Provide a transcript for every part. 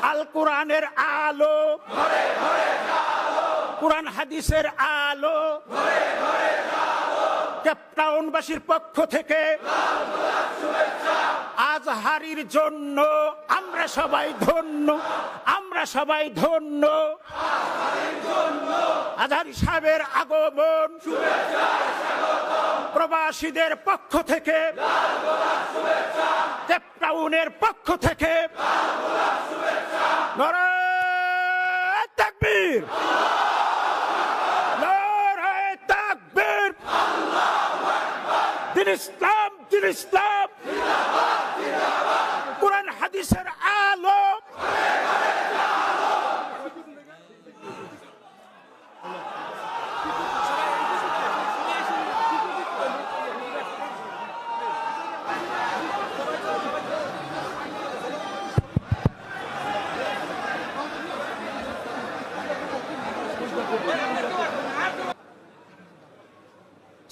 আল কোরআনের আলো, কোরআন হাদিসের আলো, কেপটাউনবাসীর পক্ষ থেকে আজহারীর জন্য আমরা সবাই ধন্য, আমরা সবাই ধন্য। আজহারী সাহেবের আগমন প্রবাসীদের পক্ষ থেকে, কেপটাউনের পক্ষ থেকে নারায়ে তাকবীর, নারায়ে তাকবীর। দিন ইসলাম, দিন ইসলাম, কোরআন হাদিসের আলো।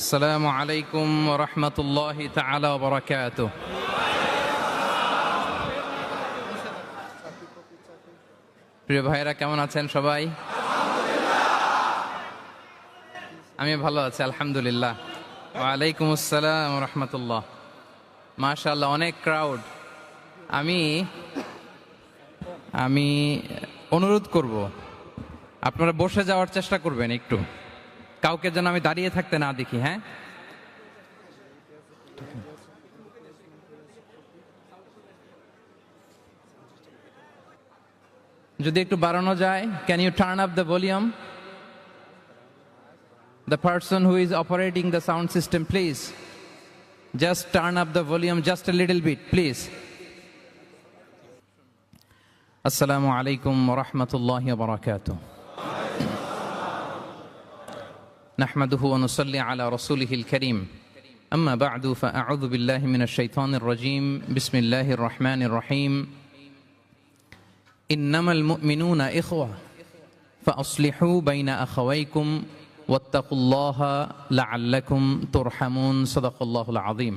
আসসালামু আলাইকুম ওয়া রাহমাতুল্লাহি তাআলা ওয়া বারাকাতুহু। প্রিয় ভাইরা, কেমন আছেন সবাই? আমি ভালো আছি আলহামদুলিল্লাহ। ওয়া আলাইকুম আসসালাম ওয়া রাহমাতুল্লাহ। মাশাআল্লাহ, অনেক ক্রাউড। আমি অনুরোধ করব, আপনারা বসে যাওয়ার চেষ্টা করবেন একটু, কাউকে যেন আমি দাঁড়িয়ে থাকতে না দেখি। হ্যাঁ, যদি একটু বাড়ানো যায়। Can you turn up the volume? The person who is operating the sound system, please just turn up the volume just a little bit, please. আসসালামু আলাইকুম ওয়া রাহমাতুল্লাহি ওয়া বারাকাতুহু। نحمده ونصلي على رسوله الكريم أما بعد فأعوذ بالله من الشيطان الرجيم بسم الله الرحمن الرحيم إنما المؤمنون إخوة فأصلحوا بين أخويكم واتقوا الله لعلكم ترحمون صدق الله العظيم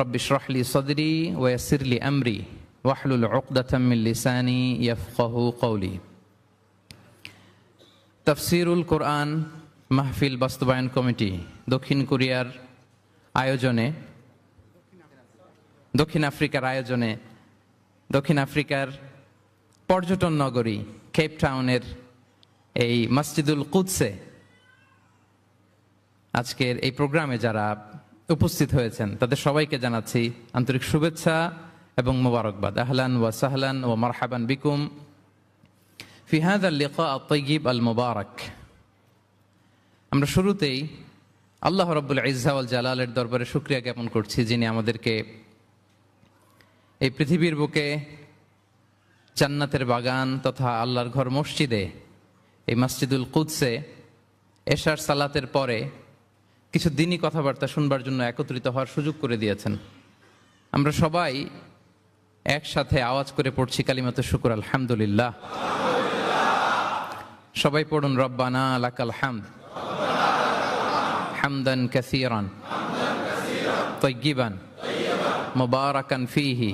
رب اشرح لي صدري ويسر لي أمري واحلل عقدة من لساني يفقه قولي تفسير القرآن মাহফিল বাস্তবায়ন কমিটি দক্ষিণ কোরিয়ার আয়োজনে, দক্ষিণ আফ্রিকার আয়োজনে, দক্ষিণ আফ্রিকার পর্যটন নগরী কেপ টাউনের এই মসজিদুল কুদসে আজকের এই প্রোগ্রামে যারা উপস্থিত হয়েছেন তাদের সবাইকে জানাচ্ছি আন্তরিক শুভেচ্ছা এবং মোবারকবাদ। আহলান ওয়া সাহলান ওয়া মারহাবান বিকুম ফি হাযা আল-লিকা আত-তাইয়্যিব আল-মুবারাক। আমরা শুরুতেই আল্লাহ রাব্বুল ইজ্জা ওয়াল জালালের দরবারে শুকরিয়া জ্ঞাপন করছি, যিনি আমাদেরকে এই পৃথিবীর বুকে জান্নাতের বাগান তথা আল্লাহর ঘর মসজিদে, এই মসজিদুল কুদসে এশার সালাতের পরে কিছু দিনই কথাবার্তা শুনবার জন্য একত্রিত হওয়ার সুযোগ করে দিয়েছেন। আমরা সবাই একসাথে আওয়াজ করে পড়ছি কালিমাতুশ শুকর আলহামদুলিল্লাহ। সবাই পড়ুন, রব্বানা লাকাল হামদ হামদান কাসীরান তাইয়্যিবান মুবারাকান ফীহি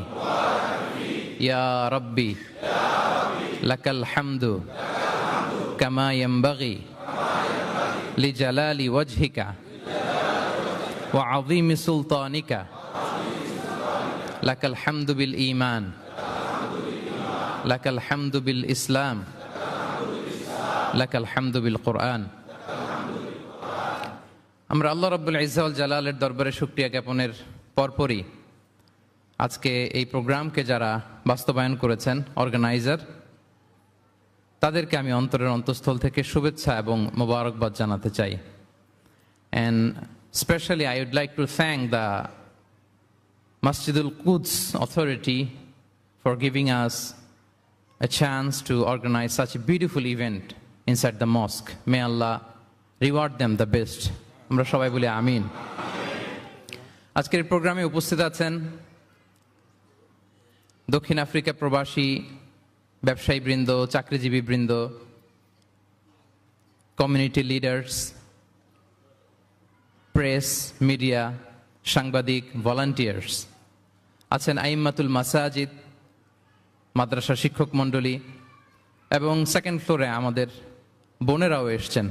ইয়া রাব্বি লাকাল হামদু কামা ইয়ানবাগি লিজালালি ওয়াজহিকা ওয়া আযীমি সুলতানিকা লাকাল হামদু বিল ঈমান লাকাল হামদু বিল ইসলাম লাকাল হামদু বিল কুরআন। আমরা আল্লাহ রাব্বুল ইজ্জা ওয়াল জালালের দরবারে শুকরিয়া জ্ঞাপনের পরপরই আজকে এই প্রোগ্রামকে যারা বাস্তবায়ন করেছেন, অর্গানাইজার, তাদেরকে আমি অন্তরের অন্তঃস্থল থেকে শুভেচ্ছা এবং মোবারকবাদ জানাতে চাই। And specially I would like to thank the Masjidul Quds Authority for giving us a chance to organize such a beautiful event inside the mosque. May Allah reward them the best. আমরা সবাই বলি আমিন। আজকের প্রোগ্রামে উপস্থিত আছেন দক্ষিণ Africa প্রবাসী ব্যবসায়ী বৃন্দ, চাকরিজীবী বৃন্দ, কমিউনিটি লিডার্স, প্রেস, মিডিয়া, সাংবাদিক, ভলান্টিয়ার্স আছেন, আইম্মাতুল মাসাজিদ, মাদ্রাসার শিক্ষক মণ্ডলী এবং সেকেন্ড ফ্লোরে আমাদের বোনেরাও এসছেন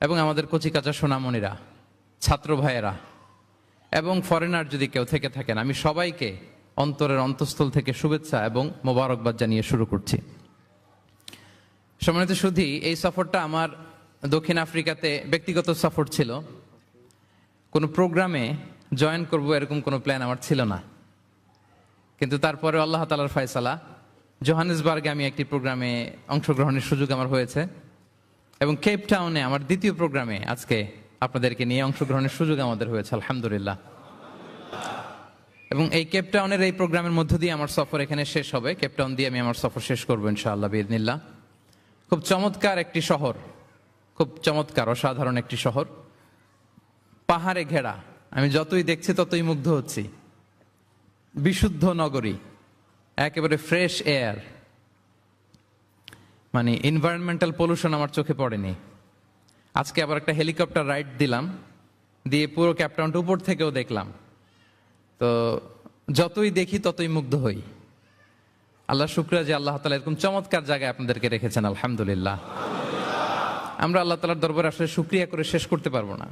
এবং আমাদের কচিকাচা সোনামণিরা, ছাত্র ভাইয়েরা এবং ফরেনার যদি কেউ থেকে থাকেন, আমি সবাইকে অন্তরের অন্তঃস্থল থেকে শুভেচ্ছা এবং মোবারকবাদ জানিয়ে শুরু করছি। সম্মানিত সুধী, এই সফরটা আমার দক্ষিণ আফ্রিকাতে ব্যক্তিগত সফর ছিল। কোনো প্রোগ্রামে জয়েন করব এরকম কোনো প্ল্যান আমার ছিল না, কিন্তু তারপরে আল্লাহ তাআলার ফয়সালা জোহানেসবার্গে আমি একটি প্রোগ্রামে অংশগ্রহণের সুযোগ আমার হয়েছে এবং কেপ টাউনে আমার দ্বিতীয় প্রোগ্রামে আজকে আপনাদেরকে নিয়ে অংশগ্রহণের সুযোগ আমাদের হয়েছে, আলহামদুলিল্লাহ। এবং এই কেপ টাউনের এই প্রোগ্রামের মধ্য দিয়ে আমার সফর এখানে শেষ হবে। কেপ টাউন দিয়ে আমি আমার সফর শেষ করবো ইনশাআল্লাহ বিইذনিল্লাহ। খুব চমৎকার একটি শহর, খুব চমৎকার অসাধারণ একটি শহর, পাহাড়ে ঘেরা। আমি যতই দেখছি ততই মুগ্ধ হচ্ছি। বিশুদ্ধ নগরী, একেবারে ফ্রেশ এয়ার, মানে এনভায়রনমেন্টাল পলিউশন আমার চোখে পড়েনি। আজকে আবার একটা হেলিকপ্টার রাইড দিলাম, দিয়ে পুরো কেপ টাউনটা উপর থেকেও দেখলাম। তো যতই দেখি ততই মুগ্ধ হই। আল্লাহ শুকরিয়া যে আল্লাহ তাআলা এরকম চমৎকার জায়গায় আপনাদেরকে রেখেছেন, আলহামদুলিল্লাহ। আমরা আল্লাহ তাআলার দরবারে আসলে শুকরিয়া করে শেষ করতে পারবো না।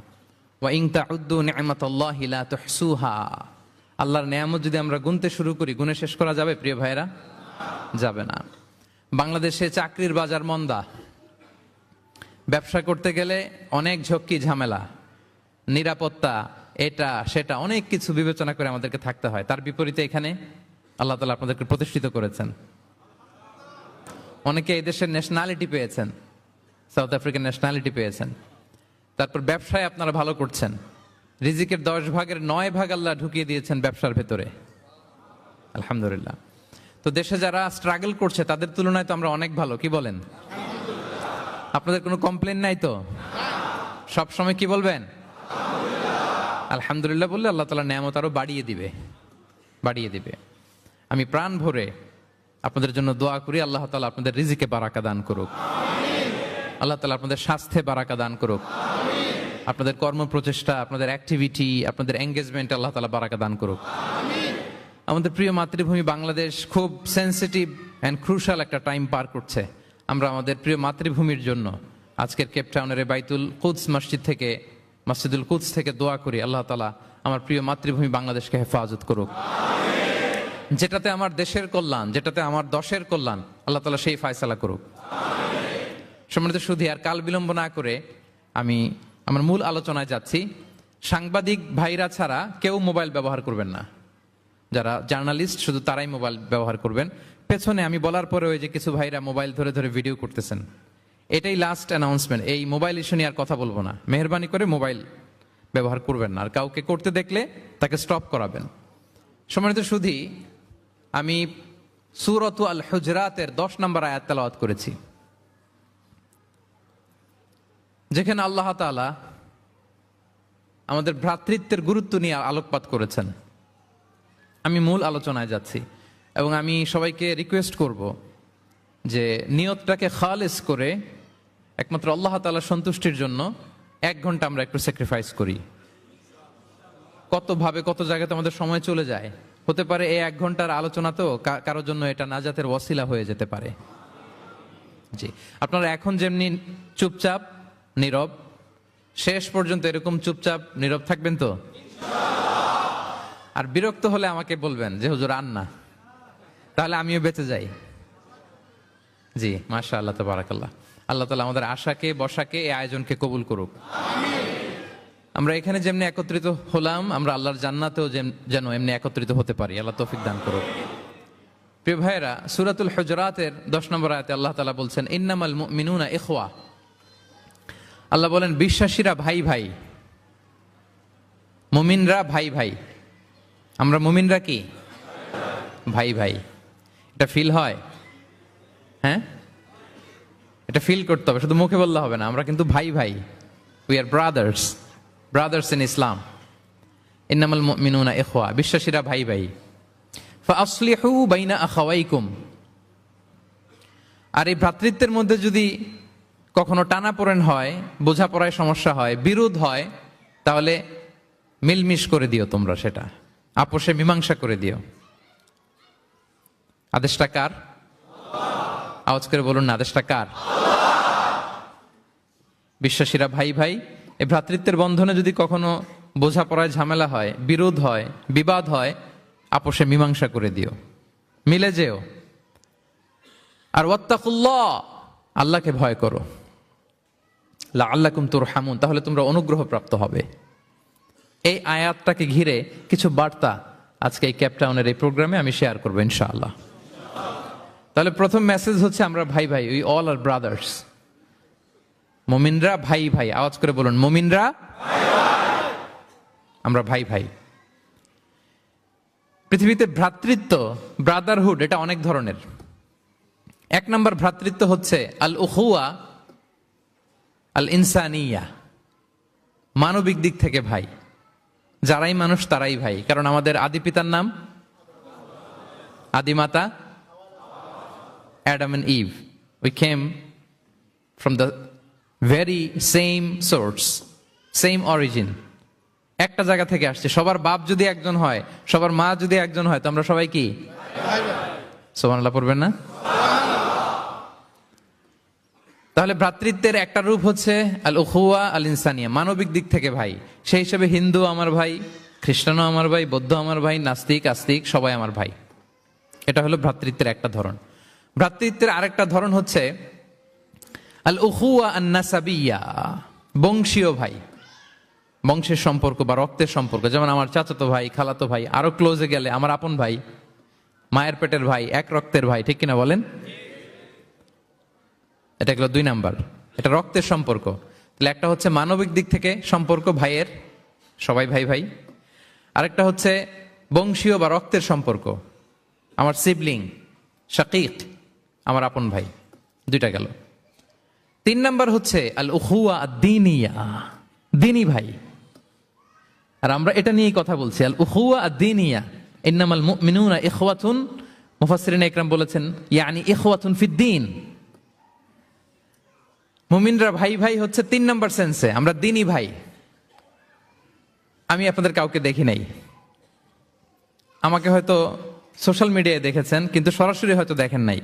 ওয়া ইন তাউদ্দু নি'মাতাল্লাহি লা তুহসুহা, আল্লাহর নেয়ামত যদি আমরা গুনতে শুরু করি, গুনে শেষ করা যাবে প্রিয় ভাইরা? যাবে না। বাংলাদেশে চাকরির বাজার মন্দা, ব্যবসা করতে গেলে অনেক ঝক্কি ঝামেলা, নিরাপত্তা, এটা সেটা অনেক কিছু বিবেচনা করে আমাদেরকে থাকতে হয়। তার বিপরীতে এখানে আল্লাহ তাআলা আপনাদেরকে প্রতিষ্ঠিত করেছেন। অনেকে এই দেশের ন্যাশনালিটি পেয়েছেন, সাউথ আফ্রিকান ন্যাশনালিটি পেয়েছেন। তারপর ব্যবসায় আপনারা ভালো করছেন, রিজিকের 10 ভাগের 9 ভাগ আল্লাহ ঢুকিয়ে দিয়েছেন ব্যবসার ভেতরে, আলহামদুলিল্লাহ। তো দেশে যারা স্ট্রাগল করছে তাদের তুলনায় তো আমরা অনেক ভালো, কি বলেন? আপনাদের কোনো কমপ্লেন নাই তো? সব সময় কি বলবেন? আলহামদুলিল্লাহ বললে আল্লাহ তাআলা নেয়ামত আরো বাড়িয়ে দিবে, বাড়িয়ে দিবে। আমি প্রাণ ভরে আপনাদের জন্য দোয়া করি, আল্লাহ তাআলা আপনাদের রিজিকে বারাকা দান করুক, আল্লাহ তাআলা আপনাদের স্বাস্থ্যে বারাকা দান করুক, আপনাদের কর্ম প্রচেষ্টা, আপনাদের অ্যাক্টিভিটি, আপনাদের এঙ্গেজমেন্ট আল্লাহ তাআলা বারাকা দান করুক। আমাদের প্রিয় মাতৃভূমি বাংলাদেশ খুব সেনসিটিভ অ্যান্ড ক্রুশাল একটা টাইম পার করছে। আমরা আমাদের প্রিয় মাতৃভূমির জন্য আজকের কেপ টাউনের বাইতুল কুদস মসজিদ থেকে, মসজিদুল কুদস থেকে দোয়া করি আল্লাহ তাআলা আমার প্রিয় মাতৃভূমি বাংলাদেশকে হেফাজত করুক। যেটাতে আমার দেশের কল্যাণ, যেটাতে আমার দশের কল্যাণ, আল্লাহ তাআলা সেই ফয়সালা করুক। সম্মানিত সুধী, আর কাল বিলম্ব না করে আমি আমার মূল আলোচনায় যাচ্ছি। সাংবাদিক ভাইরা ছাড়া কেউ মোবাইল ব্যবহার করবেন না। যারা জার্নালিস্ট শুধু তারাই মোবাইল ব্যবহার করবেন। পেছনে আমি বলার পরে ওই যে কিছু ভাইরা মোবাইল ধরে ধরে ভিডিও করতেছেন, এটাই লাস্ট অ্যানাউন্সমেন্ট। এই মোবাইল ইস্যু নিয়ে আর কথা বলবো না। মেহেরবানি করে মোবাইল ব্যবহার করবেন না, আর কাউকে করতে দেখলে তাকে স্টপ করাবেন। সম্মানিত সুধী, আমি সূরাতু আল হুজরাতের 10 নম্বর আয়াত তেলাওয়াত করেছি, যেখানে আল্লাহ তাআলা আমাদের ভ্রাতৃত্বের গুরুত্ব নিয়ে আলোকপাত করেছেন। আমি মূল আলোচনায় যাচ্ছি এবং আমি সবাইকে রিকোয়েস্ট করব যে নিয়তটাকে খালেস করে একমাত্র আল্লাহ তাআলার সন্তুষ্টির জন্য 1 ঘন্টা আমরা একটু স্যাক্রিফাইস করি। কতভাবে কত জায়গাতে আমাদের সময় চলে যায়। হতে পারে এই 1 ঘন্টার আলোচনা তো কারোর জন্য এটা নাজাতের ওয়াসিলা হয়ে যেতে পারে। জি, আপনারা এখন যেমনি চুপচাপ নীরব, শেষ পর্যন্ত এরকম চুপচাপ নীরব থাকবেন তো? আর বিরক্ত হলে আমাকে বলবেন যে হুজুর আন না, তাহলে আমিও বেঁচে যাই। জি, মাশাআল্লাহ, তাবারাকাল্লাহ। আল্লাহ তাআলা আমাদের আশাকে, বসাকে, এই আয়োজনকে কবুল করুক। আমরা এখানে যেমনি একত্রিত হলাম, আমরা আল্লাহর জান্নাতেও যেন এমনি একত্রিত হতে পারি। আল্লাহ তৌফিক দান করুক। প্রিয় ভাইয়েরা, সূরাতুল হুজরাতের 10 নম্বর আয়াতে আল্লাহ তাআলা বলছেন, ইন্নামাল মুমিনুনা ইখওয়া। আল্লাহ বলেন বিশ্বাসীরা ভাই ভাই, মুমিনরা ভাই ভাই। আমরা মুমিনরা কি ভাই ভাই? এটা ফিল হয়? হ্যাঁ, এটা ফিল করতে হবে, শুধু মুখে বললে হবে না। আমরা কিন্তু ভাই ভাই, we are brothers, brothers in Islam. ইন্নামাল মুমিনুনা ইখওয়া, বিশ্বাসীরা ভাই ভাই। ফাআসলিহু বাইনা আখাওয়াইকুম। আর এই ভ্রাতৃত্বের মধ্যে যদি কখনো টানাপোড়েন হয়, বোঝাপড়ায় সমস্যা হয়, বিরোধ হয়, তাহলে মিলমিশ করে দিও, তোমরা সেটা আপোষে মীমাংসা করে দিও। আদেশটা কার? আওয়াজ করে বলুন না, আদেশটা কার? বিশ্বাসীরা ভাই ভাই, এই ভ্রাতৃত্বের বন্ধনে যদি কখনো বোঝাপড়ায় ঝামেলা হয়, বিরোধ হয়, বিবাদ হয়, আপোষে মীমাংসা করে দিও, মিলে যেও। আর ওয়াত্তাকুল্লাহ, আল্লাহকে ভয় করো, লাআল্লাকুম তুরহামুন, তাহলে তোমরা অনুগ্রহ প্রাপ্ত হবে। এই আয়াতটাকে ঘিরে কিছু বার্তা আজকে এই ক্যাপটাউনের এই প্রোগ্রামে আমি শেয়ার করবো ইনশাআল্লাহ। তাহলে প্রথম মেসেজ হচ্ছে আমরা ভাই ভাই, উই অল আর ব্রাদার্স। মুমিনরা ভাই ভাই, আওয়াজ করে বলুন, মুমিনরা আমরা ভাই ভাই। পৃথিবীতে ভ্রাতৃত্ব, ব্রাদারহুড, এটা অনেক ধরনের। এক নম্বর ভ্রাতৃত্ব হচ্ছে আল উখুয়া আল ইনসানিয়া, মানবিক দিক থেকে ভাই। যারাই মানুষ তারাই ভাই, কারণ আমাদের আদি পিতার নাম, আদিমাতা Adam and Eve. We came from the very same source, same origin. একটা জায়গা থেকে আসছে। সবার বাপ যদি একজন হয়, সবার মা যদি একজন হয়, তো আমরা সবাই কি? সুবহানাল্লাহ পড়বেন না? তাহলে ভ্রাতৃত্বের একটা রূপ হচ্ছে আল উখুয়া আল ইনসানিয়া, মানবিক দিক থেকে ভাই। সেই হিসেবে হিন্দু আমার ভাই, খ্রিস্টানও আমার ভাই, বৌদ্ধ আমার ভাই, নাস্তিক আস্তিক সবাই আমার ভাই। এটা হলো ভ্রাতৃত্বের একটা ধরন। ভ্রাতৃত্বের আরেকটা ধরন হচ্ছে আল উখুয়া আন নাসাবিয়া, বংশীয় ভাই, বংশের সম্পর্ক বা রক্তের সম্পর্ক। যেমন আমার চাচাতো ভাই, খালাতো ভাই, আরো ক্লোজে গেলে আমার আপন ভাই, মায়ের পেটের ভাই, এক রক্তের ভাই, ঠিক কিনা বলেন? এটা গেল দুই নাম্বার, এটা রক্তের সম্পর্ক। তাহলে একটা হচ্ছে মানবিক দিক থেকে সম্পর্ক ভাইয়ের, সবাই ভাই ভাই। আরেকটা হচ্ছে বংশীয় বা রক্তের সম্পর্ক, আমার সিবলিং, শাকিক, আমার আপন ভাই, দুইটা গেল। তিন নাম্বার হচ্ছে আল উখুয়া আদ-দীনিয়া, দ্বীনি ভাই। আর আমরা এটা নিয়েই কথা বলছি, আল উখুয়া আদ-দীনিয়া। ইন্নামাল মুমিনুনা ইখওয়াতুন, মুফাসসিরিন ইকরাম বলেছেন ইয়ানি ইখওয়াতুন ফিদ-দীন। মুমিনরা ভাই ভাই হচ্ছে তিন নাম্বার সেন্সে, আমরা দ্বীনি ভাই। আমি আপনাদের কাউকে দেখি নাই, আমাকে হয়তো সোশ্যাল মিডিয়ায় দেখেছেন, কিন্তু সরাসরি হয়তো দেখেন নাই।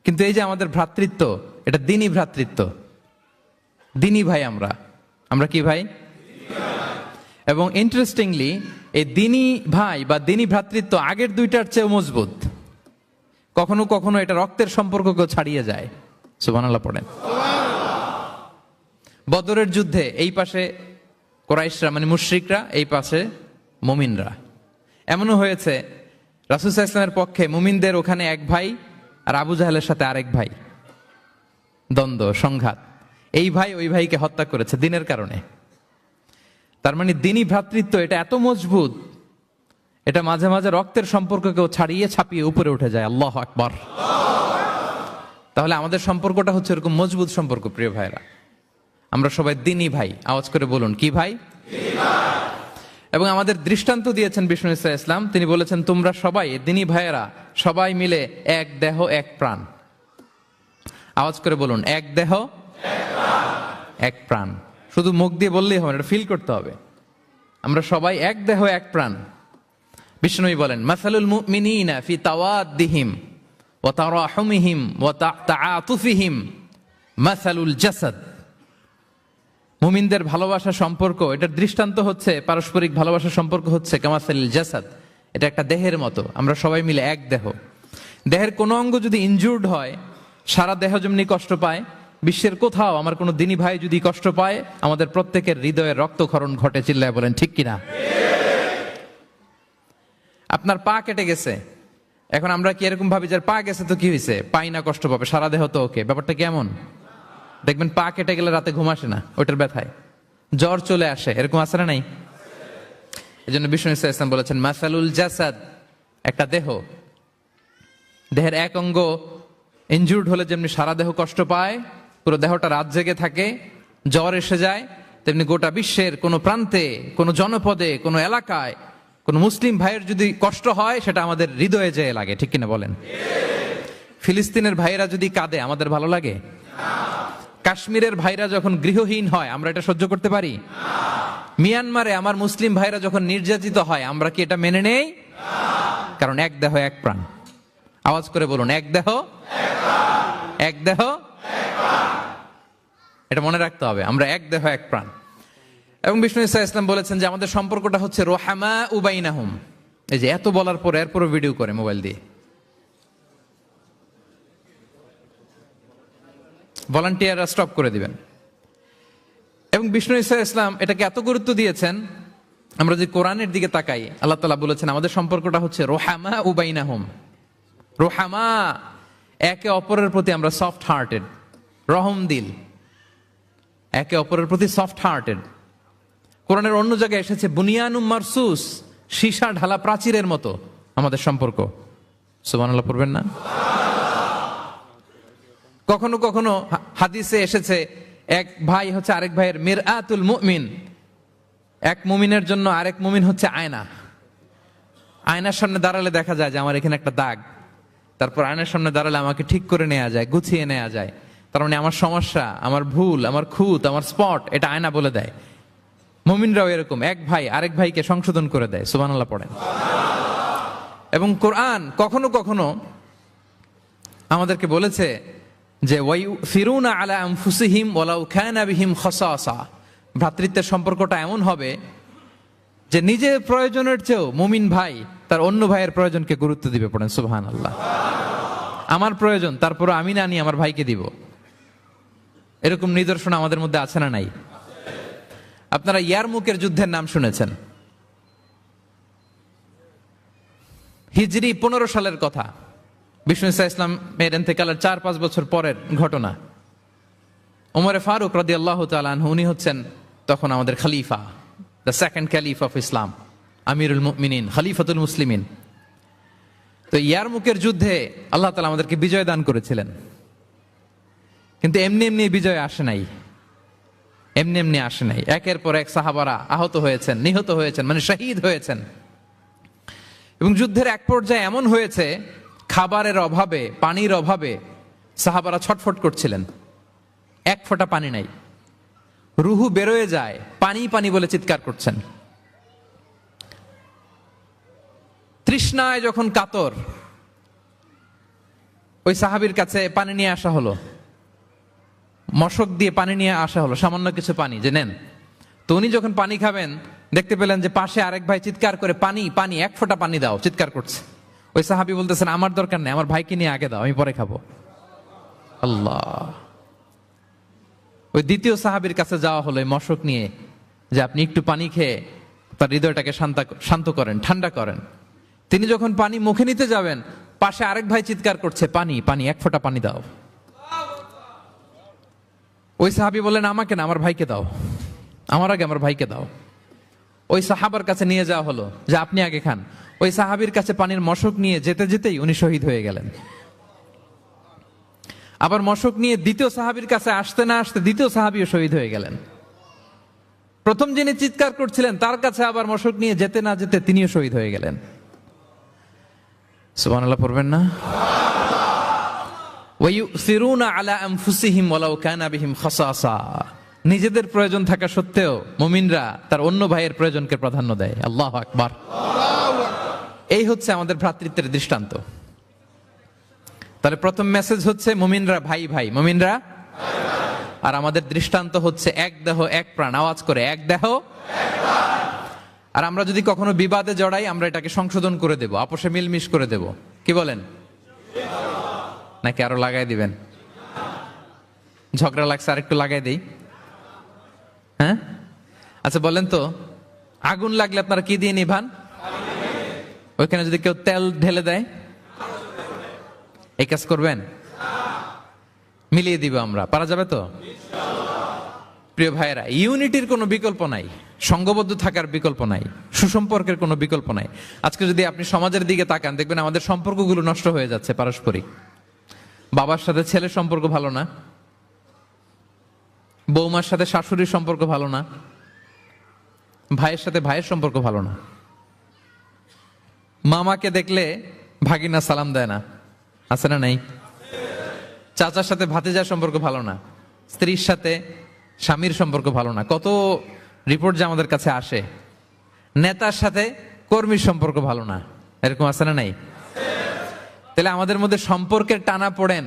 কিন্তু এই যে আমাদের ভ্রাতৃত্ব, এটা দ্বীনি ভ্রাতৃত্ব, দ্বীনি ভাই। আমরা কি ভাই? এবং ইন্টারেস্টিংলি এই দ্বীনি ভাই বা দ্বীনি ভ্রাতৃত্ব আগের দুইটার চেয়ে মজবুত। কখনো কখনো এটা রক্তের সম্পর্ককেও ছাড়িয়ে যায়। সুবহানাল্লাহ পড়েন। বদরের যুদ্ধে এই পাশে কুরাইশরা মানে মুশরিকরা, এই পাশে মুমিনরা। এমনও হয়েছে রাসূল সাল্লাল্লাহু আলাইহি ওয়াসাল্লামের পক্ষে মুমিনদের ওখানে এক ভাই, আর আবু জাহেলের সাথে আরেক ভাই, দ্বন্দ্ব, সংঘাত। এই ভাই ওই ভাইকে হত্যা করেছে দ্বীনের কারণে। তার মানে দ্বীনি ভ্রাতৃত্ব এটা এত মজবুত, এটা মাঝে মাঝে রক্তের সম্পর্ককেও ছাড়িয়ে ছাপিয়ে উপরে উঠে যায়। আল্লাহু আকবার। তাহলে আমাদের সম্পর্কটা হচ্ছে এরকম মজবুত সম্পর্ক। প্রিয় ভাইরা, আমরা সবাই দ্বীনি ভাই। আওয়াজ করে বলুন, কি ভাই? এবং আমাদের দৃষ্টান্ত দিয়েছেন বিষ্ণু ইসা ইসলাম। তিনি বলেছেন তোমরা সবাই দ্বীনি ভাইয়েরা সবাই মিলে এক দেহ এক প্রাণ। আওয়াজ করে বলুন, এক দেহ এক প্রাণ। শুধু মুখ দিয়ে বললেই হবে, এটা ফিল করতে হবে। আমরা সবাই এক দেহ এক প্রাণ। বিষ্ণু বলেন মাসালুল মুমিনিনা ফি তাওয়াদ্দিহিম ওয়া তারাহুমিহিম ওয়া তাআতুফিহিম মাসালুল জাসাদ। মুমিনদের ভালোবাসা সম্পর্ক, এটার দৃষ্টান্ত হচ্ছে পারস্পরিক ভালোবাসার সম্পর্ক হচ্ছে কামাসালিল জাসাদ, এটা একটা দেহের মতো। আমরা সবাই মিলে এক দেহ। দেহের কোনো অঙ্গ যদি ইনজুর্ড হয়, সারা দেহ যেমনি কষ্ট পায়, বিশ্বের কোথাও আমার কোনো দ্বীনি ভাই যদি কষ্ট পায়, আমাদের প্রত্যেকের হৃদয়ের রক্তক্ষরণ ঘটে। চিল্লায় বলেন ঠিক কিনা? আপনার পা কেটে গেছে, এখন আমরা কি এরকম ভাবি যে পা গেছে তো কি হয়েছে, পাই না, কষ্ট পাবে, সারা দেহ তো ওকে। ব্যাপারটা কেমন? দেখবেন পা কেটে গেলে রাতে ঘুম আসে না, ওইটার ব্যথায় জ্বর চলে আসে, এরকম আসে না নাই? এই জন্য বিষ্ণু ইসলাম বলেছেন মাসালুল জাসাদ, একটা দেহ, দেহের এক অঙ্গ ইনজুর্ড হলে যেমনি সারা দেহ কষ্ট পায়, পুরো দেহটা রাত জেগে থাকে, জ্বর এসে যায়, তেমনি গোটা বিশ্বের কোনো প্রান্তে, কোনো জনপদে, কোনো এলাকায় কোনো মুসলিম ভাইয়ের যদি কষ্ট হয়, সেটা আমাদের হৃদয়ে যেয়ে লাগে। ঠিক কিনা বলেন? ফিলিস্তিনের ভাইয়েরা যদি কাঁদে, আমাদের ভালো লাগে? কাশ্মীরের ভাইরা যখন গৃহহীন হয়, আমরা এটা সহ্য করতে পারি? মিয়ানমারে আমার মুসলিম ভাইরা যখন নির্যাতিত হয়, আমরা কি এটা মেনে নেই? কারণ এক দেহ এক প্রাণ। আওয়াজ করে বলুন, এক দেহ এক প্রাণ। এক দেহ এটা মনে রাখতে হবে, আমরা এক দেহ এক প্রাণ। এবং বিষ্ণু ইসা ইসলাম বলেছেন যে আমাদের সম্পর্কটা হচ্ছে রোহামা উবাইনাহুম। এই যে এত বলার পর এরপরও ভিডিও করে মোবাইল দিয়ে, ভলান্টিয়াররা স্টপ করে দিবেন। এবং বিষ্ণু ইসা ইসলাম এটাকে এত গুরুত্ব দিয়েছেন, আমরা যদি কোরআনের দিকে তাকাই, আল্লাহ তাআলা বলেছেন আমাদের সম্পর্কটা হচ্ছে রোহামা উবাইনাহুম। রোহামা, একে অপরের প্রতি আমরা সফট হার্টেড, রহম দিল, একে অপরের প্রতি সফট হার্টেড। কোরআনের অন্য জায়গায় এসেছে বুনিয়ানুম মারসুস, সীসা ঢালা প্রাচীরের মতো আমাদের সম্পর্ক। সুবহানাল্লাহ পড়বেন না? কখনো কখনো হাদিসে এসেছে এক ভাই হচ্ছে আরেক ভাইয়ের মিরআতুল মুমিন, এক মুমিনের জন্য আরেক মুমিন হচ্ছে আয়না। আয়নার সামনে দাঁড়ালে দেখা যায় যে আমার এখানে একটা দাগ, তারপর আয়নার সামনে দাঁড়ালে আমাকে ঠিক করে নেওয়া যায়, গুছিয়ে নেওয়া যায়। তার মানে আমার সমস্যা, আমার ভুল, আমার খুঁত, আমার স্পট, এটা আয়না বলে দেয়। মুমিনরাও এরকম, এক ভাই আরেক ভাইকে সংশোধন করে দেয়। সুবহানাল্লাহ পড়েন। এবং কোরআন কখনো কখনো আমাদেরকে বলেছে যে ওয়ায়ুসিরুনা আলা আনফুসিহিম ওয়ালাউ কানা বিহিম খাসাসা, ভ্রাতৃত্বের সম্পর্কটা এমন হবে যে নিজের প্রয়োজনের চেয়েও মুমিন ভাই তার অন্য ভাইয়ের প্রয়োজনকে গুরুত্ব দিবে। পড়েন সুবহানাল্লাহ। আমার প্রয়োজন, তারপর আমি না নিয়ে আমার ভাইকে দিব। এরকম নিদর্শন আমাদের মধ্যে আছে না নাই? আপনারা ইয়ারমুকের যুদ্ধের নাম শুনেছেন, হিজরি 15 সালের কথা। বিষ্ণু ইসা ইসলামের ইন্তেকালের 4-5 বছর পরের ঘটনা। ওমরে ফারুক রাদিয়াল্লাহু তাআলা আনহু, উনি হচ্ছেন তখন আমাদের খলিফা, the second caliph of Islam, আমিরুল মুমিনিন, খলিফাতুল মুসলিমিন। তো ইয়ারমুকের যুদ্ধে আল্লাহ তাআলা আমাদেরকে বিজয় দান করেছিলেন, কিন্তু এমনি এমনি বিজয় আসে নাই, এমনি এমনি আসে নাই। একের পর এক সাহাবারা আহত হয়েছেন, নিহত হয়েছেন, মানে শহীদ হয়েছেন। এবং যুদ্ধের এক পর্যায়ে এমন হয়েছে, খাবারের অভাবে, পানির অভাবে সাহাবারা ছটফট করছিলেন, এক ফোঁটা পানি নাই, রুহু বেরোয় যায়, পানি পানি বলে চিৎকার করছেন। তৃষ্ণায় যখন কাতর, ওই সাহাবীর কাছে পানি নিয়ে আসা হলো, মশক দিয়ে পানি নিয়ে আসা হলো, সামান্য কিছু পানি যে নেন। তো উনি যখন পানি খাবেন, দেখতে পেলেন যে পাশে আরেক ভাই চিৎকার করে পানি পানি, এক ফোঁটা পানি দাও, চিৎকার করছে। ওই সাহাবী বলতেছেন আমার দরকার নেই, আমার ভাইকে নিয়ে আগে দাও, আমি পরে খাবো। আল্লাহ। ওই দ্বিতীয় সাহাবীর কাছে যাওয়া হলো এই মশক নিয়ে, যে আপনি একটু পানি খেয়ে তার হৃদয়টাকে শান্ত করেন, ঠান্ডা করেন। তিনি যখন পানি মুখে নিতে যাবেন, পাশে আরেক ভাই চিৎকার করছে পানি পানি, এক ফোঁটা পানি দাও। ওই সাহাবী বললেন আমাকে না, আমার ভাইকে দাও, আমার আগে আমার ভাইকে দাও। ওই সাহাবার কাছে নিয়ে যাওয়া হলো যে আপনি আগে খান। ওই সাহাবীর কাছে পানির মশক নিয়ে যেতে যেতেই উনি শহীদ হয়ে গেলেন। আবার মশক নিয়ে দ্বিতীয় সাহাবীর কাছে আসতে না আসতে দ্বিতীয় সাহাবীও শহীদ হয়ে গেলেন। প্রথম যিনি চিৎকার করছিলেন তার কাছে আবার মশক নিয়ে যেতে না যেতে তিনিও শহীদ হয়ে গেলেন। সুবহানাল্লাহ পড়বেন না? ওয়ায়ুসিরুনা আলা আনফুসিহিম ওয়ালাউ কানা বিহিম খাসাসা, নিজেদের প্রয়োজন থাকা সত্ত্বেও মুমিনরা তার অন্য ভাইয়ের প্রয়োজনকে প্রাধান্য দেয়। আল্লাহু আকবার। এই হচ্ছে আমাদের ভ্রাতৃত্বের দৃষ্টান্ত। তাহলে প্রথম মেসেজ হচ্ছে মুমিনরা ভাই ভাই, মুমিনরা, আর আমাদের দৃষ্টান্ত হচ্ছে এক দেহ এক প্রাণ। আওয়াজ করে এক দেহ এক প্রাণ। আর আমরা যদি কখনো বিবাদে জড়াই, আমরা এটাকে সংশোধন করে দেব, আপোষে মিলমিশ করে দেব। কি বলেন? নাকি আরো লাগাই দিবেন? ঝগড়া লাগছে আর একটু লাগাই দেই? হ্যাঁ, আচ্ছা বলেন তো, আগুন লাগলে আপনারা কি দিয়ে নিভান? ওইখানে যদি কেউ তেল ঢেলে দেয়, এই কাজ করবেন? মিলিয়ে দিব আমরা, পারা যাবে তো? প্রিয় ভাইয়েরা, ইউনিটির কোনো বিকল্প নাই, সংঘবদ্ধ থাকার বিকল্প নাই, সুসম্পর্কের কোনো বিকল্প নাই। আজকে যদি আপনি সমাজের দিকে তাকান, দেখবেন আমাদের সম্পর্কগুলো নষ্ট হয়ে যাচ্ছে পারস্পরিক। বাবার সাথে ছেলের সম্পর্ক ভালো না, বৌমার সাথে শাশুড়ির সম্পর্ক ভালো না, ভাইয়ের সাথে ভাইয়ের সম্পর্ক ভালো না, মামাকে দেখলে ভাগিনা সালাম দেয় না, আছে না নাই? চাচার সাথে ভাতিজার সম্পর্ক ভালো না, স্ত্রীর সাথে স্বামীর সম্পর্ক ভালো না। কত রিপোর্ট যে আমাদের কাছে আসে। নেতার সাথে কর্মীর সম্পর্ক ভালো না, এরকম আছে না নাই? তাহলে আমাদের মধ্যে সম্পর্কের টানা পড়েন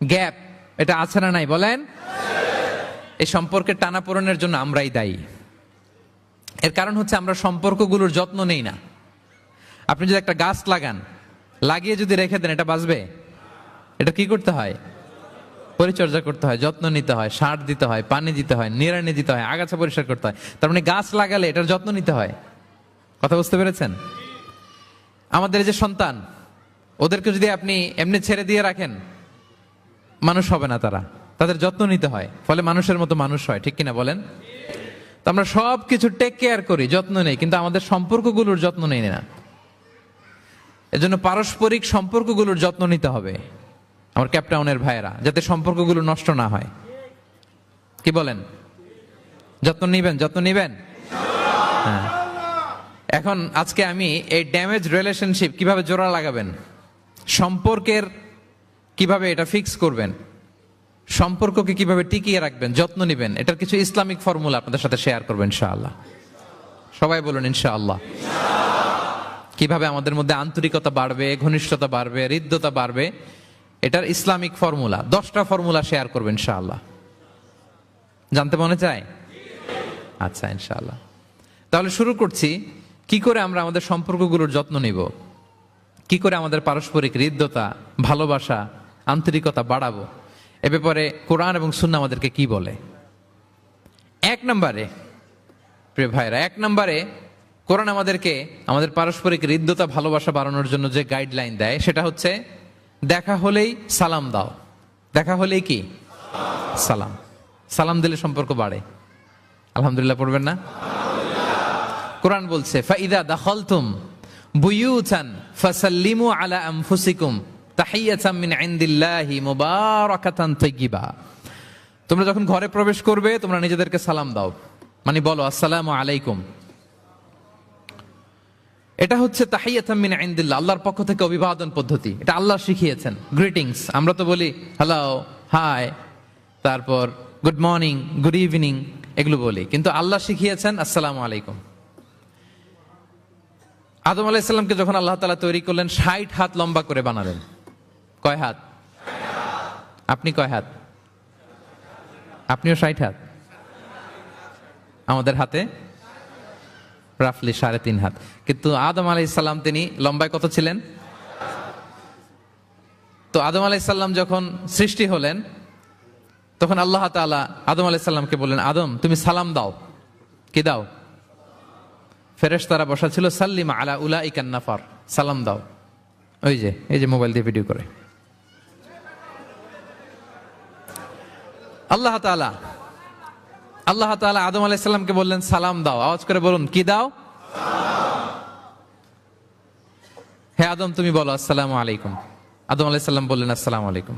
গ্যাপ, এটা আছে না নাই বলেন? এই সম্পর্কের টানাপোড়েনের জন্য আমরাই দায়ী। এর কারণ হচ্ছে আমরা সম্পর্কগুলোর যত্ন নেই না। আপনি যদি একটা গাছ লাগান, লাগিয়ে যদি রেখে দেন, এটা বাঁচবে? এটা কি করতে হয়? পরিচর্যা করতে হয়, যত্ন নিতে হয়, সার দিতে হয়, পানি দিতে হয়, নিড়ানি দিতে হয়, আগাছা পরিষ্কার করতে হয়। তার মানে গাছ লাগালে এটার যত্ন নিতে হয়। কথা বুঝতে পেরেছেন? আমাদের যে সন্তান, ওদেরকে যদি আপনি এমনি ছেড়ে দিয়ে রাখেন, মানুষ হবে না তারা, তাদের যত্ন নিতে হয়, ফলে মানুষের মতো মানুষ হয়, ঠিক কিনা বলেন? তো আমরা সব কিছু টেক কেয়ার করি, যত্ন নেই, কিন্তু আমাদের সম্পর্কগুলোর যত্ন নেই না। এজন্য পারস্পরিক সম্পর্কগুলোর যত্ন নিতে হবে আমার ক্যাপটাউনের ভাইয়েরা, যাতে সম্পর্কগুলো নষ্ট না হয়। কি বলেন? যত্ন নিবেন, যত্ন নিবেন। হ্যাঁ। এখন আজকে আমি এই ড্যামেজ রিলেশনশিপ কিভাবে জোড়া লাগাবেন, সম্পর্কের কিভাবে এটা ফিক্স করবেন, সম্পর্ককে কিভাবে টিকিয়ে রাখবেন, যত্ন নিবেন, এটার কিছু ইসলামিক ফর্মুলা আপনাদের সাথে শেয়ার করবেন ইনশাআল্লাহ। সবাই বলুন ইনশাআল্লাহ। কিভাবে আমাদের মধ্যে আন্তরিকতা বাড়বে, ঘনিষ্ঠতা বাড়বে, হৃদ্যতা বাড়বে, এটার ইসলামিক ফর্মুলা 10টা ফর্মুলা শেয়ার করবেন ইনশাআল্লাহ। জানতে মনে চায়? আচ্ছা, ইনশাআল্লাহ। তাহলে শুরু করছি, কি করে আমরা আমাদের সম্পর্কগুলোর যত্ন নিব, কি করে আমাদের পারস্পরিক হৃদ্যতা, ভালোবাসা, আন্তরিকতা বাড়াবো, এ ব্যাপারে কোরআন এবং সুন্নাহ আমাদেরকে কি বলে। এক নম্বরে, প্রিয় ভাইরা, এক নম্বরে কোরআন আমাদেরকে আমাদের পারস্পরিক হৃদ্যতা, ভালোবাসা বাড়ানোর জন্য যে গাইডলাইন দেয় সেটা হচ্ছে দেখা হলেই সালাম দাও। দেখা হলেই কি? সালাম। সালাম দিলে সম্পর্ক বাড়ে। আলহামদুলিল্লাহ পড়বেন না? কোরআন বলছে ফাইদা দাখালতুম বুয়ুতান ফাসাল্লিমু আলা আনফুসিকুম তাহিয়াতাম মিন ইনদিল্লাহি মুবারাকাতান তাইয়্যিবা। তোমরা যখন ঘরে প্রবেশ করবে, তোমরা নিজেদেরকে সালাম দাও, মানে বলো আসসালামু আলাইকুম। এটা হচ্ছে তাহিয়াতাম মিন ইনদিল্লাহ, আল্লাহর পক্ষ থেকে অভিবাদন পদ্ধতি। এটা আল্লাহ শিখিয়েছেন। গ্রিটিংস আমরা তো বলি হ্যালো, হাই, তারপর গুড মর্নিং, গুড ইভিনিং, এগুলো বলি, কিন্তু আল্লাহ শিখিয়েছেন আসসালামু আলাইকুম। আদম আলাইহিস সালামকে যখন আল্লাহ তাআলা তৈরি করলেন, 60 হাত লম্বা করে বানালেন। কয় হাত? আপনি কয় হাত? আপনিও 60 হাত। আমাদের হাতে রাফলি 3.5 হাত। কিন্তু আদম আলাইহিস সালাম তিনি লম্বায় কত ছিলেন? তো আদম আলাইহিস সালাম যখন সৃষ্টি হলেন, তখন আল্লাহ তাআলা আদম আলাইহিস সালামকে বললেন, আদম তুমি সালাম দাও। কি দাও? ফেরেশতারা বসা ছিল, সাল্লিম আলা উলাইকান নাফার, সালাম দাও। ওই যে, এই যে মোবাইল দিয়ে ভিডিও করে। আল্লাহ তাআলা আদম আলাইহিস সালামকে বললেন সালাম দাও। আওয়াজ করে বলুন, কি দাও? হে আদম তুমি বলো আসসালামু আলাইকুম। আদম আলাইহিস সালাম বললেন আসসালামু আলাইকুম।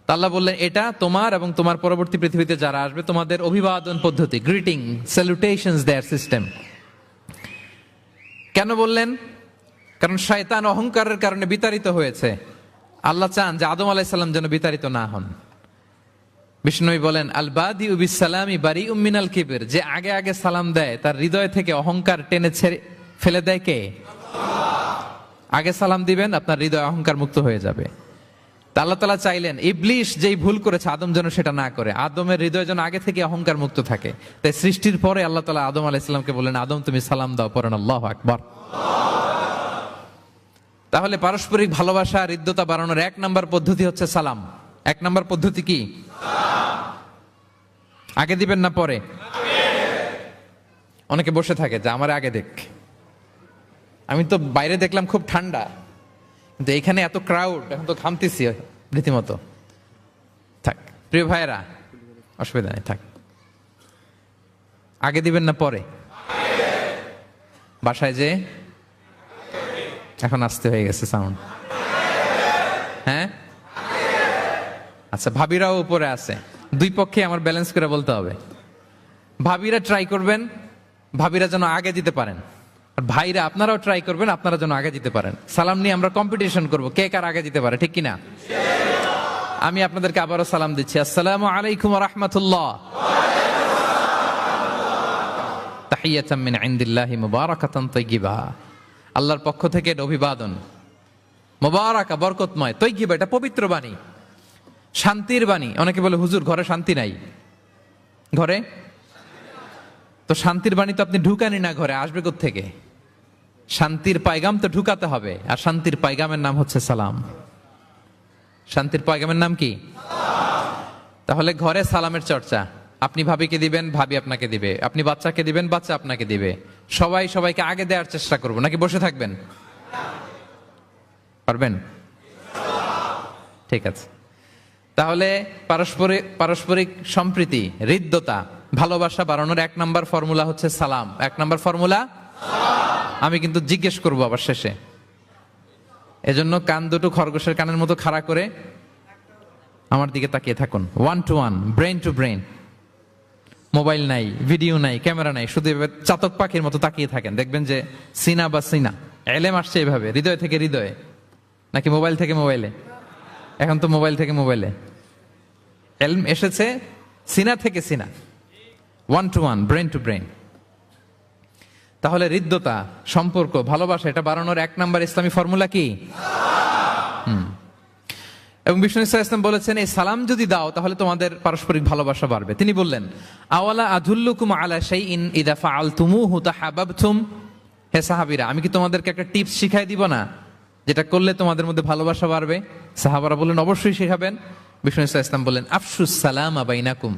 তা আল্লাহ বললেন, এটা তোমার এবং তোমার পরবর্তী পৃথিবীতে যারা আসবে তোমাদের অভিবাদন পদ্ধতি, গ্রিটিং, স্যালুটেশনস দেয়ার সিস্টেম। কেন বললেন? কারণ শয়তান অহংকারের কারণে বিতাড়িত হয়েছে। আল্লাহ চান যে আদম আলাইহিস সালাম যেন বিতাড়িত না হন। বিষ্ণু বলেন, আল বাদিউ বিস সালামি বারিউম মিনাল কিবর, যে আগে আগে সালাম দেয় তার হৃদয় থেকে অহংকার টেনে ছেড়ে ফেলে দেয় কে? আগে সালাম দিবেন, আপনার হৃদয় অহংকার মুক্ত হয়ে যাবে। তা আল্লাহ তাআলা চাইলেন ইবলিশ যেই ভুল করেছে আদম যেন সেটা না করে, আদমের হৃদয় যেন আগে থেকে অহংকার মুক্ত থাকে। তাই সৃষ্টির পরে আল্লাহ তাআলা আদম আলাইহিস সালামকে বললেন, আদম তুমি সালাম দাও, পড়েন আল্লাহু আকবার। তাহলে পারস্পরিক ভালোবাসা, হৃদ্যতা বাড়ানোর 1 নম্বর পদ্ধতি হচ্ছে সালাম। 1 নম্বর পদ্ধতি কি? আগে দিবেন না পরে? অনেকে বসে থাকে যে আমার আগে দেখ। আমি তো বাইরে দেখলাম খুব ঠান্ডা, কিন্তু এখানে এত ক্রাউড, এখন তো ঘামতেছি রীতিমতো। থাক প্রিয় ভাইয়েরা, অসুবিধা নেই, থাক। আগে দিবেন না পরে? বাসায় যে এখন আসতে হয়ে গেছে সাউন্ড। হ্যাঁ আচ্ছা, ভাবিরাও উপরে আছে। দুই পক্ষে আমার ব্যালেন্স করে বলতে হবে। ভাবিরা ট্রাই করবেন, ভাবিরা যেন আগে দিতে পারেন, আর ভাইরা আপনারাও ট্রাই করবেন, আপনারা যেন আগে দিতে পারেন। সালাম নিয়ে আমরা কম্পিটিশন করব, কে কার আগে দিতে পারে, ঠিক কিনা? আমি আপনাদেরকে আবারও সালাম দিচ্ছি, আসসালামু আলাইকুম ওয়া রাহমাতুল্লাহ। তাহিয়াতাম মিন ইনদিল্লাহি মুবারাকাতান তাইয়্যিবা, আল্লাহর পক্ষ থেকে অভিবাদন, মুবারাকা বরকতময়, তাইয়্যিবা এটা পবিত্র বাণী। শান্তির বাণী। অনেকে বলে হুজুর ঘরে শান্তি নাই, ঘরে তো শান্তির বাণী তো আপনি ঢুকানি না, ঘরে আসবে কোত্থেকে? শান্তির পায়গাম তো ঢুকাতে হবে, আর শান্তির পায়গামের নাম হচ্ছে সালাম। শান্তির পায়গামের নাম কি? তাহলে ঘরে সালামের চর্চা। আপনি ভাবিকে দিবেন, ভাবি আপনাকে দিবে। আপনি বাচ্চাকে দিবেন, বাচ্চা আপনাকে দিবে। সবাই সবাইকে আগে দেওয়ার চেষ্টা করবো, নাকি বসে থাকবেন? পারবেন? ঠিক আছে। তাহলে পারস্পরিক সম্প্রীতি, হৃদ্যতা, ভালোবাসা বাড়ানোর 1 নম্বর ফর্মুলা হচ্ছে সালাম। 1 নম্বর ফর্মুলা। আমি কিন্তু জিজ্ঞেস করবো আবার শেষে, এজন্য কান দুটো খরগোশের কানের মতো খাড়া করে আমার দিকে তাকিয়ে থাকুন। 1 to 1, brain to brain. Mobile নাই, ভিডিও নাই, ক্যামেরা নাই, শুধু এভাবে চাতক পাখির মতো তাকিয়ে থাকেন, দেখবেন যে সিনা বা সিনা। এলেম আসছে এভাবে, হৃদয় থেকে হৃদয়ে, নাকি মোবাইল থেকে মোবাইলে? এখন তো মোবাইল থেকে মোবাইলে। এলম এসেছে সিনা থেকে সিনা। 1 to 1, ব্রেন টু ব্রেন। তাহলে হৃদ্যতা, সম্পর্ক, ভালোবাসা এটা বাড়ানোর 1 নম্বর ইসলামী ফর্মুলা কি? এবং বিষ্ণু ইসলাম বলেছেন, এই সালাম যদি দাও তাহলে তোমাদের পারস্পরিক ভালোবাসা বাড়বে। তিনি বললেন, আওয়ালা আদুল্লুকুম আলা শাইইন ইযা ফাআলতুমুহু তাহাব্বাবতুম। হে সাহাবীরা, আমি কি তোমাদেরকে একটা টিপস শিখাই দিব না, যেটা করলে তোমাদের মধ্যে ভালোবাসা বাড়বে? সাহাবারা বললেন, অবশ্যই শিখাবেন। বিষ্ণু ইসলাম বললেন, আফশুস সালামা বাইনাকুম।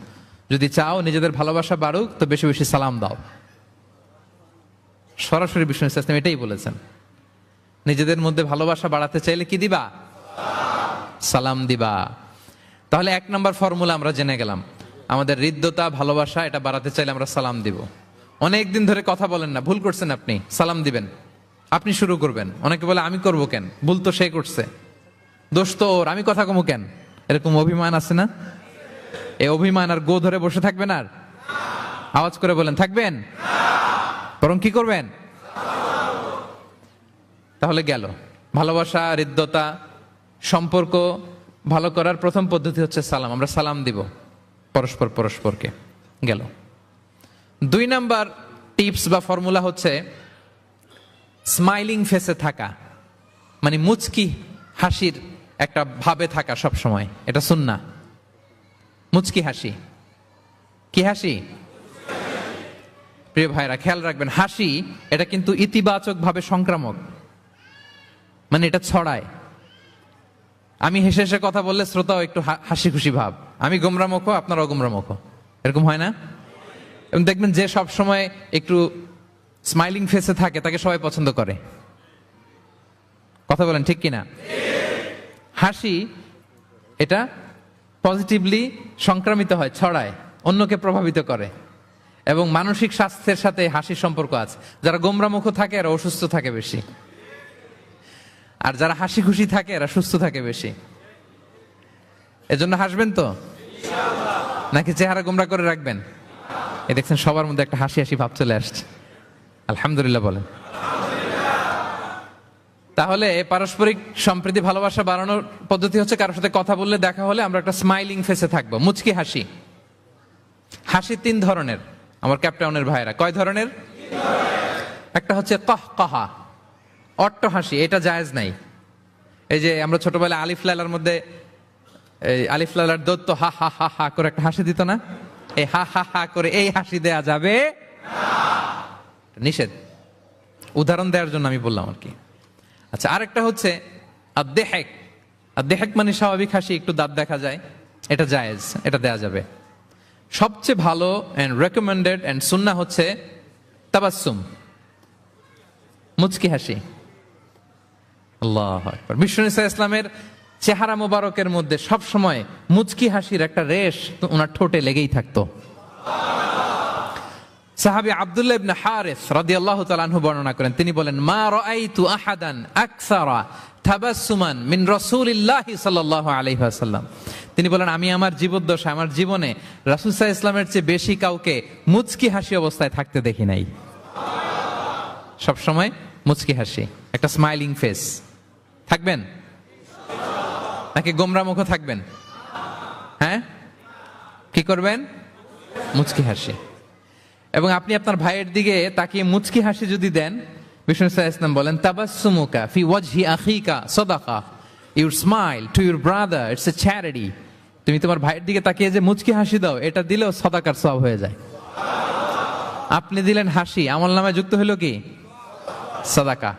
যদি চাও নিজেদের ভালোবাসা বাড়ুক তো বেশি বেশি সালাম দাও। সরাসরি বিষ্ণু ইসলাম এটাই বলেছেন। নিজেদের মধ্যে ভালোবাসা বাড়াতে চাইলে কি দিবা? সালাম দিবা। তাহলে 1 নম্বর ফর্মুলা আমরা জেনে গেলাম। আমাদের হৃদ্যতা, ভালোবাসা এটা বাড়াতে চাইলে আমরা সালাম দিব। অনেক দিন ধরে কথা বলেন না, ভুল করছেন আপনি, সালাম দিবেন। আপনি শুরু করবেন। অনেকে বলে আমি করব কেন, ভুল তো সে করছে, দোষ তো ওর, আমি কথা কমু কেন? এরকম অভিমান আছে না? এই অভিমান আর গো ধরে বসে থাকবেন? আর আওয়াজ করে বলেন, থাকবেন? বরং কি করবেন? তাহলে গেল ভালোবাসা, হৃদ্যতা, সম্পর্ক ভালো করার প্রথম পদ্ধতি হচ্ছে সালাম। আমরা সালাম দিব পরস্পরকে। গেল। 2 নাম্বার টিপস বা ফর্মুলা হচ্ছে স্মাইলিং ফেসে থাকা, মানে মুচকি হাসির একটা ভাবে থাকা সব সময়। এটা সুন্নাহ। মুচকি হাসি। কি হাসি? প্রিয় ভাইরা খেয়াল রাখবেন, হাসি এটা কিন্তু ইতিবাচক ভাবে সংক্রামক, মানে এটা ছড়ায়। আমি হেসে হেসে কথা বললে শ্রোতাও একটু হাসি খুশি ভাব। আমি গোমরামুখ, আপনারাও গোমরামুখ, এরকম হয় না? এবং দেখবেন যে সব সময় একটু স্মাইলিং ফেসে থাকে তাকে সবাই পছন্দ করে। কথা বলেন ঠিক কিনা? হাসি এটা পজিটিভলি সংক্রামিত হয়, ছড়ায়, অন্যকে প্রভাবিত করে, এবং মানসিক স্বাস্থ্যের সাথে হাসির সম্পর্ক আছে। যারা গোমরামুখ থাকে এরা অসুস্থ থাকে বেশি, আর যারা হাসি খুশি থাকে এরা সুস্থ থাকে বেশি। এজন্য হাসবেন তো, নাকি চেহারা গোমরা করে রাখবেন? এ দেখছেন সবার মধ্যে একটা হাসি হাসি ভাব চলে আসছে। আলহামদুলিল্লাহ বলেন। তাহলে পারস্পরিক সম্প্রীতি, ভালোবাসা বাড়ানোর পদ্ধতি হচ্ছে কারোর সাথে কথা বললে, দেখা হলে আমরা একটা স্মাইলিং ফেসে থাকবো, মুচকি হাসি। হাসি 3 ধরনের আমার ক্যাপটাউনের ভাইরা। কয় ধরনের? একটা হচ্ছে কহকহা, অট্ট হাসি, এটা জায়েজ নাই। এই যে আমরা ছোটবেলায় আলিফ লালার মধ্যে, এই আলিফ লালার দত্ত হা হা হা হা করে একটা হাসি দিত না? এই হা হা হা করে এই হাসি দেয়া যাবে নিষেধ। উদাহরণ দেওয়ার জন্য আমি বললাম আর কি। আচ্ছা, আরেকটা হচ্ছে আদ-দেহেক। আদ-দেহেক মানে স্বাভাবিক হাসি, একটু দাঁত দেখা যায়, এটা জায়েজ, এটা দেয়া যাবে। সবচেয়ে ভালো এন্ড রেকমেন্ডেড এন্ড সুন্নাহ হচ্ছে তাবাসসুম, মুচকি হাসি। আল্লাহু আকবার। বিষ্ণু ইসলামের চেহারা মোবারকের মধ্যে সব সময় মুচকি হাসির একটা রেশ ওনার ঠোঁটে লেগেই থাকতো। সাহাবী আব্দুল্লাহ ইবনে হারিস রাদিয়াল্লাহু তাআলা আনহু বর্ণনা করেন, তিনি বলেন, মা রাআইতু আহাদান আকসারা তাবাসসুমান মিন রাসূলিল্লাহি সাল্লাল্লাহু আলাইহি ওয়াসাল্লাম। তিনি বলেন, আমি আমার জীবদ্দশায়, আমার জীবনে রাসূল সাল্লাল্লাহু আলাইহি ওয়াসাল্লামের চেয়ে বেশি কাউকে মুচকি হাসি অবস্থায় থাকতে দেখি নাই। সব সময় মুচকি হাসি, একটা স্মাইলিং ফেস থাকবেন, নাকি গোমরা মুখ থাকবেন? হ্যাঁ, কি করবেন? মুচকি হাসি। এবং আপনি আপনার ভাইয়ের দিকে তাকিয়ে মুচকি হাসি যদি দেন, বিষ্ণু ইসলাম বলেন, তাবাসসুমুকা ফি ওয়াজহি আখিকা সাদাকা। Your smile to your brother, it's a charity. তুমি তোমার ভাইয়ের দিকে তাকিয়ে যে মুচকি হাসি দাও, এটা দিলেও সাদাকার সওয়াব হয়ে যায়। আপনি দিলেন হাসি, আমলনামায় যুক্ত হলো কি? সাদাকা।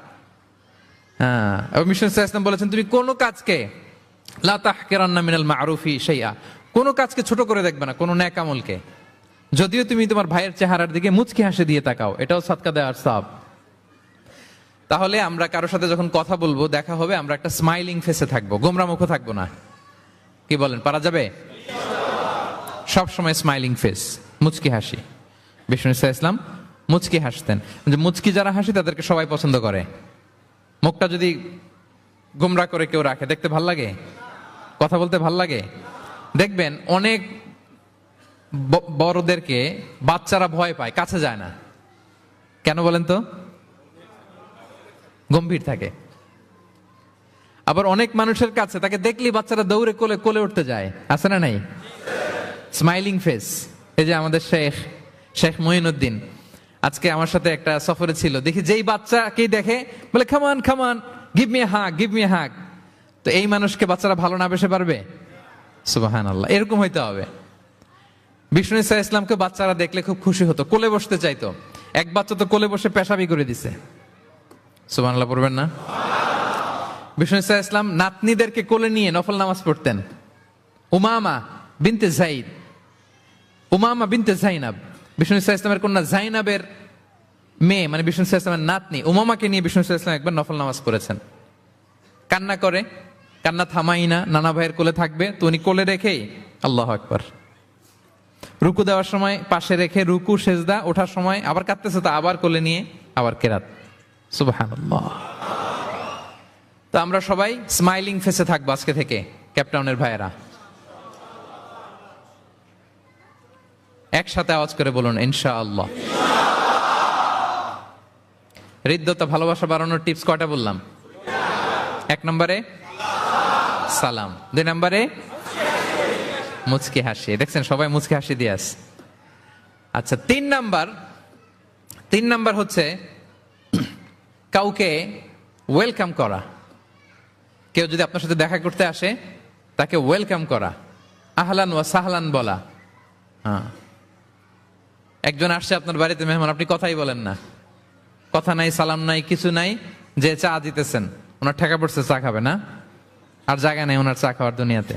হ্যাঁ, মিশন ইসলাম বলেছেন তুমি কোনো কাজকে লা তাহকিরান্না মিনাল মারুফি শাইআ, কোনো কাজকে ছোট করে দেখবে না, কোনো নেক আমলকে। যদিও তুমি তোমার ভাইয়ের চেহারার দিকে মুচকি হাসি দিয়ে তাকাও, এটাও সাদকা দেওয়ার সওয়াব। তাহলে আমরা কারোর সাথে যখন কথা বলবো, দেখা হবে, আমরা একটা স্মাইলিং ফেসে থাকবো, গোমরা মুখে থাকবো না। কি বলেন, পারা যাবে? সব সময় স্মাইলিং ফেস, মুচকি হাসি। বিষ্ণু ইসলাম মুচকি হাসতেন, যে মুচকি যারা হাসি তাদেরকে সবাই পছন্দ করে। মুখটা যদি গোমরা করে কেউ রাখে, দেখতে ভাল লাগে, কথা বলতে ভাল লাগে। দেখবেন অনেক বড়দেরকে বাচ্চারা ভয় পায়, কাছে যায় না। কেন বলেন তো? গম্ভীর থাকে। আবার অনেক মানুষের কাছে তাকে দেখলেই বাচ্চারা দৌড়ে কোলে কোলে উঠতে যায়, আছে না নাই? Smiling face. এই যে আমাদের শেখ মঈনুদ্দিন আজকে আমার সাথে একটা সফরে ছিল, দেখি যেই বাচ্চাকেই দেখে বলে খামান খামান, give me hug, give me hug. তো এই মানুষকে বাচ্চারা ভালো না বেসে পারবে? সুবহানাল্লাহ, এরকম হইতে হবে। বিষ্ণু ইসলামকে বাচ্চারা দেখলে খুব খুশি হতো, কোলে বসতে চাইতো। এক বাচ্চা তো কোলে বসে পেশাবি করে দিছে। সুবহানাল্লাহ পড়বেন না? বিষ্ণু ইসলাম নাতনিদেরকে কোলে নিয়ে নফল নামাজ পড়তেন। উমামা বিনতে যায়েদ, উমামা বিনতে যায়নাব, বিষ্ণু ইসলামের কন্যা যায়নাবের মেয়ে, মানে বিষ্ণু ইসলামের নাতনি উমামাকে নিয়ে বিষ্ণু ইসলাম একবার নফল নামাজ পড়েছেন। কান্না করে, কান্না থামাই না, নানা ভাইয়ের কোলে থাকবে, তো উনি কোলে রেখেই আল্লাহু আকবার। রুকু দেওয়ার সময় পাশে রেখে রুকু সেজদা, ওঠার সময় আবার কাঁদতেছে তো আবার কোলে নিয়ে আবার কেরাত। সুবহানাল্লাহ। তো আমরা সবাই স্মাইলিং ফেসে থাকবো আজকে থেকে, ক্যাপটাউনের ভাইয়েরা। একসাথে আওয়াজ করে বলুন ইনশাআল্লাহ। হৃদ্যতা, ভালোবাসা বাড়ানোর টিপস কয়টা বললাম? 1 নম্বরে সালাম, 2 নম্বরে মুচকি হাসি। দেখছেন সবাই মুচকি হাসি দিয়ে আস। আচ্ছা, 3 নাম্বার হচ্ছে কাউকে ওয়েলকাম করা। কেউ যদি আপনার সাথে দেখা করতে আসে, তাকে ওয়েলকাম করা, আহলান ওয়া সাহলান বলা। হ্যাঁ, একজন আসছে আপনার বাড়িতে মেহমান, আপনি কথাই বলেন না, কথা নাই, সালাম নাই, কিছু নাই, যে চা দিতেছেন, ওনার ঠেকা পড়ছে চা খাবে না, আর জায়গা নেই ওনার চা খাওয়ার দুনিয়াতে।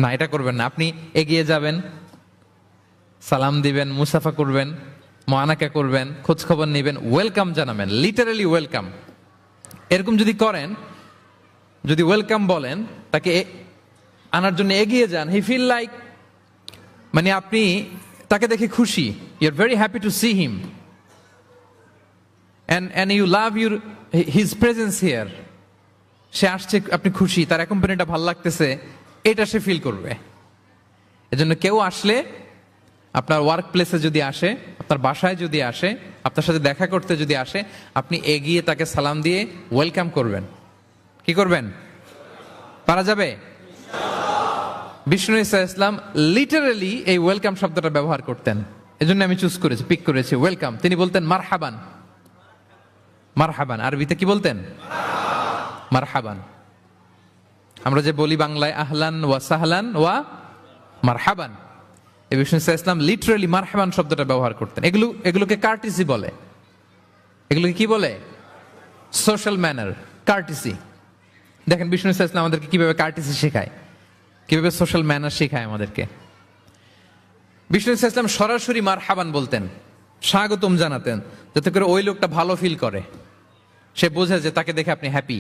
না, এটা করবেন না। আপনি এগিয়ে যাবেন, সালাম দিবেন, মুসাফা করবেন, মুআনাকা করবেন, খোঁজ খবর নেবেন, ওয়েলকাম জানাবেন, লিটারালি ওয়েলকাম। এরকম যদি করেন, যদি ওয়েলকাম বলেন, তাকে আনার জন্য এগিয়ে যান, হি ফিল লাইক, মানে আপনি তাকে দেখে খুশি, you are very happy to see him and you love his presence here. সে আসছে, আপনি খুশি, তার অ্যাকম্পানিটা ভালো লাগতেছে, এটা সে ফিল করবে। এজন্য কেউ আসলে, আপনার ওয়ার্ক প্লেসে যদি আসে, আপনার বাসায় যদি আসে, আপনার সাথে দেখা করতে যদি আসে, আপনি এগিয়ে তাকে সালাম দিয়ে ওয়েলকাম করবেন। কি করবেন? পারা যাবে? বিষ্ণু ইসলাম লিটারালি এই ওয়েলকাম শব্দটা ব্যবহার করতেন। এজন্য আমি চুজ করেছি, পিক করেছি ওয়েলকাম। তিনি বলতেন মারহাবান। মারহাবান আরবিতে কি বলতেন? মারহাবান। আমরা যে বলি বাংলায় আহলান ওয়া সাহলান ওয়া মারহাবান, এই বিষ্ণু ইসলাম লিটারালি মারহাবান শব্দটা ব্যবহার করতেন। এগুলোকে কার্টিসি বলে। এগুলোকে কি বলে? Social manner, কার্টিসি। দেখেন বিষ্ণু ইসলাম আমাদেরকে কিভাবে কার্টিসি শেখায়, কিভাবে সোশ্যাল ম্যানার শেখায় আমাদেরকে। বিষ্ণু ইসলাম সরাসরি মারহাবান বলতেন, স্বাগতম জানাতেন, যাতে করে ওই লোকটা ভালো ফিল করে, সে বোঝে যে তাকে দেখে আপনি হ্যাপি।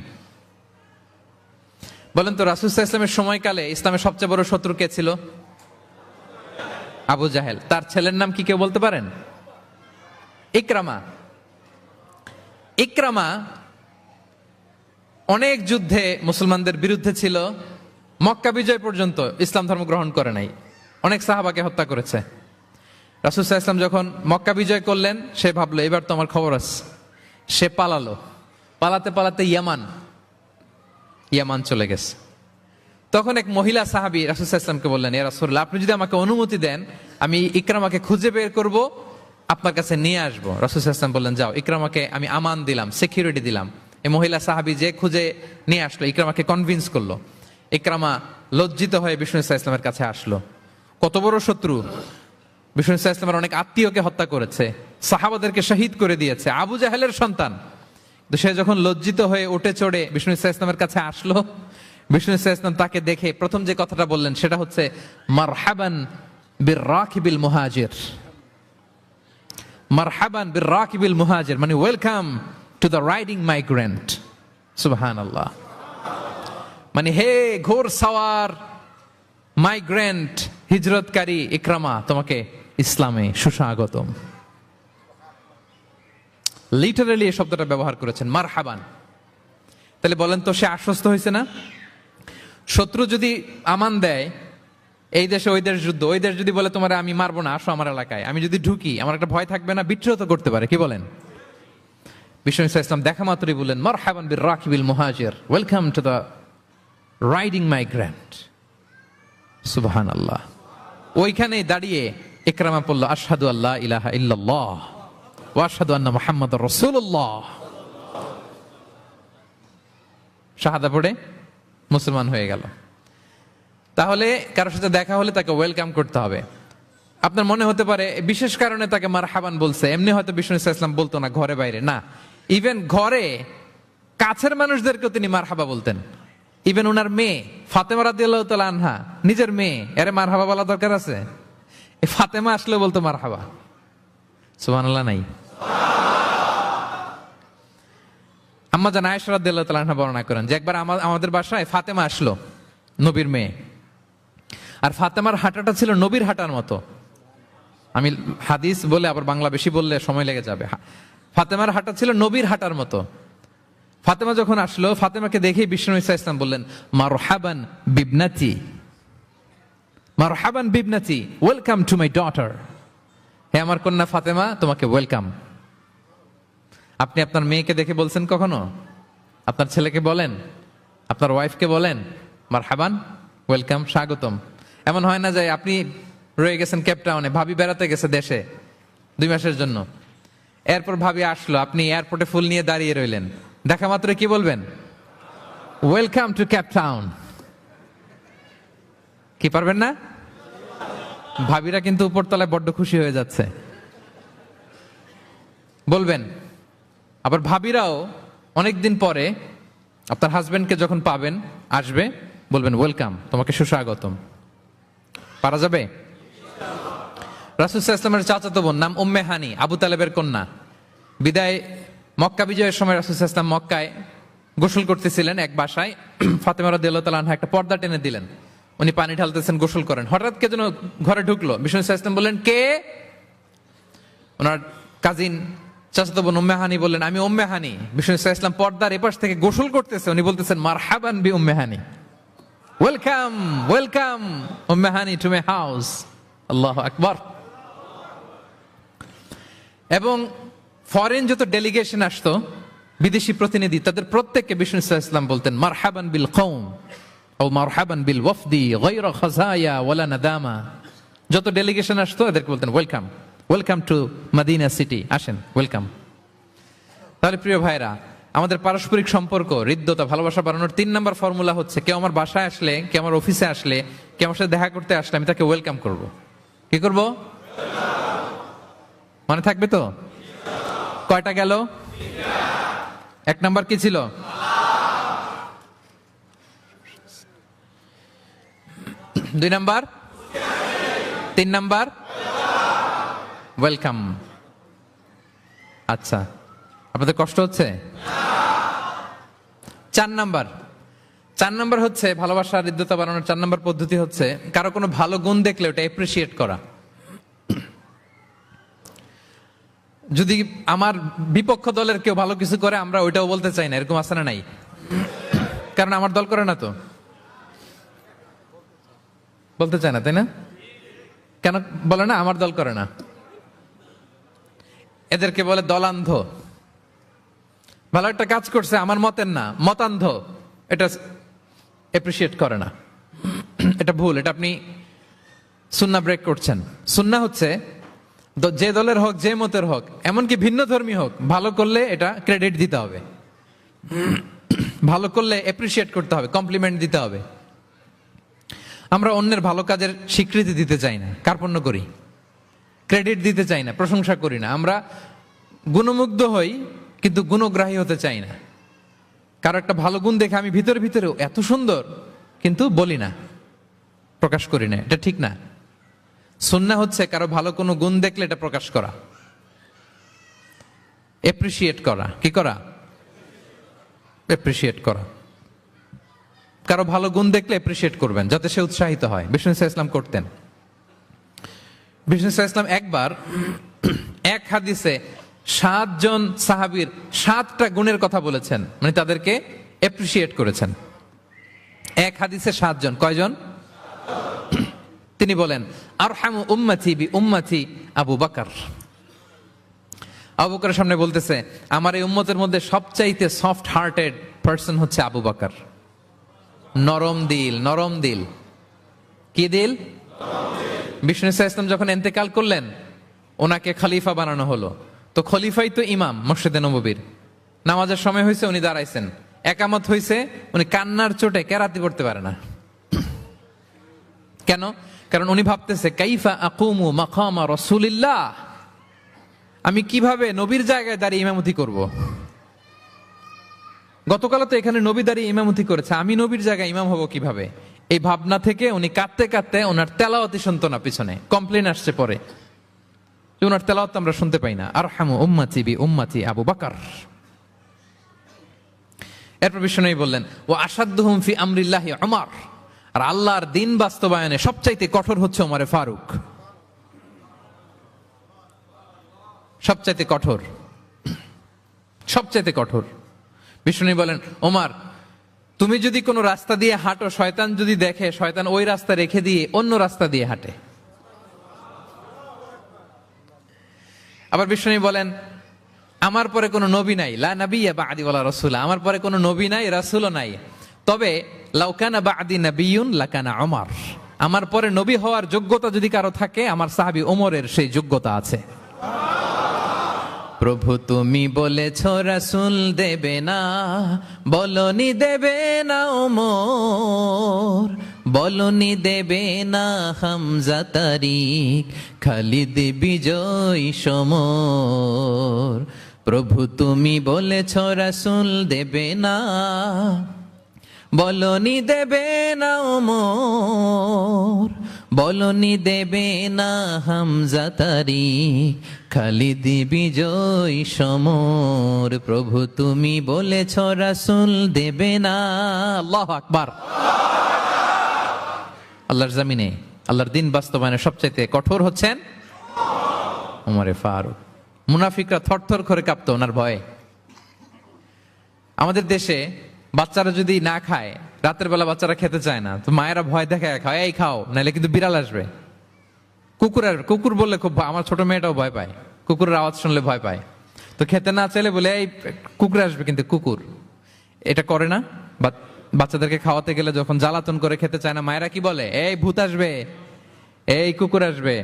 বলেন তো, রাসূল সাল্লাল্লাহু আলাইহি ওয়াসাল্লামের সময়কালে ইসলামের সবচেয়ে বড় শত্রু কে ছিল? আবু জাহেল। তার ছেলের নাম কি কেউ বলতে পারেন? ইকরামা। ইকরামা অনেক যুদ্ধে মুসলমানদের বিরুদ্ধে ছিল, মক্কা বিজয় পর্যন্ত ইসলাম ধর্ম গ্রহণ করে নাই, অনেক সাহাবাকে হত্যা করেছে। রাসূল সাল্লাল্লাহু আলাইহি ওয়াসাল্লাম যখন মক্কা বিজয় করলেন, সে ভাবলো এবার তো আমার খবর আছে। সে পালালো, পালাতে পালাতে ইয়ামান চলে গেছে। তখন এক মহিলা সাহাবী রাসূল সাল্লাল্লাহু আলাইহি ওয়াসাল্লামকে বললেন, ইয়া রাসূলুল্লাহ, আপনি যদি আমাকে অনুমতি দেন, আমি ইকরামাকে খুঁজে বের করব, আপনার কাছে নিয়ে আসবো। রাসূল সাল্লাল্লাহু আলাইহি ওয়াসাল্লাম বললেন, যাও, ইকরামাকে আমি আমান দিলাম, সিকিউরিটি দিলাম। এই মহিলা সাহাবী যে খুঁজে নিয়ে আসলো, ইকরামাকে কনভিন্স করলো। ইকরামা লজ্জিত হয়ে বিষ্ণু ইসা ইসলামের কাছে আসলো। কত বড় শত্রু! বিষ্ণু ইসা ইসলামের অনেক আত্মীয়কে হত্যা করেছে, সাহাবাদেরকে শহীদ করে দিয়েছে, আবু জাহেলের সন্তান। তো সে যখন লজ্জিত হয়ে উঠে চড়ে বিষ্ণু ইসা ইসলামের কাছে আসলো, বিষ্ণু ইসা ইসলাম তাকে দেখে প্রথম যে কথাটা বললেন সেটা হচ্ছে মারহাবান বির রাকিবিল মুহাজির। মারহাবান বির রাকিবিল মুহাজির মানে welcome to the riding migrant. সুবহানাল্লাহ। মানে হে ঘোর সাওয়ার মাইগ্রেন্ট হিজরতকারী ইকরামা, তোমাকে ইসলামে সুস্বাগতম। লিটারালি এই শব্দটা ব্যবহার করেছেন, মারহাবান। তাহলে বলেন তো সে আশ্বস্ত হয়েছে না? শত্রু যদি আমান দেয়, এই দেশে ওই দেশ যুদ্ধ, ওই দেশ যদি বলে তোমার আমি মারবো না, আসো আমার এলাকায়, আমি যদি ঢুকি আমার একটা ভয় থাকবে না? বিদ্রোহ তো করতে পারে, কি বলেন? বিষ্ণু ইসলাম দেখা মাত্রই বললেন মারহাবান বির রাকিবিল মুহাজির, welcome to the riding migrant. সুবহানাল্লাহ। ওইখানেই দাঁড়িয়ে ইকরামা পড়ল আশহাদু আল্লা ইলাহা ইল্লাল্লাহ ওয়া আশহাদু আন্না মুহাম্মাদুর রাসূলুল্লাহ। শাহাদা পড়ে মুসলমান হয়ে গেল। তাহলে কারোর সাথে দেখা হলে তাকে ওয়েলকাম করতে হবে। আপনার মনে হতে পারে বিশেষ কারণে তাকে মারহাবান বলছে, এমনি হয়তো বিষ্ণু ইসলাম বলতো না ঘরে বাইরে, না, ইভেন ঘরে কাছের মানুষদেরকেও তিনি মারহাবা বলতেন। ইভেন ওনার মেয়ে ফাতেমা রাদিয়াল্লাহু তাআলা আনহা, নিজের মেয়ে, এরে মারহাবা বলা দরকার আছে? এই ফাতেমা আসলে বলতো মারহাবা। সুবহানাল্লাহ নাই? আম্মা জান আয়েশা রাদিয়াল্লাহু তাআলা আনহা বর্ণনা করেন যে একবার আমাদের বাসায় ফাতেমা আসলো, নবীর মেয়ে। আর ফাতেমার হাঁটাটা ছিল নবীর হাঁটার মতো। আমি হাদিস বলে আবার বাংলা বেশি বললে সময় লেগে যাবে। ফাতেমার হাঁটা ছিল নবীর হাঁটার মতো। ফাতেমা যখন আসলো, ফাতেমাকে দেখেই বিষ্ণু ইসা ইসলাম বললেন মারহাবান বিবনাতি, মারহাবান বিবনাতি, ওয়েলকাম টু মাই ডটার। হে আমার কন্যা ফাতেমা, তোমাকে ওয়েলকাম। আপনি আপনার মেয়েকে দেখে বলছেন কখনো? আপনার ছেলেকে বলেন, আপনার ওয়াইফকে বলেন মারহাবান, ওয়েলকাম, স্বাগতম? এমন হয় না যে আপনি রয়ে গেছেন কেপটাউনে, ভাবি বেড়াতে গেছে দেশে 2 মাসের জন্য, এরপর ভাবি আসলো, আপনি এয়ারপোর্টে ফুল নিয়ে দাঁড়িয়ে রইলেন, দেখা মাত্র কি বলবেন? Welcome to Cape Town. কি পারবেন না? ভাবিরা কিন্তু উপরতলায় বড্ড খুশি হয়ে যাচ্ছে, বলবেন। আবার ভাবিরাও অনেকদিন পরে আপনার হাজবেন্ডকে যখন পাবেন, আসবে, বলবেন ওয়েলকাম, তোমাকে সুস্বাগতম। পারা যাবে? রাসূল সাল্লাল্লাহু আলাইহি ওয়াসাল্লামের চাচাতো বোন নাম উম্মে হানি, আবু তালেবের কন্যা। বিদায় মক্কা বিজয়ের সময় রাসূল সাল্লাল্লাহু আলাইহি ওয়াসাল্লাম মক্কায় গোসল করতেছিলেন এক বাসায়। ফাতেমা রাদিয়াল্লাহু তাআলা আনহা একটা পর্দা টেনে দিলেন, উনি পানি ঢালতেছেন, গোসল করেন। হঠাৎ কে যেন ঘরে ঢুকলো। বিষ্ণু সাল্লাল্লাহু আলাইহি ওয়াসাল্লাম বললেন কে? ওনার কাজিন চাচাতো বোন উম্মে হানি বললেন আমি উম্মে হানি। বিষ্ণু সাল্লাল্লাহু আলাইহি ওয়াসাল্লাম পর্দার এপাশ থেকে গোসল করতেছে, উনি বলতেছেন মারহাবান বি উম্মে হানি, ওয়েলকাম, ওয়েলকাম উম্মে হানি টু মাই হাউস। আল্লাহু আকবার। এবং ফরেন যত ডেলিগেশন আসতো, বিদেশি প্রতিনিধি, তাদের প্রত্যেককে বিষ্ণু সাল্লাল্লাহু আলাইহি ওয়াসাল্লাম বলতেন মারহাবান বিল কওম ও মারহাবান বিল ওয়াফদি গায়রা খাজায়া ওয়ালা নাদামা। যত ডেলিগেশন আসতো এদেরকে বলতেন welcome, welcome to Medina city, আসেন, ওয়েলকাম। তাহলে প্রিয় ভাইরা, আমাদের পারস্পরিক সম্পর্ক, হৃদ্যতা, ভালোবাসা বাড়ানোর 3 নম্বর ফর্মুলা হচ্ছে কেউ আমার বাসায় আসলে, কেউ আমার অফিসে আসলে, কেউ আমার সাথে দেখা করতে আসলে আমি তাকে ওয়েলকাম করব। কি করব? মনে থাকবে তো? কয়টা গেল? 1 নাম্বার কি ছিল? 2 নাম্বার, 3 নাম্বার ওয়েলকাম। আচ্ছা, আপনাদের কষ্ট হচ্ছে? 4 নাম্বার হচ্ছে ভালোবাসা হৃদ্যতা বাড়ানোর 4 নাম্বার পদ্ধতি হচ্ছে কারো কোনো ভালো গুণ দেখলে ওটা এপ্রিসিয়েট করা। যদি আমার বিপক্ষ দলের কেউ ভালো কিছু করে আমরা ওইটাও বলতে চাই না, এরকম আছে না নাই? কারণ আমার দল করে না, তো বলতে চায় না, তাই না? কেন বলে না? আমার দল করে না। এদেরকে বলে দলান্ধ। ভালো একটা কাজ করছে, আমার মতের না, মতান্ধ, এটা এপ্রিসিয়েট করে না। এটা ভুল, এটা আপনি সুন্নাহ ব্রেক করছেন। সুন্নাহ হচ্ছে যে দলের হোক, যে মতের হোক, এমনকি ভিন্ন ধর্মী হোক, ভালো করলে এটা ক্রেডিট দিতে হবে, ভালো করলে এপ্রিসিয়েট করতে হবে, কমপ্লিমেন্ট দিতে হবে। আমরা অন্যের ভালো কাজের স্বীকৃতি দিতে চাই না, কার্পণ্য করি, ক্রেডিট দিতে চাই না, প্রশংসা করি না। আমরা গুণমুগ্ধ হই কিন্তু গুণগ্রাহী হতে চাই না। কারো একটা ভালো গুণ দেখে আমি ভিতরে ভিতরেও এত সুন্দর, কিন্তু বলি না, প্রকাশ করি না। এটা ঠিক না। সুন্নাহ হচ্ছে কারো ভালো কোনো গুণ দেখলে এটা প্রকাশ করা, এপ্রিসিয়েট করা। কি করা? এপ্রিসিয়েট করা। কারো ভালো গুণ দেখলে এপ্রিসিয়েট করবেন, যাতে সে উৎসাহিত হয়। বিষ্ণু ইসলাম করতেন। বিষ্ণু ইসলাম একবার এক হাদিসে 7 জন সাহাবীর 7টা গুণের কথা বলেছেন, মানে তাদেরকে এপ্রিসিয়েট করেছেন। এক হাদিসে 7 জন। কয়জন? তিনি বলেন, আরহামু উম্মতি বি উম্মতি আবু বকর। আবু বকরের সামনে বলতেছে, আমার এই উম্মতের মধ্যে সবচাইতে সফট হার্টেড পারসন হচ্ছে আবু বকর। নরম দিল, নরম দিল। কি দিল? বিষ্ণু ইসলাম যখন ইন্তেকাল করলেন, ওনাকে খলিফা বানানো হলো। তো খলিফাই তো ইমাম মসজিদে নববীর। নামাজের সময় হয়েছে, উনি দাঁড়াইছেন। একামত হয়েছে, উনি কান্নার চোটে কেরাতি পড়তে পারে না। কেন? কারণ উনি ভাবতেছে, কাইফা আকুমু মাকামা রাসূলিল্লাহ, আমি কিভাবে নবীর জায়গায় দাঁড়িয়ে ইমামতি করব। গতকাল তো এখানে নবী দাঁড়িয়ে ইমামতি করেছে, আমি নবীর জায়গায় ইমাম হব কিভাবে? এই ভাবনা থেকে উনি কাঁদতে কাঁদতে ওনার তেলাওয়াতি শুনতো না। পিছনে কমপ্লেন আসছে পরে, ওনার তেলাওয়াত আমরা শুনতে পাই না। আরহামু উম্মতি বি উম্মতি আবু বকর। এরপর বিষ্ণু বললেন, ও আসাদ্দুহুম ফি আমরিল্লাহি উমর। আর আল্লাহর দিন বাস্তবায়নে সবচাইতে কঠোর হচ্ছে ওমরে ফারুক। সবচাইতে কঠোর, সবচাইতে কঠোর। বিষ্ণু বলেন, ওমর, তুমি যদি কোনো রাস্তা দিয়ে হাঁটো, শয়তান যদি দেখে, শয়তান ওই রাস্তা রেখে দিয়ে অন্য রাস্তা দিয়ে হাঁটে। আবার বিষ্ণু বলেন, আমার পরে কোনো নবী নাই, লা নাবিয়্যা বা'দি ওয়ালা রাসূল, আমার পরে কোনো নবী নাই, রাসূলও নাই। তবে লাউ কানা বা'দি নাবিয়্যুন লাকানা ওমর, আমার পরে নবী হওয়ার যোগ্যতা যদি কারো থাকে, আমার সাহাবী ওমরের সেই যোগ্যতা আছে। প্রভু তুমি বলেছ রাসূল দেবে না, বলনি দেবে না ওমর, বলনি দেবে না হামজা তারিক, খালিদ বিজয় সমর। প্রভু তুমি বলেছ রাসূল দেবে না, বলনি দেবে না ওমর, বলনি দেবে না হামজা তারিক, খালিদ বিজয় সমর। প্রভু তুমি বলেছ রাসূল দেবে না। আল্লাহু আকবার। আল্লাহর জমিনে আল্লাহর দিন বাস্তবায়নে সবচাইতে কঠোর হচ্ছেন ওমরে ফারুক। মুনাফিকরা থরথর করে কাঁপতো ওনার ভয়ে। আমাদের দেশে বাচ্চারা যদি না খায়, রাতের বেলা বাচ্চারা খেতে চায় না, তো মায়েরা ভয় দেখায়, খাও, এই খাও, নাহলে কিন্তু বিড়াল আসবে, কুকুর আসবে। কুকুর বললে খুব আমার ছোট মেয়েটাও ভয় পায়, কুকুরের আওয়াজ শুনলে ভয় পায়। তো খেতে না চাইলে বলে, এই কুকুর আসবে, কিন্তু কুকুর এটা করে না। বাচ্চাদেরকে খাওয়াতে গেলে যখন জ্বালাতন করে খেতে চায় না, মায়েরা কি বলে, এই ভূত আসবে, এই কুকুর আসবে।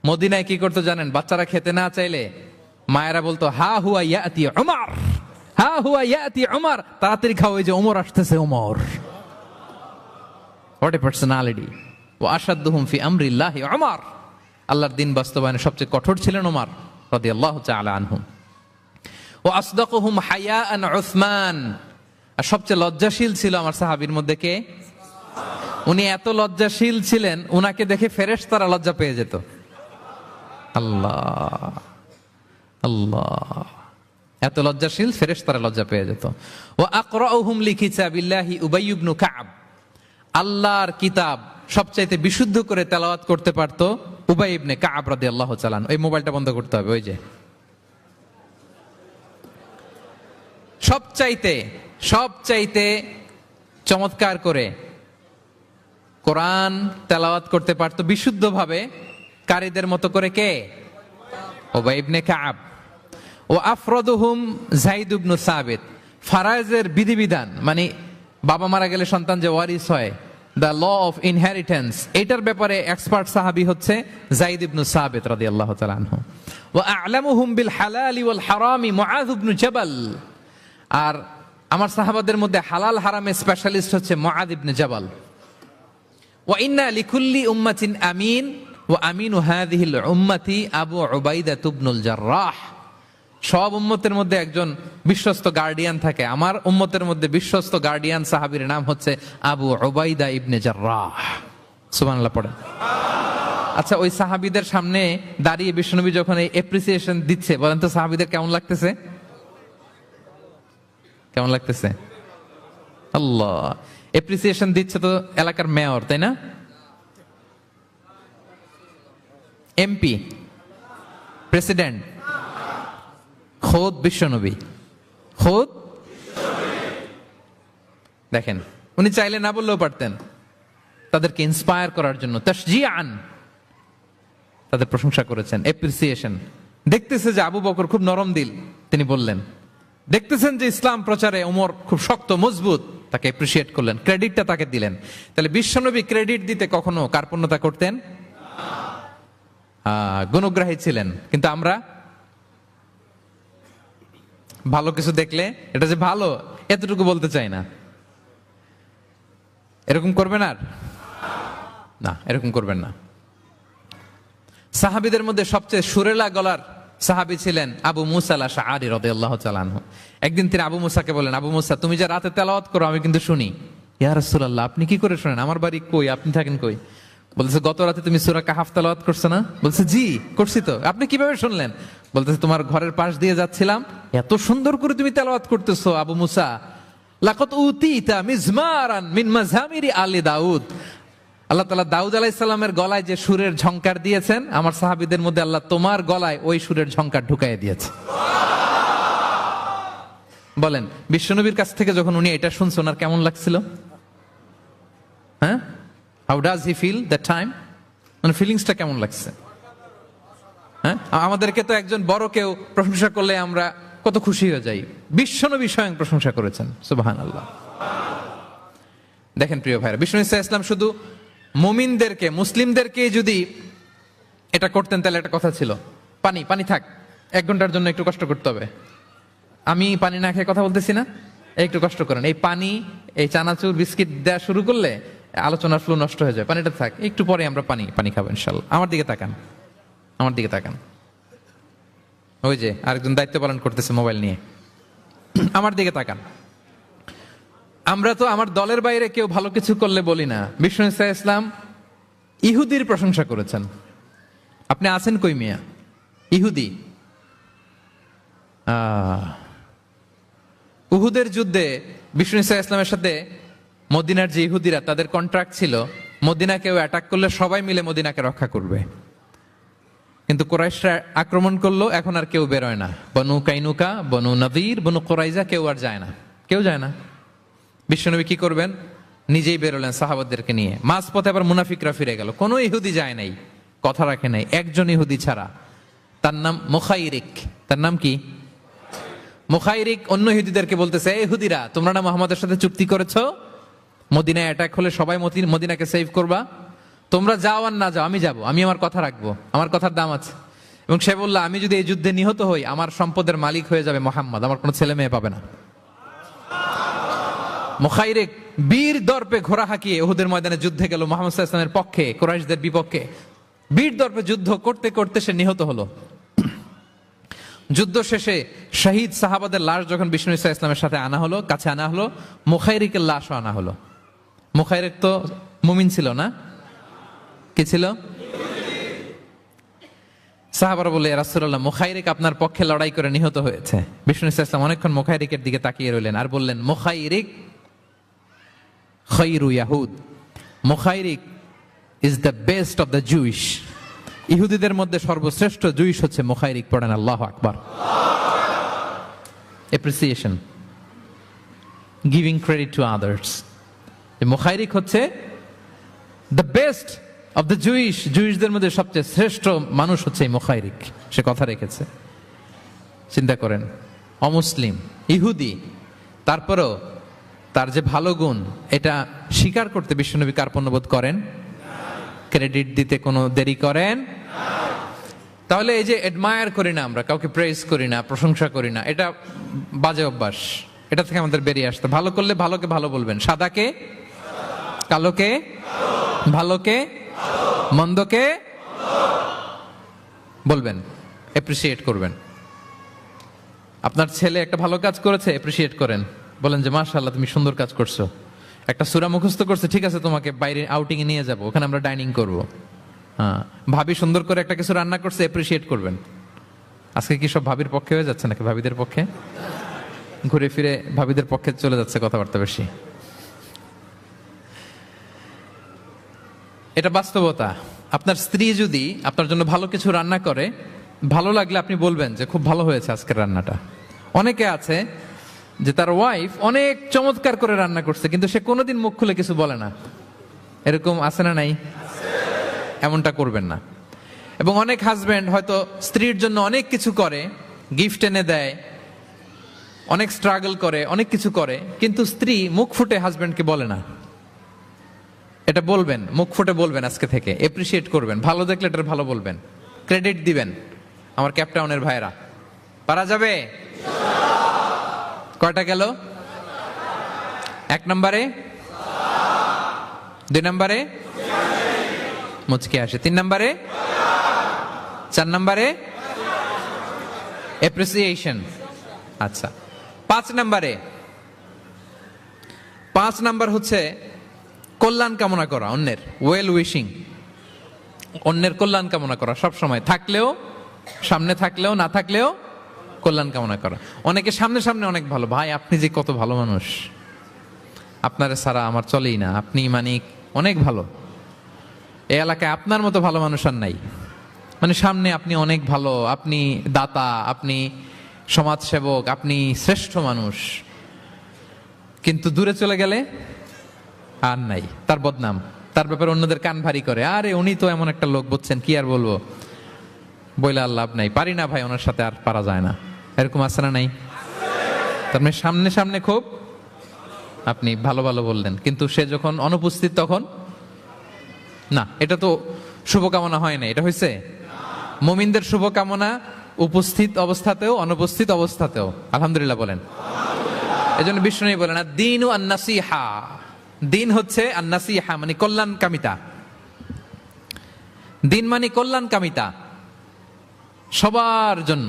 মদিনায় কি করতো জানেন? বাচ্চারা খেতে না চাইলে মায়েরা বলতো, হা হুয়া ইয়াতি উমর, হা হুয়া ইয়াতি উমর, তাড়াতাড়ি খাও, এই যে ওমর আসতেছে, ওমর। What a personality. ওয়া আশাদ্দুহুম ফি আমরিল্লাহি উমর। আল্লাহর দিন বাস্তবায়নে সবচেয়ে কঠোর ছিলেন ওমর রাদিয়াল্লাহু তাআলা আনহু। ওয়া আসদাকুহুম হায়াআন উসমান। আর সবচেয়ে লজ্জাশীল ছিল আমার সাহাবীর মধ্যে কে? উনি এত লজ্জাশীল ছিলেন, উনাকে দেখে ফেরেশতারা লজ্জা পেয়ে যেত। আল্লাহ আল্লাহ, এত লজ্জাশীল, ফেরেশতারা লজ্জা পেয়ে যেত। ওয়া আকরাউহুম লিকিতাবিল্লাহি উবাই ইবনে কাব। আল্লাহর কিতাব সবচাইতে বিশুদ্ধ করে তেলাওয়াত করতে পারতো উবাই ইবনে কাব রাদিয়াল্লাহু তাআলা। এই মোবাইলটা বন্ধ করতে হবে। ওই যে সবচাইতে চমৎকার করে কোরআন তেলাওয়াত করতে পারতো বিশুদ্ধভাবে, কারীদের মতো করে কে? উবাই ইবনে কাব। ও আফরাদুহুম যায়েদ ইবনে সাবিত। ফারায়েজের বিধিবিধান, মানে বাবা মারা গেলে সন্তান যে ওয়ারিস হয়, দ্য ল অফ ইনহেরিটেন্স, এটার ব্যাপারে এক্সপার্ট সাহাবী হচ্ছে যায়েদ ইবনে সাবিত রাদিয়াল্লাহু তাআলা আনহু। ওয়া আ'লামুহুম বিল হালালি ওয়াল হারামি মুআয ইবনে জাবাল। আর আমার সাহাবাদের মধ্যে হালাল হারামে স্পেশালিস্ট হচ্ছে মুআয ইবনে জাবাল। ওয়া ইন্না লিকুল্লি উম্মাতিন আমিন ওয়া আমিনু হাযিহিল উম্মতি আবু উবাইদা ইবনুল জাররাহ। সব উম্মতের মধ্যে একজন বিশ্বস্ত গার্ডিয়ান থাকে, আমার উম্মতের মধ্যে বিশ্বস্ত গার্ডিয়ান সাহাবীর নাম হচ্ছে আবু উবাইদা ইবনে জাররাহ। সুবহানাল্লাহ পড়েন। আচ্ছা, ওই সাহাবীদের সামনে দাঁড়িয়ে বিশ্বনবী যখন এই অ্যাপ্রিসিয়েশন দিচ্ছে, বলেন তো সাহাবীদের কেমন লাগতেছে? কেমন লাগতেছে? আল্লাহ, অ্যাপ্রিসিয়েশন দিচ্ছে তো এলাকার মেয়র, তাই না? এমপি, প্রেসিডেন্ট, খোদ বিশ্বনবী, খোদ। দেখেন, উনি চাইলে না বললেও পারতেন, তাদেরকে ইন্সপায়ার করার জন্য তাশজিআন তাদের প্রশংসা করেছেন, অ্যাপ্রিসিয়েশন। দেখতেছে যে আবু বকর খুব নরম দিল, তিনি বললেন। দেখতেছেন যে ইসলাম প্রচারে ওমর খুব শক্ত মজবুত, তাকে অ্যাপ্রিসিয়েট করলেন, ক্রেডিটটা তাকে দিলেন। তাহলে বিশ্বনবী ক্রেডিট দিতে কখনো কার্পণ্যতা করতেন? গুণগ্রাহী ছিলেন। কিন্তু আমরা ভালো কিছু দেখলে এটা যে ভালো এতটুকু বলতে চাই না। এরকম করবেন আর না, এরকম করবেন না। সাহাবীদের মধ্যে সবচেয়ে সুরেলা গলার সাহাবী ছিলেন আবু মুসা আল আশআরী রাদিয়াল্লাহু তাআলা আনহু। একদিন তিনি আবু মুসাকে বলেন, আবু মুসা, তুমি যে রাতে তেলাওয়াত করো আমি কিন্তু শুনি। ইয়া রাসূলুল্লাহ, আপনি কি করে শুনেন? আমার বাড়ি কই, আপনি থাকেন কই? বলতেছে, গত রাতে তুমি সূরা কাহাফ তেলাওয়াত করছো না? বলছে, জি করছি তো। আপনি কিভাবে শুনলেন? বলতেছে, তোমার ঘরের পাশ দিয়ে যাচ্ছিলাম, এত সুন্দর করে তুমি তেলাওয়াত করতেছো আবু মুসা। লাকাদ উতিতা মিজমারান মিন মাযামিরি আলি দাউদ। আল্লাহ তাআলা দাউদ আলাইহিস সালামের গলায় যে সুরের ঝংকার দিয়েছেন, আমার সাহাবীদের মধ্যে আল্লাহ তোমার গলায় ওই সুরের ঝংকার ঢুকাইয়া দিয়েছে। বলেন, বিশ্বনবীর কাছ থেকে যখন উনি এটা শুনছেন ওনার কেমন লাগছিল? হ্যাঁ, how does he feel that time? মানে ফিলিংসটা কেমন লাগছে? হ্যাঁ, আমাদেরকে তো একজন বড় কেউ প্রশংসা করলে আমরা কত খুশি হয়ে যাই। বিশ্বনবী স্বয়ং প্রশংসা করেছেন, সুবহানাল্লাহ। দেখেন প্রিয় ভাইরা, বিষ্ণু ইসলাম শুধু মুমিনদেরকে, মুসলিমদেরকে যদি এটা করতেন তাহলে একটা কথা ছিল, পানি পানি থাক, 1 ঘন্টার জন্য একটু কষ্ট করতে হবে। আমি পানি না খেয়ে কথা বলতেছি না, একটু কষ্ট করেন। এই পানি, এই চানাচুর, বিস্কিট দেওয়া শুরু করলে আলোচনার ফ্লো নষ্ট হয়ে যায়। পানিটা থাক, একটু পরে আমরা পানি খাবো ইনশাল্লাহ। আমার দিকে তাকান, আমার দিকে তাকান। ওই যে আরেকজন দায়িত্ব পালন করতেছে মোবাইল নিয়ে, আমার দিকে তাকান। আমরা তো আমার দলের বাইরে কেউ ভালো কিছু করলে বলি না। বিষ্ণু ইসলাম ইহুদির প্রশংসা করেছেন। আপনি আছেন কই মিয়া? ইহুদি। উহুদের যুদ্ধে বিষ্ণু ইসলামের সাথে মদিনার যে ইহুদিরা, তাদের কন্ট্রাক্ট ছিল মদিনা কেউ অ্যাটাক করলে সবাই মিলে মদিনাকে রক্ষা করবে। কিন্তু কুরাইশরা আক্রমণ করলো, এখন আর কেউ বেরোয় না। বনু কাইনুকা, বনু নদীর, বনু কুরাইজা, কেউ আর যায় না, কেউ যায় না। বিশ্বনবী কি করবেন? নিজেই বেরোলেন সাহাবাদেরকে নিয়ে। মাঝপথে আবার মুনাফিকরা ফিরে গেল, কোনো ইহুদি যায় নাই, কথা রাখে নাই, একজন ইহুদি ছাড়া। তার নাম মুখাইরিক। তার নাম কি? মুখাইরিক। অন্য ইহুদিদেরকে বলতেছে, এই ইহুদিরা, তোমরা না মুহাম্মাদের সাথে চুক্তি করেছো মদিনায় অ্যাটাক হলে সবাই মদিনাকে সেভ করবা, তোমরা যাও আর না যাও, আমি যাব, আমি আমার কথা রাখবো, আমার কথার দাম আছে। এবং সে বলল, আমি যদি এই যুদ্ধে নিহত হই আমার সম্পদের মালিক হয়ে যাবে মুহাম্মদ, আমার কোনো ছেলে মেয়ে পাবে না। মুখাইরিক বীর দর্পে ঘোড়া হাঁকিয়ে উহুদের ময়দানে যুদ্ধে গেল মুহাম্মদ সাল্লাল্লাহু আলাইহি ওয়াসাল্লামের পক্ষে, কুরাইশদের বিপক্ষে। বীর দর্পে যুদ্ধ করতে করতে সে নিহত হলো। যুদ্ধ শেষে শহীদ সাহাবাদের লাশ যখন বিষ্ণু ইসলামের সাথে আনা হলো, কাছে আনা হলো, মুখাইরিকের লাশও আনা হলো। মুখাইরিক তো মুমিন ছিল না, কি ছিল? সাহাবারা বলে, রাসূলুল্লাহ, মুখাইরিক আপনার পক্ষে লড়াই করে নিহত হয়েছে। বিষ্ণু ইসলাম অনেকক্ষণ মুখাইরিকের দিকে তাকিয়ে রইলেন আর বললেন, মুখাইরিক খায়রু ইয়াহুদ। Mukhayriq is the best of the Jewish. ইহুদিদের মধ্যে সর্বশ্রেষ্ঠ জুইশ হচ্ছে মুখাইরিক। পড়েন আল্লাহু আকবার। Appreciation, giving credit to others. Mukhayriq হচ্ছে the best of the Jewish. জুইশদের মধ্যে সবচেয়ে শ্রেষ্ঠ মানুষ হচ্ছে এই মুখাইরিক। সে কথা রেখেছে। চিন্তা করেন, অমুসলিম, ইহুদি, তারপরেও তার যে ভালো গুণ এটা স্বীকার করতে বিশ্বনবী কার্পণ্যবোধ করেন? ক্রেডিট দিতে কোনো দেরি করেন? তাহলে এই যে অ্যাডমায়ার করি না আমরা, কাউকে প্রেজ করি না, প্রশংসা করি না, এটা বাজে অভ্যাস। এটা থেকে আমাদের বেরিয়ে আসতে, ভালো করলে ভালোকে ভালো বলবেন, সাদাকে কালোকে ভালোকে, মন্দকে বলবেন, এপ্রিসিয়েট করবেন। আপনার ছেলে একটা ভালো কাজ করেছে, এপ্রিসিয়েট করেন, বলেন যে মাশাআল্লাহ তুমি সুন্দর কাজ করছো। একটা সূরা মুখস্থ করছে, ঠিক আছে তোমাকে বাইরে আউটিং এ নিয়ে যাব, ওখানে আমরা ডাইনিং করব। হ্যাঁ, ভাবি সুন্দর করে একটা কিছু রান্না করছে, এপ্রিসিয়েট করবেন। আজকে কি সব ভাবির পক্ষে হয়ে যাচ্ছে নাকি ভাবিদের পক্ষে? ঘুরে ফিরে ভাবিদের পক্ষে চলে যাচ্ছে কথাবার্তা বেশি। এটা বাস্তবতা। আপনার স্ত্রী যদি আপনার জন্য ভালো কিছু রান্না করে, ভালো লাগলে আপনি বলবেন যে খুব ভালো হয়েছে আজকের রান্নাটা। অনেকে আছে যে তার ওয়াইফ অনেক চমৎকার করে রান্না করছে, কিন্তু সে কোনোদিন মুখ খুলে কিছু বলে না। এরকম আছে না নাই? এমনটা করবেন না। এবং অনেক হাজবেন্ড হয়তো স্ত্রীর জন্য অনেক কিছু করে, গিফট এনে দেয়, অনেক স্ট্রাগল করে, অনেক কিছু করে, কিন্তু স্ত্রী মুখ ফুটে হাজবেন্ডকে বলে না। এটা বলবেন, মুখ ফুটে বলবেন আজকে থেকে, এপ্রিসিয়েট করবেন, ভালো দেখলে এটার ভালো বলবেন, ক্রেডিট দিবেন। আমার ক্যাপটাউনের ভাইরা, পারা যাবে? কয়টা গেল? 1 নম্বরে, 2 নম্বরে মুচকি আসে, 3 নম্বরে, 4 নম্বরে এপ্রিসিয়েশন। আচ্ছা, 5 নম্বরে, 5 নাম্বার হচ্ছে কল্যাণ কামনা করা, অন্যের ওয়েল উইশিং, অন্যের কল্যাণ কামনা করা সব সময়, থাকলেও, সামনে থাকলেও, না থাকলেও কল্যাণ কামনা করা। অনেকে সামনে সামনে অনেক ভালো, ভাই আপনি যে কত ভালো মানুষ, আপনার ছাড়া আমার চলেই না, আপনি মানে অনেক ভালো, এই এলাকায় আপনার মতো ভালো মানুষ আর নাই। মানে সামনে আপনি অনেক ভালো, আপনি দাতা, আপনি সমাজসেবক, আপনি শ্রেষ্ঠ মানুষ, কিন্তু দূরে চলে গেলে আর নাই, তার বদনাম, তার ব্যাপারে অন্যদের কান ভারী করে, আরে উনি তো এমন একটা লোক, বুঝছেন কি আর বলবো, বইলে আর লাভ নাই, পারি না ভাই ওনার সাথে, আর পারা যায় না। এরকম আছে না নাই? তার মানে সামনে সামনে খুব আপনি ভালো ভালো বললেন, কিন্তু সে যখন অনুপস্থিত তখন না। এটা তো শুভকামনা হয় না, এটা হয়েছে মুমিনদের শুভকামনা উপস্থিত অবস্থাতেও, অনুপস্থিত অবস্থাতেও। আলহামদুলিল্লাহ বলেন। এজন্য বিষ্ণু বলেন দ্বীনু আন-নাসিহা, দিন হচ্ছে আন-নাসিহা মানে কল্যাণ কামিতা। দিন মানে কল্যাণ কামিতা, সবার জন্য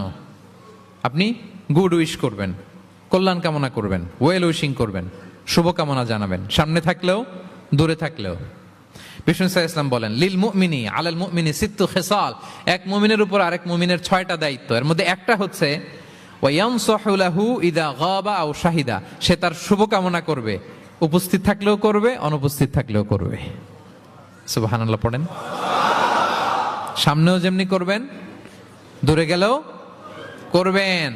আপনি গুড উইশ করবেন, কল্যাণ কামনা করবেন, ওয়েল উইশিং করবেন, শুভকামনা জানাবেন, সামনে থাকলেও দূরে থাকলেও। বিষ্ণু সাল্লাল্লাহু আলাইহি ওয়াসাল্লাম বলেন লিল মুমিনি আলাল মুমিনি সিত্তু খিসাল, এক মুমিনের উপর আরেক মুমিনের 6টা দায়িত্ব। এর মধ্যে একটা হচ্ছে ওয়া ইয়ানসাহু লাহু ইযা গাবা আও শাহিদা, সে তার শুভকামনা করবে, উপস্থিত থাকলেও করবে, অনুপস্থিত থাকলেও করবে। সুবহানাল্লাহ পড়েন। সামনেও যেমনি করবেন, দূরে গেলেও করবেন।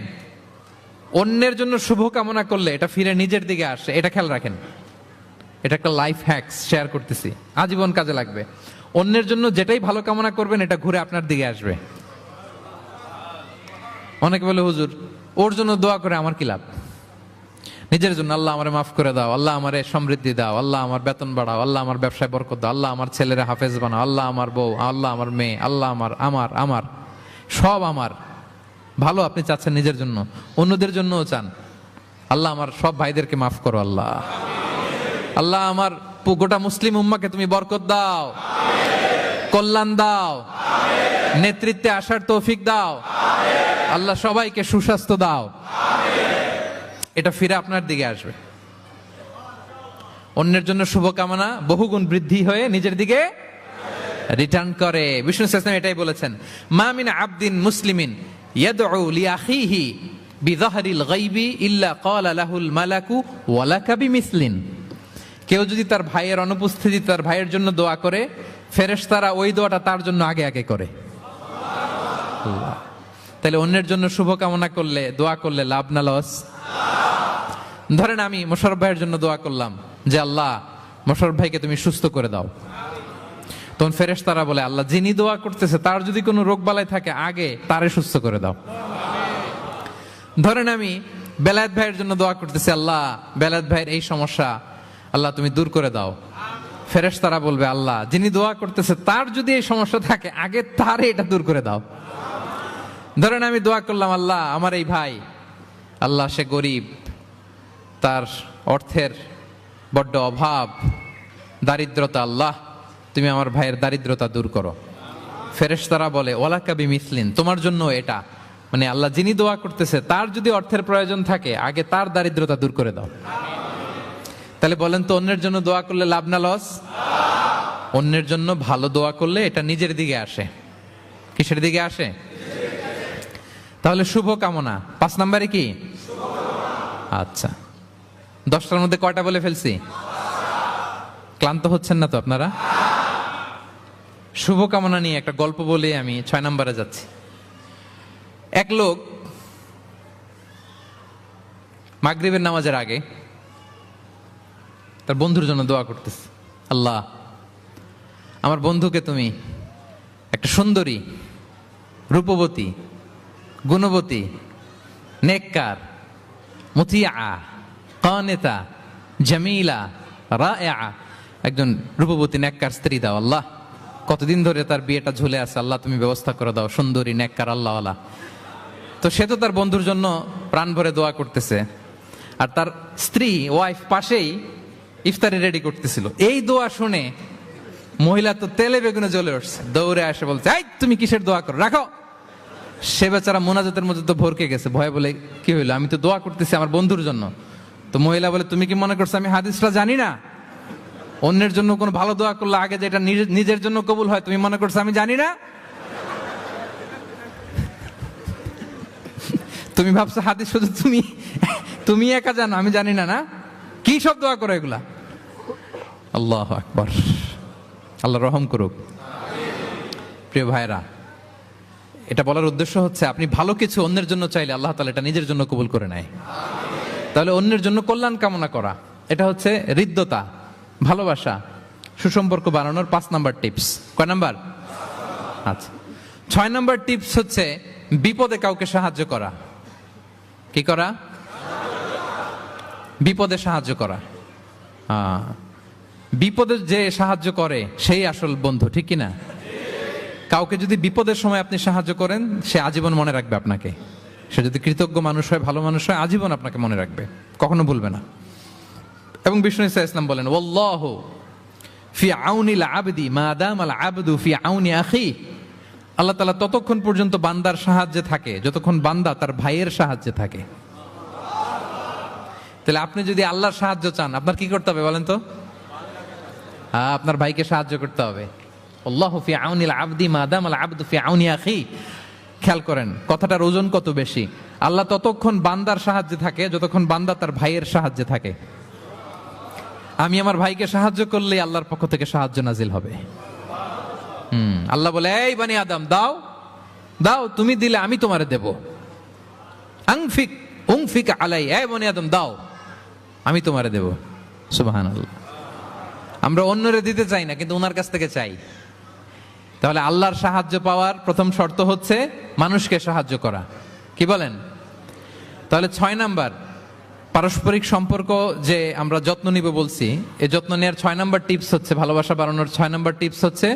অন্যের জন্য শুভকামনা করলে এটা ফিরে নিজের দিকে আসে, এটা খেয়াল রাখেন। এটা একটা লাইফ হ্যাকস শেয়ার করতেছি, আজীবন কাজে লাগবে। অন্যের জন্য যেটাই ভালো কামনা করবেন এটা ঘুরে আপনার দিকে আসবে। অনেকে বলে হুজুর ওর জন্য দোয়া করে আমার কি লাভ? নিজের জন্য আল্লাহ আমারে মাফ করে দাও, আল্লাহ আমারে সমৃদ্ধি দাও, আল্লাহ আমার বেতন বাড়াও, আল্লাহ আমার ব্যবসায় বরকত দাও, আল্লাহ আমার ছেলেরা হাফেজ বানাও, আল্লাহ আমার বউ, আল্লাহ আমার মেয়ে, আল্লাহ আমার আমার আমার সব আমার ভালো আপনি চাচ্ছেন নিজের জন্য, অন্যদের জন্যও চান। আল্লাহ আমার সব ভাইদেরকে মাফ করো, আল্লাহ আল্লাহ আমার গোটা মুসলিম উম্মাকে তুমি বরকত দাও, কল্যাণ দাও, নেতৃত্বে আসার তৌফিক দাও, আল্লাহ সবাইকে সুস্বাস্থ্য দাও। এটা ফিরে আপনার দিকে আসবে। অন্যের জন্য শুভকামনা বহুগুণ বৃদ্ধি হয়ে নিজের দিকে রিটার্ন করে। বিষ্ণু সাল্লাল্লাহু এটাই বলেছেন মা মিন আবদিন মুসলিমিন ইয়াদউ লিআখিহি বিযাহরিল গায়বি ইল্লা ক্বালা লাহুল মালাকু ওয়া লাকা বিমিসলিন। কেউ যদি তার ভাইয়ের অনুপস্থিতি তার ভাইয়ের জন্য দোয়া করে, ফেরেশতারা ওই দোয়াটা তার জন্য আগে আগে করে। তাহলে অন্যের জন্য শুভকামনা করলে, দোয়া করলে লাভ না লস? ধরেন আমি মোশাররফ ভাইয়ের জন্য দোয়া করলাম যে আল্লাহ মোশাররফ ভাইকে তুমি সুস্থ করে দাও, তখন ফেরেশতারা বলে আল্লাহ যিনি দোয়া করতেছে তার যদি কোনো রোগ বালাই থাকে আগে তারে সুস্থ করে দাও। ধরেন আমি বেলায়েত ভাইয়ের জন্য দোয়া করতেছি, আল্লাহ বেলায়েত ভাইয়ের এই সমস্যা আল্লাহ তুমি দূর করে দাও, ফেরেশতারা বলবে আল্লাহ যিনি দোয়া করতেছে তার যদি এই সমস্যা থাকে আগে তারে এটা দূর করে দাও। ধরেন আমি দোয়া করলাম আল্লাহ আমার এই ভাই, আল্লাহ সে গরিব, তার অর্থের বড্ড অভাব, দারিদ্রতা, আল্লাহ তুমি আমার ভাইয়ের দারিদ্রতা দূর করো। ফেরেশতারা বলে ওয়ালাকা বিমিসলিন, তোমার জন্য এটা, মানে আল্লাহ যিনি দোয়া করতেছে তার যদি অর্থের প্রয়োজন থাকে আগে তার দারিদ্রতা দূর করে দাও। তাহলে বলেন তো অন্যের জন্য দোয়া করলে লাভ না লস? অন্যের জন্য ভালো দোয়া করলে এটা নিজের দিকে আসে। কিসের দিকে আসে? তাহলে শুভ কামনা 5 নম্বরে কি? আচ্ছা, 10টার মধ্যে কয়টা বলে ফেলছি? ক্লান্ত হচ্ছেন না তো আপনারা? শুভ কামনা নিয়ে একটা গল্প বলে আমি 6 নম্বরে যাচ্ছি। এক লোক মাগরিবের নামাজের আগে তার বন্ধুর জন্য দোয়া করতেছে, আল্লাহ আমার বন্ধুকে তুমি একটা সুন্দরী, রূপবতী, গুণবতী, নেককার, মুতিয়া, কানেতা, জামিলা, রায়েআ, একজন রূপবতী নেককার স্ত্রী দাও আল্লাহ। কতদিন ধরে তার বিয়েটা ঝুলে আছে, আল্লাহ তুমি ব্যবস্থা করে দাও, সুন্দরী, নেককার, আল্লাহওয়ালা। তো সে তো তার বন্ধুর জন্য প্রাণ ভরে দোয়া করতেছে, আর তার স্ত্রী ওয়াইফ পাশেই ইফতারি রেডি করতেছিল। এই দোয়া শুনে মহিলা তো তেলে বেগুনে জ্বলে উঠছে, দৌড়ে আসে বলছে, এই তুমি কিসের দোয়া করো, রাখো। সে বেচারা মোনাজাতের মধ্যে তো ভরকে গেছে, ভয়ে বলে কি হইলো, আমি তো দোয়া করতেছি আমার বন্ধুর জন্য। তো মহিলা বলে, তুমি কি মনে করছো আমি হাদিসটা জানি না? অন্যের জন্য কোনো ভালো দোয়া করলে আগে যেটা নিজের জন্য কবুল হয়, তুমি মনে করছো আমি জানি না? তুমি ভাবছো হাদিস শুধু তুমি একা জানো, আমি জানি না? না, কি সব দোয়া করো এগুলা? আল্লাহু আকবার, আল্লাহ রহম করুক। প্রিয় ভাইরা, এটা বলার উদ্দেশ্য হচ্ছে আপনি ভালো কিছু অন্যের জন্য চাইলে আল্লাহ তাআলা এটা নিজের জন্য কবুল করে নেয়। তাহলে অন্যের জন্য কল্যাণ কামনা করা, এটা হচ্ছে হৃদ্যতা, ভালোবাসা, সুসম্পর্ক বানানোর 5 নাম্বার টিপস। কয় নাম্বার? আচ্ছা, 6 নাম্বার টিপস হচ্ছে বিপদে কাউকে সাহায্য করা। কি করা? বিপদে সাহায্য করা। বিপদে যে সাহায্য করে সেই আসল বন্ধু, ঠিক কিনা? কাউকে যদি বিপদের সময় আপনি সাহায্য করেন, সে আজীবন মনে রাখবে আপনাকে। সে যদি কৃতজ্ঞ মানুষ হয়, ভালো মানুষ হয়, আজীবন আপনাকে মনে রাখবে, কখনো ভুলবে না। এবং বিষ্ণু ইসা ইসলাম বলেন, ওয়াল্লাহু ফি আউনিল আবদি মা দামাল আবদু ফি আউনি আখি। আল্লাহ তাআলা ততক্ষণ পর্যন্ত বান্দার সাহায্যে থাকে যতক্ষণ বান্দা তার ভাইয়ের সাহায্যে থাকে। তাহলে আপনি যদি আল্লাহর সাহায্য চান, আপনার কি করতে হবে বলেন তো? আপনার ভাইকে সাহায্য করতে হবে। আল্লাহু ফি আউনিল আবদি মা দামাল আবদু ফি আউনি আখি। খেয়াল করেন কথাটার ওজন কত বেশি। আল্লাহ ততক্ষণ বান্দার সাহায্যে থাকে যতক্ষণ বান্দা তার ভাইয়ের সাহায্যে থাকে। আমি আমার ভাইকে সাহায্য করলে আল্লাহর পক্ষ থেকে সাহায্য নাজিল হবে। আল্লাহ বলে, এই বানি আদম দাও দাও, তুমি দিলে আমি তোমারে দেব। আনফিক উনফিক আলাই, এই বানি আদম দাও আমি তোমারে দেব। সুবহানাল্লাহ। আমরা অন্যরে দিতে চাই না, কিন্তু ওনার কাছ থেকে চাই। তাহলে আল্লাহর সাহায্য পাওয়ার প্রথম শর্ত হচ্ছে মানুষকে সাহায্য করা। কি বলেন? তাহলে 6 নাম্বার, পারস্পরিক সম্পর্ক যে আমরা যত্ন নিব বলছি, এই যত্ন নেওয়ার 6 নাম্বার টিপস হচ্ছে, ভালোবাসা বাড়ানোর 6 নাম্বার টিপস হচ্ছে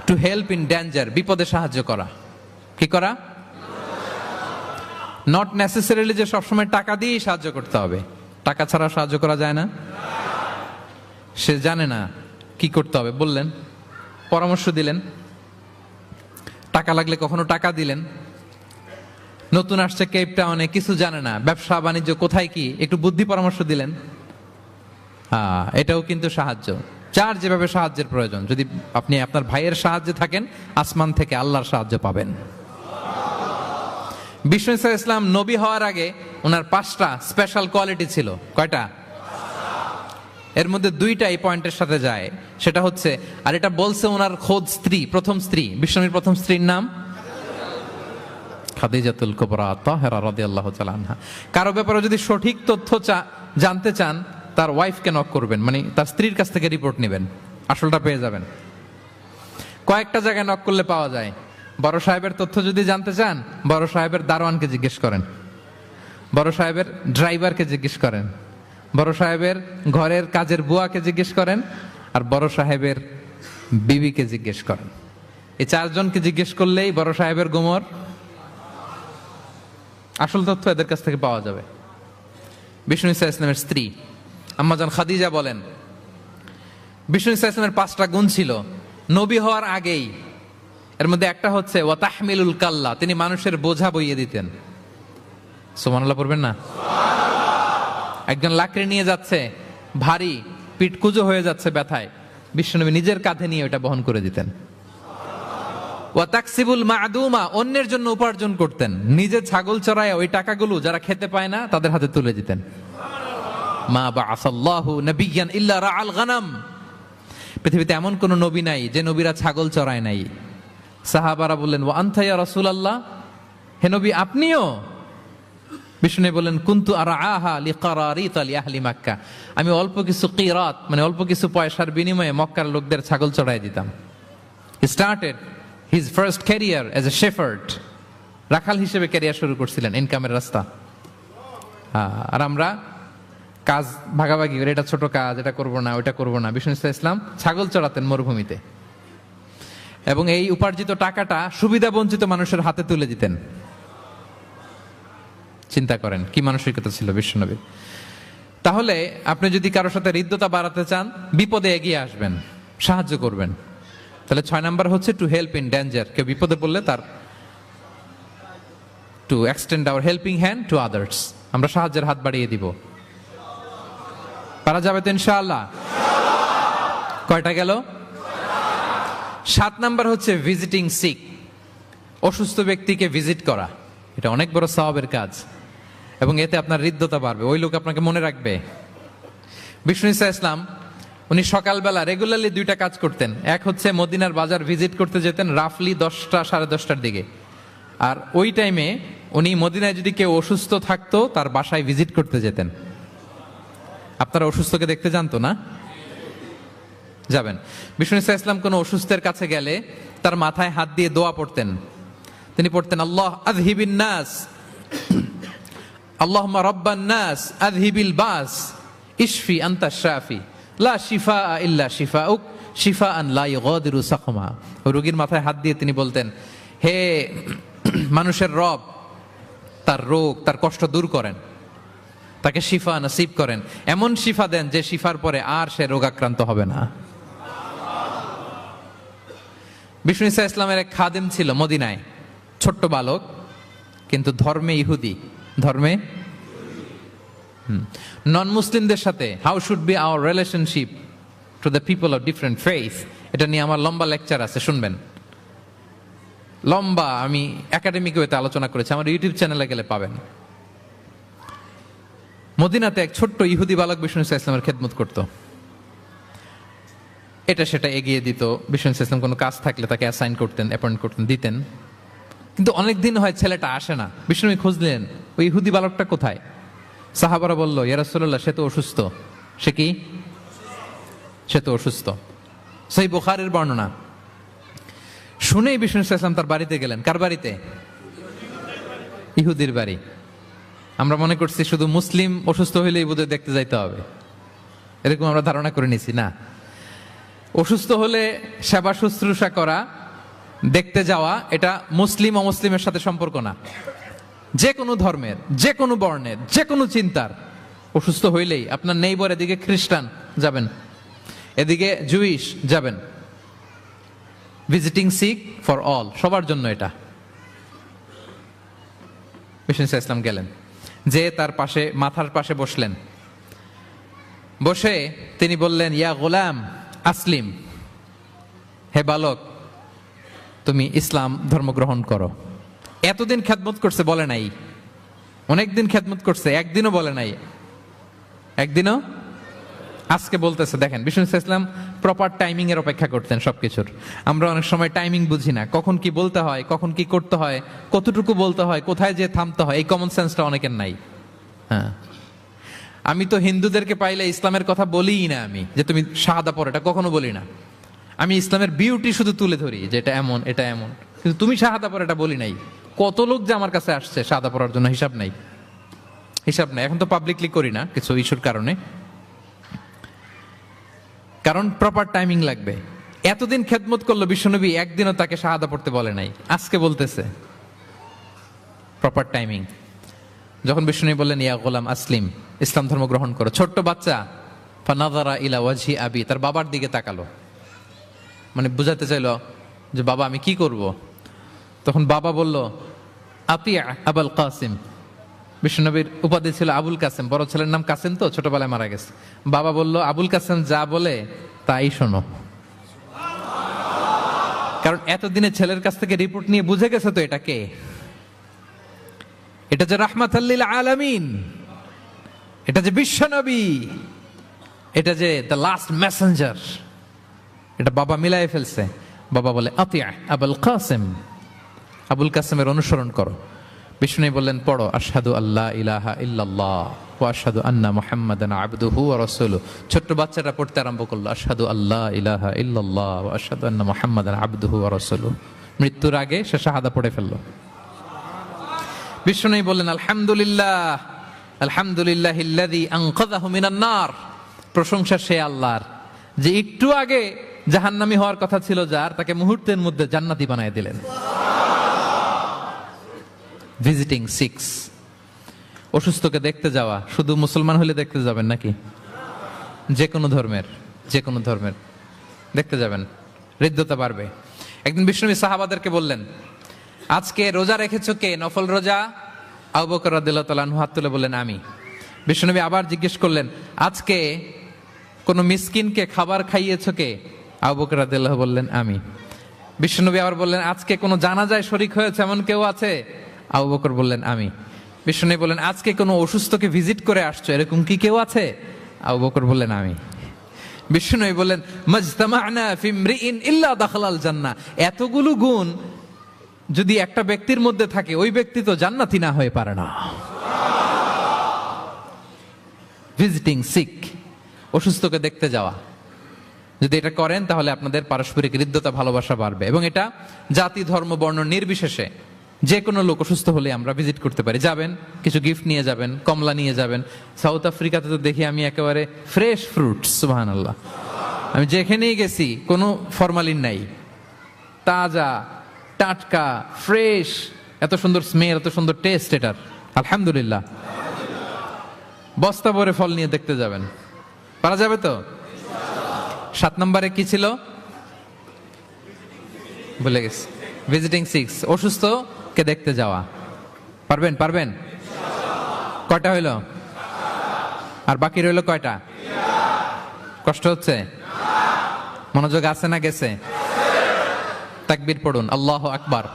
টু হেল্প ইন ডেঞ্জার, বিপদে সাহায্য করা। কি করা? নট নেসেসারিলি যে সবসময় টাকা দিয়েই সাহায্য করতে হবে। টাকা ছাড়া সাহায্য করা যায় না। সে জানে না কি করতে হবে, বললেন, পরামর্শ দিলেন, টাকা লাগলে কখনো টাকা দিলেন। নতুন আসছে কেপ টাউনে, কিছু জানে না, ব্যবসা বাণিজ্য কোথায় কি, একটু বুদ্ধি পরামর্শ দিলেন। এটাও কিন্তু সাহায্য। যার যেভাবে সাহায্যের প্রয়োজন, যদি আপনি আপনার ভাইয়ের সাহায্যে থাকেন, আসমান থেকে আল্লাহর সাহায্য পাবেন। বিষ্ণু ইসা ইসলাম নবী হওয়ার আগে ওনার 5টা স্পেশাল কোয়ালিটি ছিল। কয়টা? এর মধ্যে 2টা এই পয়েন্টের সাথে যায়। সেটা হচ্ছে, আর এটা বলছে ওনার খোদ স্ত্রী, প্রথম স্ত্রী, বিশ্বনবীর প্রথম স্ত্রীর নাম খাদিজাতুল কুবরা তাহেরা রাদিয়াল্লাহু তাআলা আনহা। কারো ব্যাপারে যদি সঠিক তথ্য জানতে চান, তার ওয়াইফকে নক করবেন, মানে তার স্ত্রীর কাছ থেকে রিপোর্ট নেবেন, আসলটা পেয়ে যাবেন। কয়েকটা জায়গায় নক করলে পাওয়া যায়। বড় সাহেবের তথ্য যদি জানতে চান, বড় সাহেবের দারোয়ানকে জিজ্ঞেস করেন, বড় সাহেবের ড্রাইভারকে জিজ্ঞেস করেন, বড় সাহেবের ঘরের কাজের বুয়াকে জিজ্ঞেস করেন, আর বড় সাহেবের বিবিকে জিজ্ঞেস করেন। এই 4 জনকে জিজ্ঞেস করলেই বড় সাহেবের গোমর আসল তথ্য এদের কাছ থেকে পাওয়া যাবে। বিষ্ণু ইসা ইসলামের স্ত্রী আম্মাজান খাদিজা বলেন, বিষ্ণু ইসা ইসলামের 5টা গুণ ছিল। নবী হওয়ার আগেই। এর মধ্যে একটা হচ্ছে ওয়া তাহমিলুল কাল্লা, তিনি মানুষের বোঝা বইয়ে দিতেন। সুবহানাল্লাহ পড়বেন না? একজন লাকড়ি নিয়ে যাচ্ছে, ভারী, পিঠ কুঁজো হয়ে যাচ্ছে ব্যথায়, বিশ্বনবী নিজের কাঁধে নিয়ে ওটা বহন করে দিতেন। ওয়া তাকসিবুল মা'দুমা, অন্যের জন্য উপার্জন করতেন, নিজে ছাগল চড়ায় ওই টাকাগুলো যারা খেতে পায় না তাদের হাতে তুলে দিতেন। মা বা'আসাল্লাহু নাবিয়্যান ইল্লা রাআল গানাম, পৃথিবীতে এমন কোন নবী নাই যে নবীরা ছাগল চড়ায় নাই। সাহাবারা বললেন ওয়া আনতা ইয়া রাসূলুল্লাহ, হে নবী আপনিও? বিষ্ণু বললেন কুনতু আরআহা লিকারারিত লিআহলি মক্কা, আমি অল্প কিছু কিরাত মানে অল্প কিছু পয়সার বিনিময়ে মক্কার লোকদের ছাগল চড়ায় দিতাম। He started his first career as a shepherd, রাখাল হিসেবে ক্যারিয়ার শুরু করছিলেন, ইনকামের রাস্তা। আর আমরা কাজ ভাগাভাগি করে, এটা ছোট কাজ, এটা করব না, ওইটা করব না। বিষ্ণু ইসলাম ছাগল চড়াতেন মরুভূমিতে, এবং এই উপার্জিত টাকাটা সুবিধা বঞ্চিত মানুষের হাতে তুলে দিতেন। চিন্তা করেন কি মানসিকতা ছিল বিশ্বনবীর। তাহলে আপনি যদি কারোর সাথে হৃদ্যতা বাড়াতে চান, বিপদে এগিয়ে আসবেন, সাহায্য করবেন। তাহলে 6 নাম্বার হচ্ছে টু হেল্প ইন ডেঞ্জার, কেউ বিপদে পড়লে তার to extend hour helping hand to others, আমরা সাহায্যের হাত বাড়িয়ে দিব। পারা যাবে তো ইনশাআল্লাহ? কয়টা গেল? 7 নাম্বার হচ্ছে ভিজিটিং সিক, অসুস্থ ব্যক্তিকে ভিজিট করা। এটা অনেক বড় সওয়াবের কাজ, এবং এতে আপনার হৃদ্যতা বাড়বে, ওই লোক আপনাকে মনে রাখবে। বিষ্ণু ইসলাম উনি সকালবেলা রেগুলারলি 2টা কাজ করতেন। এক হচ্ছে মদিনার বাজার ভিজিট করতে যেতেন রাফলি 10টা সাড়ে 10টার দিকে, আর ওই টাইমে উনি মদিনায় যদি কেউ অসুস্থ থাকতো তার বাসায় ভিজিট করতে যেতেন। আপনারা অসুস্থকে দেখতে জানতো না? যাবেন। বিষ্ণু ইসলাম কোনো অসুস্থের কাছে গেলে তার মাথায় হাত দিয়ে দোয়া পড়তেন। তিনি পড়তেন আল্লাহ আযহিবিন নাস, আল্লাহুম্মা রাব্বান নাস আযহিবিল বাস, ইশফি আনতা শাফি, লা শিফাআ ইল্লা শিফাউক, শিফাআন লা ইগাদিরু সাকমা। রোগীর মাথায় হাত দিয়ে তিনি বলতেন, হে মানুষের রব, তার রোগ তার কষ্ট দূর করেন, তাকে শিফা নসিব করেন, এমন শিফা দেন যে শিফার পরে আর সে রোগাক্রান্ত হবে না। বিষ্ণু ইসলামের এক খাদেম ছিল মদিনায়, ছোট্ট বালক, কিন্তু ধর্মে ইহুদি, ধর্মে নন মুসলিমদের সাথে how should be our relationship to the people of different faith, এটা নিয়ে আমার লম্বা লেকচার আছে, শুনবেন। লম্বা, আমি একাডেমিক ওয়েতে আলোচনা করেছি, আমার ইউটিউব চ্যানেলে গেলে পাবেন। মদিনাতে এক ছোট্ট ইহুদি বালক বিষ্ণু ইসলামের খেদমত করত, এটা সেটা এগিয়ে দিত। বিষ্ণু ইসলাম কোনো কাজ থাকলে তাকে অ্যাসাইন করতেন, অ্যাপয়েন্ট করতেন, দিতেন। কিন্তু অনেক দিন হয় ছেলেটা আসে না। বিষ্ণু খুঁজলেন ওই ইহুদি বালকটা কোথায়। সাহাবারা বলল ইয়া রাসূলুল্লাহ, সে তো অসুস্থ। সে কি? সে তো অসুস্থ। সহিহ বুখারীর বর্ণনা। শুনেই বিষ্ণু ইসলাম তার বাড়িতে গেলেন। কার বাড়িতে? ইহুদির বাড়ি। আমরা মনে করছি শুধু মুসলিম অসুস্থ হইলেই বোধহয় দেখতে যাইতে হবে, এরকম আমরা ধারণা করে নিছি। না, অসুস্থ হলে সেবা শুশ্রূষা করা, দেখতে যাওয়া, এটা মুসলিম অমুসলিমের সাথে সম্পর্ক না। যে কোনো ধর্মের, যে কোনো বর্ণের, যে কোনো চিন্তার অসুস্থ হইলেই আপনার নেইবার, এদিকে খ্রিস্টান যাবেন, এদিকে জুইশ যাবেন। ভিজিটিং সিক ফর অল, সবার জন্য এটা। বিষ্ণু ইসলাম গেলেন, যে তার পাশে, মাথার পাশে বসলেন। বসে তিনি বললেন ইয়া গোলাম আসলিম, হে বালক তুমি ইসলাম ধর্ম গ্রহণ করো। এতদিন খেদমত করছে, বলে নাই। অনেকদিন খেদমত করছে, একদিনও বলে নাই। একদিনও, আজকে বলতেছে। দেখেন, বিষ্ণু ইসলাম প্রপার টাইমিং এর অপেক্ষা করতেন সবকিছুর। আমরা অনেক সময় টাইমিং বুঝি না, কখন কি বলতে হয়, কখন কি করতে হয়, কতটুকু বলতে হয়, কোথায় যে থামতে হয়, এই কমন সেন্সটা অনেকের নাই। হ্যাঁ, আমি তো হিন্দুদেরকে পাইলে ইসলামের কথা বলিই না, আমি যে তুমি শাহাদা পড়ো, এটা কখনো বলি না। আমি ইসলামের বিউটি শুধু তুলে ধরি, যে এটা এমন, এটা এমন, কিন্তু তুমি শাহাদা পড়ো এটা বলি নাই। কত লোক যে আমার কাছে আসছে শাহাদা পড়ার জন্য, হিসাব নাই, হিসাব নাই। এখন তো পাবলিকলি করি না কিছু ইস্যুর কারণে, কারণ প্রপার টাইমিং লাগবে। এতদিন খেদমত করলো বিশ্বনবী, একদিনও তাকে শাহাদা পড়তে বলে নাই, আজকে বলতেছে। Proper timing. যখন বিষ্ণু বললেন ইয়া গোলাম আসলিম, ইসলাম ধর্ম গ্রহণ করো, ছোট্ট বাচ্চা ফানাযারা ইলা ওয়াজহি আবি, তার বাবার দিকে তাকালো। মানে বুঝাতে চাইলো যে বাবা আমি কি করব। তখন বাবা বলল আতিয়া আবুল কাসিম। বিশ্বনবীর উপাধি ছিল আবুল কাসেম, বড় ছেলের নাম কাসেম, তো ছোটবেলায় মারা গেছে। বাবা বলল আবুল কাসেম যা বলে তাই শোনো, কারণ এতদিনে ছেলের কাছ থেকে রিপোর্ট নিয়ে বুঝে গেছে তো এটা কে, এটা যে রাহমাতাল লিল আলামিন, এটা যে বিশ্বনবী, এটা যে দ্য লাস্ট মেসেঞ্জার, এটা বাবা মিলাই ফেলছে। বাবা বলে আতিয়া আবুল কাসেম, আবুল কাসেমের অনুসরণ করো। বিষ্ণু বললেন পড়ো আশহাদু আল্লাহ ইলাহা ইল্লাল্লাহ ওয়া আশহাদু আন্না মুহাম্মাদান আবদুহু ওয়া রাসূলুহু। ছোট্ট বাচ্চাটা পড়তে আরম্ভ করলো আশহাদু আল্লাহ ইলাহা ইল্লাল্লাহ ওয়া আশহাদু আন্না মুহাম্মাদান আবদুহু ওয়া রাসূলুহু। মৃত্যুর আগে সে শাহাদা পড়ে ফেললো। বিষ্ণু বললেন আলহামদুলিল্লাহ আলহামদুলিল্লাহিল্লাযী আনকাযাহু মিনান নার। প্রশংসা সে আল্লাহর যে একটু আগে জাহান্নামী হওয়ার কথা ছিল যার, তাকে মুহূর্তের মধ্যে জান্নাতি বানায় দিলেন। ভিজিটিং 6, অসুস্থকে দেখতে যাওয়া। শুধু মুসলমান হলে দেখতে যাবেন নাকি? যে কোনো ধর্মের দেখতে যাবেন, হৃদ্যতা বাড়বে। একদিন বিষ্ণু সাহাবাদেরকে বললেন আজকে রোজা রেখেছো কে? নফল রোজা। আবু বকর রাদিয়াল্লাহু তাআলা আনহু হাত তুলে বললেন আমি। বিষ্ণু আবার জিজ্ঞেস করলেন আজকে কোন মিসকিনকে খাবার খাইয়েছো কে? আবু বকর রাদিয়াল্লাহু বললেন আমি। বিষ্ণু আবার বললেন আজকে কোন জানাজায় শরীক হয়েছে এমন কেউ আছে? আবু বকর বললেন আমি। বিষ্ণু বললেন আজকে কোনো অসুস্থকে ভিজিট করে আসছো এরকম কি কেউ আছে? আবু বকর বললেন আমি। বিষ্ণু বললেন মাজতামা'না ফি ইমরিইন ইল্লা দাখালাল জান্নাহ। এতগুলো গুণ যদি একটা ব্যক্তির মধ্যে থাকে ওই ব্যক্তি তো জান্নাতি না হয়ে পারে না। ভিজিটিং সিক, অসুস্থকে দেখতে যাওয়া, যদি এটা করেন তাহলে আপনাদের পারস্পরিক হৃদ্যতা ভালোবাসা বাড়বে। এবং এটা জাতি ধর্ম বর্ণ নির্বিশেষে যে কোনো লোক অসুস্থ হলে আমরা ভিজিট করতে পারি। যাবেন, কিছু গিফট নিয়ে যাবেন, কমলা নিয়ে যাবেন। সাউথ আফ্রিকাতে তো দেখি আমি একেবারে ফ্রেশ ফ্রুটস, সুবহানাল্লাহ। আমি যেখানেই গেছি কোনো ফরমালিন নাই, তাজা টাটকা ফ্রেশ, এত সুন্দর স্মেল, এত সুন্দর টেস্ট এটার, আলহামদুলিল্লাহ। বস্তা ভরে ফল নিয়ে দেখতে যাবেন, পারা যাবে তো? 7 নম্বরে কি ছিল ভুলে গেছি। ভিজিটিং 6, অসুস্থকে দেখতে যাওয়া। পারবেন? কয়টা হইল? আর বাকি রইল কয়টা? কষ্ট হচ্ছে? মনোযোগ আছে না গেছে? তাকবীর পড়ুন, আল্লাহু আকবার।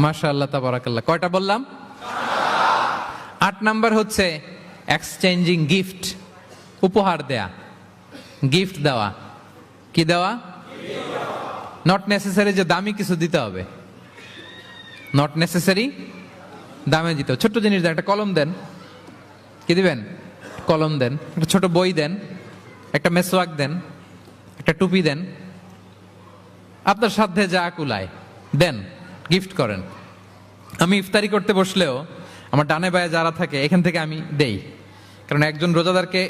মাশাআল্লাহ তাবারাকাল্লাহ। কয়টা বললাম? 8 নাম্বার হচ্ছে এক্সচেঞ্জিং গিফট, উপহার দেয়া, গিফট দেওয়া। কি দেওয়া? নট নেসেসারি যে দামি কিছু দিতে হবে, নট নেসেসারি দামে দিতে। ছোট্ট জিনিস দেন, একটা কলম দেন। কি দিবেন? কলম দেন। একটা ছোট বই দেন, একটা মেসওয়াক দেন, একটা টুপি দেন, আপনার সাধ্যে যা কুলায় দেন, গিফট করেন। আমি ইফতারি করতে বসলেও আমার ডানে বায়ে যারা থাকে এখান থেকে আমি দেই, কারণ একজন রোজাদারকে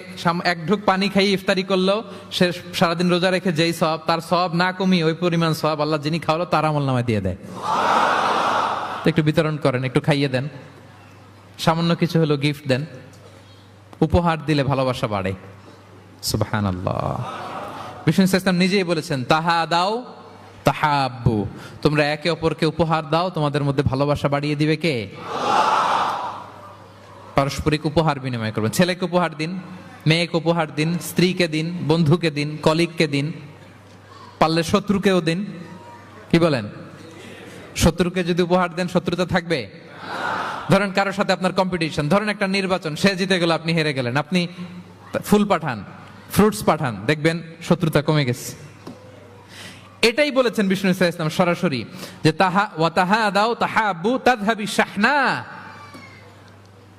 এক ঢুক পানি খাইয়ে ইফতারি করলেও সে সারাদিন রোজা রেখে যেই সওয়াব, তার সওয়াব না কমিয়ে ওই পরিমাণ সওয়াব আল্লাহ যিনি খাওয়ালো তার আমলনামায় দিয়ে দেয়। তো একটু বিতরণ করেন, একটু খাইয়ে দেন, সামান্য কিছু হলো গিফট দেন। উপহার দিলে ভালোবাসা বাড়ে। সুবহানাল্লাহ। বিষ্ণু ইসলাম নিজেই বলেছেন তাহা দাও তাহাব্বু, তোমরা একে অপরকে উপহার দাও, তোমাদের মধ্যে ভালোবাসা বাড়িয়ে দিবে কে? পারস্পরিক উপহার বিনিময় করবেন। ছেলেকে উপহার দিন, মেয়েকে উপহার দিন, স্ত্রীকে দিন, বন্ধুকে দিন, কলিগকে দিন, পারলে শত্রুকেও দিন। কি বলেন? শত্রুকে যদি উপহার দেন শত্রুতা থাকবে? ধরেন কারোর সাথে আপনার কম্পিটিশন, ধরেন একটা নির্বাচন, সে জিতে গেল, আপনি হেরে গেলেন, আপনি ফুল পাঠান, ফ্রুটস পাঠান, দেখবেন শত্রুতা কমে গেছে। এটাই বলেছেন বিষ্ণু ইসলাম সরাসরি যে তাহা ওয়া তাহাদাউ তাহাব্বু তাযহাবি শাহনা,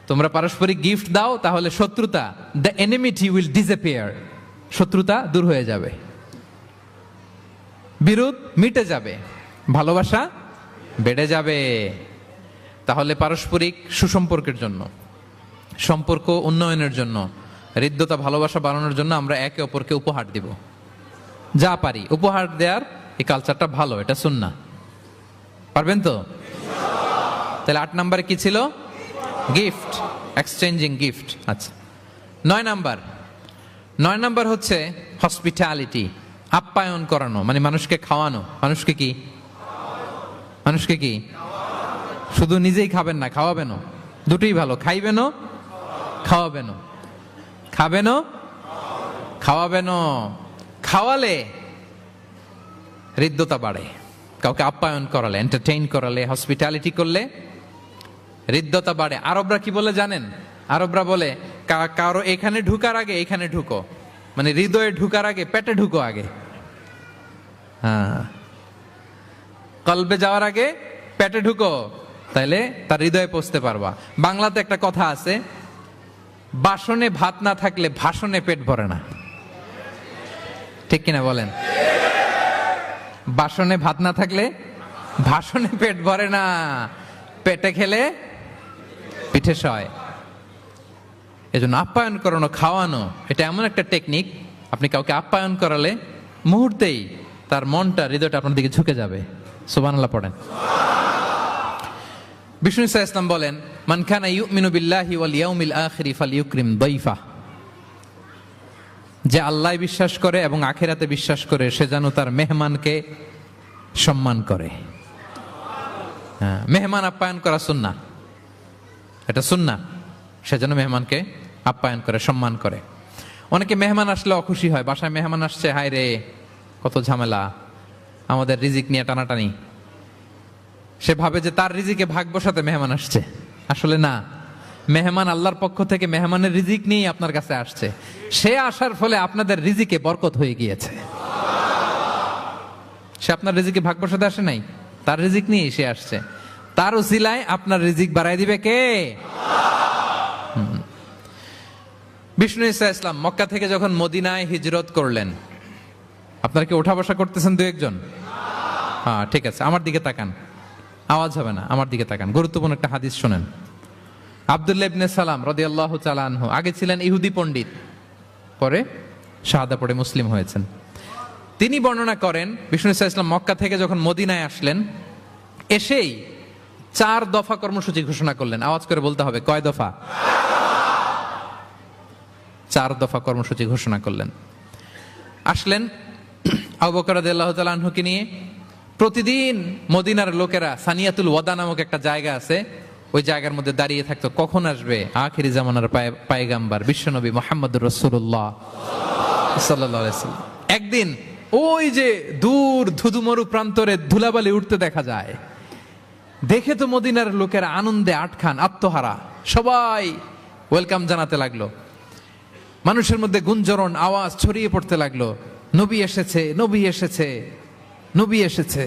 তোমরা পারস্পরিক গিফট দাও তাহলে শত্রুতা, দ্য এনিমিটি উইল ডিসঅ্যাপিয়ার, শত্রুতা দূর হয়ে যাবে, বিরোধ মিটে যাবে, ভালোবাসা বেড়ে যাবে। তাহলে পারস্পরিক সুসম্পর্কের জন্য, সম্পর্ক উন্নয়নের জন্য হৃদ্যতা ভালোবাসা বাড়ানোর জন্য আমরা একে অপরকে উপহার দিব, যা পারি উপহার দেওয়ার এই কালচারটা ভালো, এটা সুন্নাহ। পারবেন তো? তাহলে 8 নম্বরে কি ছিল? Gift, exchanging gift. আচ্ছা, 9 নাম্বার হচ্ছে হসপিটালিটি, আপ্যায়ন করানো, মানে মানুষকে খাওয়ানো। মানুষকে কি শুধু নিজেই খাবেন না, খাওয়াবেনও, দুটোই ভালো। খাইবেনও, খাওয়াবেনও। খাবেনও, খাওয়াবেনও। খাওয়ালে হৃদ্যতা বাড়ে, কাউকে আপ্যায়ন করালে, এন্টারটেইন করালে, হসপিটালিটি করলে হৃদ্যতা বাড়ে। আরবরা কি বলে জানেন? আরবরা বলে কারো এখানে ঢুকার আগে এখানে ঢুকো, মানে হৃদয়ে ঢুকার আগে পেটে ঢুকো আগে। হ্যাঁ, কলবে যাওয়ার আগে পেটে ঢুকো, তাইলে তার হৃদয়ে পৌঁছতে পারবা। বাংলাতে একটা কথা আছে, বাসনে ভাত না থাকলে ভাষণে পেট ভরে না। ঠিক কিনা বলেন? বাসনে ভাত না থাকলে ভাষণে পেট ভরে না, পেটে খেলে পিঠে সয়। এজন্য আপ্যায়ন করানো, খাওয়ানো, এটা এমন একটা টেকনিক, আপনি কাউকে আপ্যায়ন করালে মুহূর্তেই তার মনটা, হৃদয়টা আপনার দিকে ঝুঁকে যাবে। সুবহানাল্লাহ পড়েন। বিষ্ণু ইসা ইসলাম বলেন, মান কানা ইউমিনু বিল্লাহি ওয়াল ইয়াউমিল আখিরি ফালইউকরিম দাইফা। যে আল্লাহ বিশ্বাস করে এবং আখিরাতে বিশ্বাস করে, সে যেন তার মেহমানকে সম্মান করে। হ্যাঁ, মেহমান আপ্যায়ন করা সুন্নাহ, এটা সুন্নাহ। সে যেন মেহমানকে আপ্যায়ন করে, সম্মান করে। অনেকে মেহমান আসলে অখুশি হয়, বাসায় মেহমান আসছে, হায় রে কত ঝামেলা, আমাদের রিজিক নিয়ে টানাটানি। সে ভাবে যে তার রিজিকে ভাগ বসাতে মেহমান আসছে। আসলে না, মেহমান আল্লাহর পক্ষ থেকে মেহমানের রিজিক নিয়ে আপনার কাছে আসছে। সে আসার ফলে আপনাদের রিজিকে বরকত হয়ে গিয়েছে। সে আপনার রিজিকে ভাগ বসাতে আসে নাই, তার রিজিক নিয়ে সে আসছে। তার উসিলায় আপনার রিজিক বাড়াই দিবে কে? বিষ্ণু ইসা ইসলাম মক্কা থেকে যখন মদিনায় হিজরত করলেন, আপনারা কি ওঠা বসা করতেছেন দু একজন? হ্যাঁ, ঠিক আছে, আমার দিকে তাকান, আওয়াজ হবে না, আমার দিকে তাকান। গুরুত্বপূর্ণ একটা হাদিস শোনেন। আব্দুল্লাহ ইবনে সালাম রাদিয়াল্লাহু তাআলা আনহু আগে ছিলেন ইহুদি পণ্ডিত, পরে শাহাদা পড়ে মুসলিম হয়েছেন। তিনি বর্ণনা করেন, বিষ্ণু ইসা ইসলাম মক্কা থেকে যখন মদিনায় আসলেন, এসেই 4 দফা কর্মসূচি ঘোষণা করলেন। আওয়াজ করে বলতে হবে, কয় দফা? 4 দফা কর্মসূচি ঘোষণা করলেন। আসলেন আবু বকর রাদিয়াল্লাহু তাআলা আনহুকে নিয়ে। প্রতিদিন মদিনার লোকেরা সানিয়াতুল ওয়াদা নামক একটা জায়গা আছে, ওই জায়গার মধ্যে দাঁড়িয়ে থাকতো, কখন আসবে আখিরি জামানার পায়গাম্বার বিশ্বনবী মুহাম্মদুর রাসূলুল্লাহ সাল্লাল্লাহু আলাইহি ওয়াসাল্লাম। একদিন ওই যে দূর ধুধুমরু প্রান্তরে ধুলাবালি উঠতে দেখা যায়। দেখে তো মদিনার লোকেরা আনন্দে আটখান, আত্মহারা, সবাই ওয়েলকাম জানাতে লাগলো। মানুষের মধ্যে গুঞ্জরণ, আওয়াজ ছড়িয়ে পড়তে লাগলো, নবী এসেছে, নবী এসেছে, নবী এসেছে।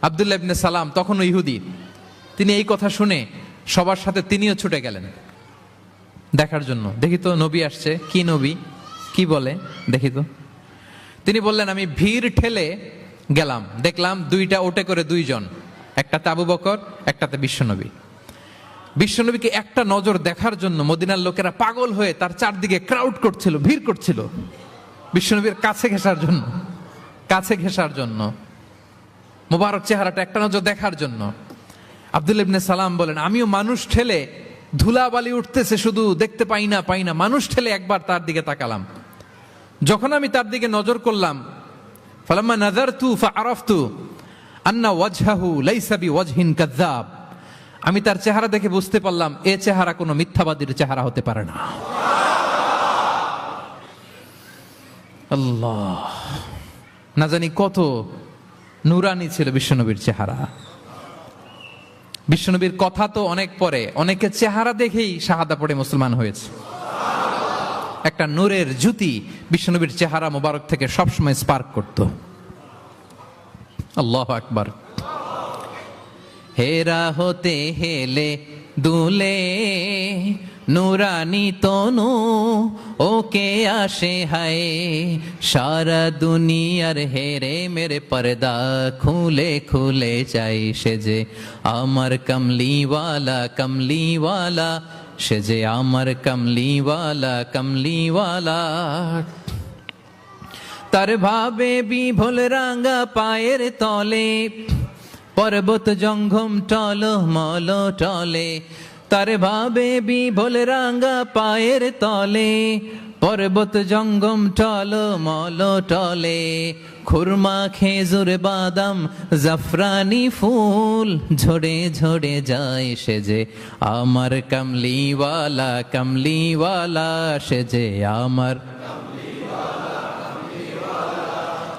আব্দুল্লাহ ইবনে সালাম তখনও ইহুদি, তিনি এই কথা শুনে সবার সাথে তিনিও ছুটে গেলেন দেখার জন্য। দেখি তো নবী আসছে, কি নবী, কি বলে দেখি তো। তিনি বললেন, আমি ভিড় ঠেলে গেলাম, দেখলাম 2টা ওটে করে 2 জন, একটাতে আবু বকর, একটাতে বিশ্বনবী। বিশ্বনবীকে একটা নজর দেখার জন্য মদিনার লোকেরা পাগল হয়ে তার চারদিকে ক্রাউড করছিল, ভিড় করছিল, বিশ্বনবীর কাছে ঘেঁষার জন্য, মোবারক চেহারাটা একটা নজর দেখার জন্য। আব্দুল্লাহ ইবনে সালাম বলেন, আমিও মানুষ ঠেলে, ধুলাবালি উঠতেছে শুধু, দেখতে পাই না, মানুষ ঠেলে একবার তার দিকে তাকালাম। যখন আমি তার দিকে নজর করলাম, ফালাম্মা নাযারতু ফাআরাফতু আন্না ওয়াজহাহু লাইসা বিওয়াজহিন কাযযাব, আমি তার চেহারা দেখে বুঝতে পারলাম এ চেহারা কোনো মিথ্যাবাদীর চেহারা হতে পারে না। আল্লাহ, না জানি কত নুরানি ছিল বিশ্বনবীর চেহারা। বিশ্বনবীর কথা তো অনেক পরে, অনেকে চেহারা দেখেই শাহাদা পড়ে মুসলমান হয়েছে। একটা নূরের জ্যোতি বিশ্বনবীর চেহারা মোবারক থেকে সবসময় স্পার্ক করত। আল্লাহু আকবার। হেরা হতে হেলে দুলে নুরানি তনু ওকে আসে হায়, সারা দুনিয়ার হেরে মেরে পর্দা খুলে খুলে চাই সে যে আমার কমলিওয়ালা সে যে আমার কামলিওয়ালা কামলিওয়ালা। তার ভাবে বিভোল রাঙা পায়ের তলে, পর্বত জঙ্গম টল মল টলে। তার ভাবে বিভোল রাঙা পায়ের তলে, পর্বত জঙ্গম টল মল টলে। খুরমা খেজুর বাদাম জাফরানি ফুল ঝরে ঝরে যায়, সে যে আমার কামলিওয়ালা কামলিওয়ালা। সে যে আমার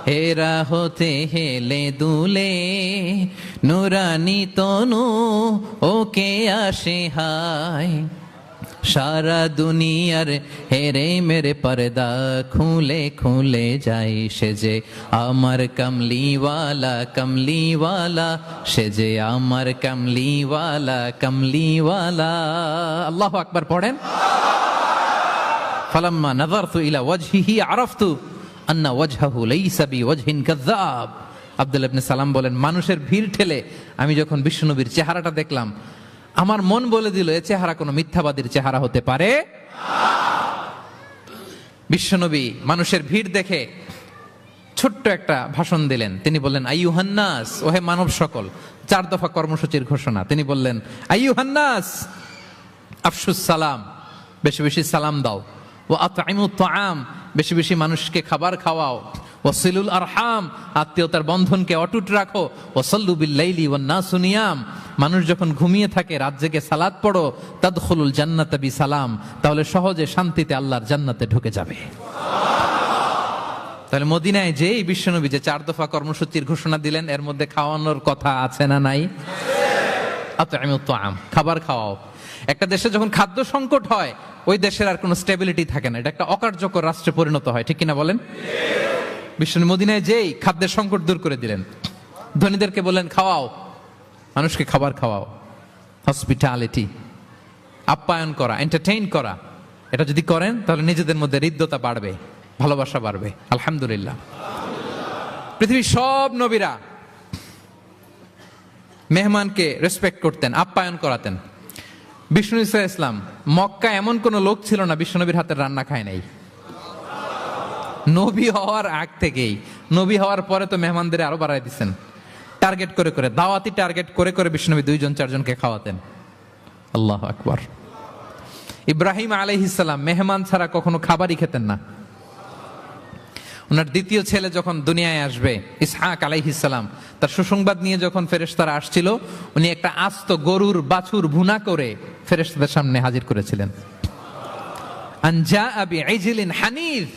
হেরা হতে হেলে দুলে, নুরানি তনু ওকে আসে হায়। সারা দুনিয়ার হেরে মেরে পর্দা খুলে খুলে যাই, সে যে আমার কামলিওয়ালা কামলিওয়ালা। সে যে আমার কামলিওয়ালা কামলিওয়ালা। আল্লাহু আকবার পড়েন। ফালাম্মা নাযারতু ইলা ওয়াজহিহি আরাফতু আন্না ওয়াজহাহু লাইসা বিওয়াজহিন কাযাব। আব্দুল্লাহ ইবনে সালাম বলেন, মানুষের ভিড় ঠেলে আমি যখন বিশ্বনবীর চেহারাটা দেখলাম, আমার মন বলে দিল এ চেহারা কোনো মিথ্যাবাদীর চেহারা হতে পারে। বিশ্বনবী মানুষের ভিড় দেখে ছোট্ট একটা ভাষণ দিলেন। তিনি বললেন, আইয়ুহান নাস, ওহে মানব সকল। 4 দফা কর্মসূচির ঘোষণা। তিনি বললেন, আইয়ুহান নাস আফশুস সালাম, বেশি বেশি সালাম দাও। ওয়া আতঈমুত তাআম, বেশি বেশি মানুষকে খাবার খাওয়াও। ওয়াসিলুল আরহাম, আত্মীয়তার বন্ধনকে অটুট রাখো। ওয়াসাল্লু বিল লাইলি ওয়ান নাসু নিয়াম, মানুষ যখন ঘুমিয়ে থাকে রাত জেগে সালাত পড়ো। তাদখুলুল জান্নাতা বিসালাম, তাহলে সহজে শান্তিতে আল্লাহর জান্নাতে ঢুকে যাবে। তাহলে মদিনায় যেই বিশ্বনবী যে 4 দফা কর্মসূচির ঘোষণা দিলেন, এর মধ্যে খাওয়ানোর কথা আছে না নাই? আতঈমুত তাআম, খাবার খাওয়াও। একটা দেশে যখন খাদ্য সংকট হয়, ওই দেশের আর কোনো স্টেবিলিটি থাকে না, এটা একটা অকার্যকর রাষ্ট্রে পরিণত হয়, ঠিক কিনা বলেন? বিশ্বনবী মদিনায় যেই খাদ্যের সংকট দূর করে দিলেন। ধনীদেরকে বললেন, খাওয়াও, মানুষকে খাবার খাওয়াও। হসপিটালিটি, আপ্যায়ন করা, এন্টারটেইন করা, এটা যদি করেন তাহলে নিজেদের মধ্যে হৃদ্যতা বাড়বে, ভালোবাসা বাড়বে। আলহামদুলিল্লাহ, পৃথিবীর সব নবীরা মেহমানকে রেসপেক্ট করতেন, আপ্যায়ন করাতেন। বিষ্ণু ইসলাম মক্কা এমন কোন লোক ছিল না বিশ্বনবীর হাতের রান্না খায় নাই। নবী হওয়ার আগ থেকেই, নবী হওয়ার পরে তো মেহমানদের আরো বাড়াই দিচ্ছেন। টার্গেট করে করে, দাওয়াতি টার্গেট করে করে বিষ্ণনবী 2-4 জনকে খাওয়াতেন। আল্লাহু আকবার। ইব্রাহিম আলাইহিস সালাম মেহমান ছাড়া কখনো খাবারই খেতেন না। ওনার দ্বিতীয় ছেলে যখন দুনিয়ায় আসবে, ইসহাক আলাইহিস সালাম, তার সুসংবাদ নিয়ে যখন ফেরেশতারা আসছিল, উনি একটা আস্ত গরুর বাছুর ভুনা করে ফেরেশতাদের সামনে হাজির করেছিলেন। আনজা আবি ইজলিন হানিজ,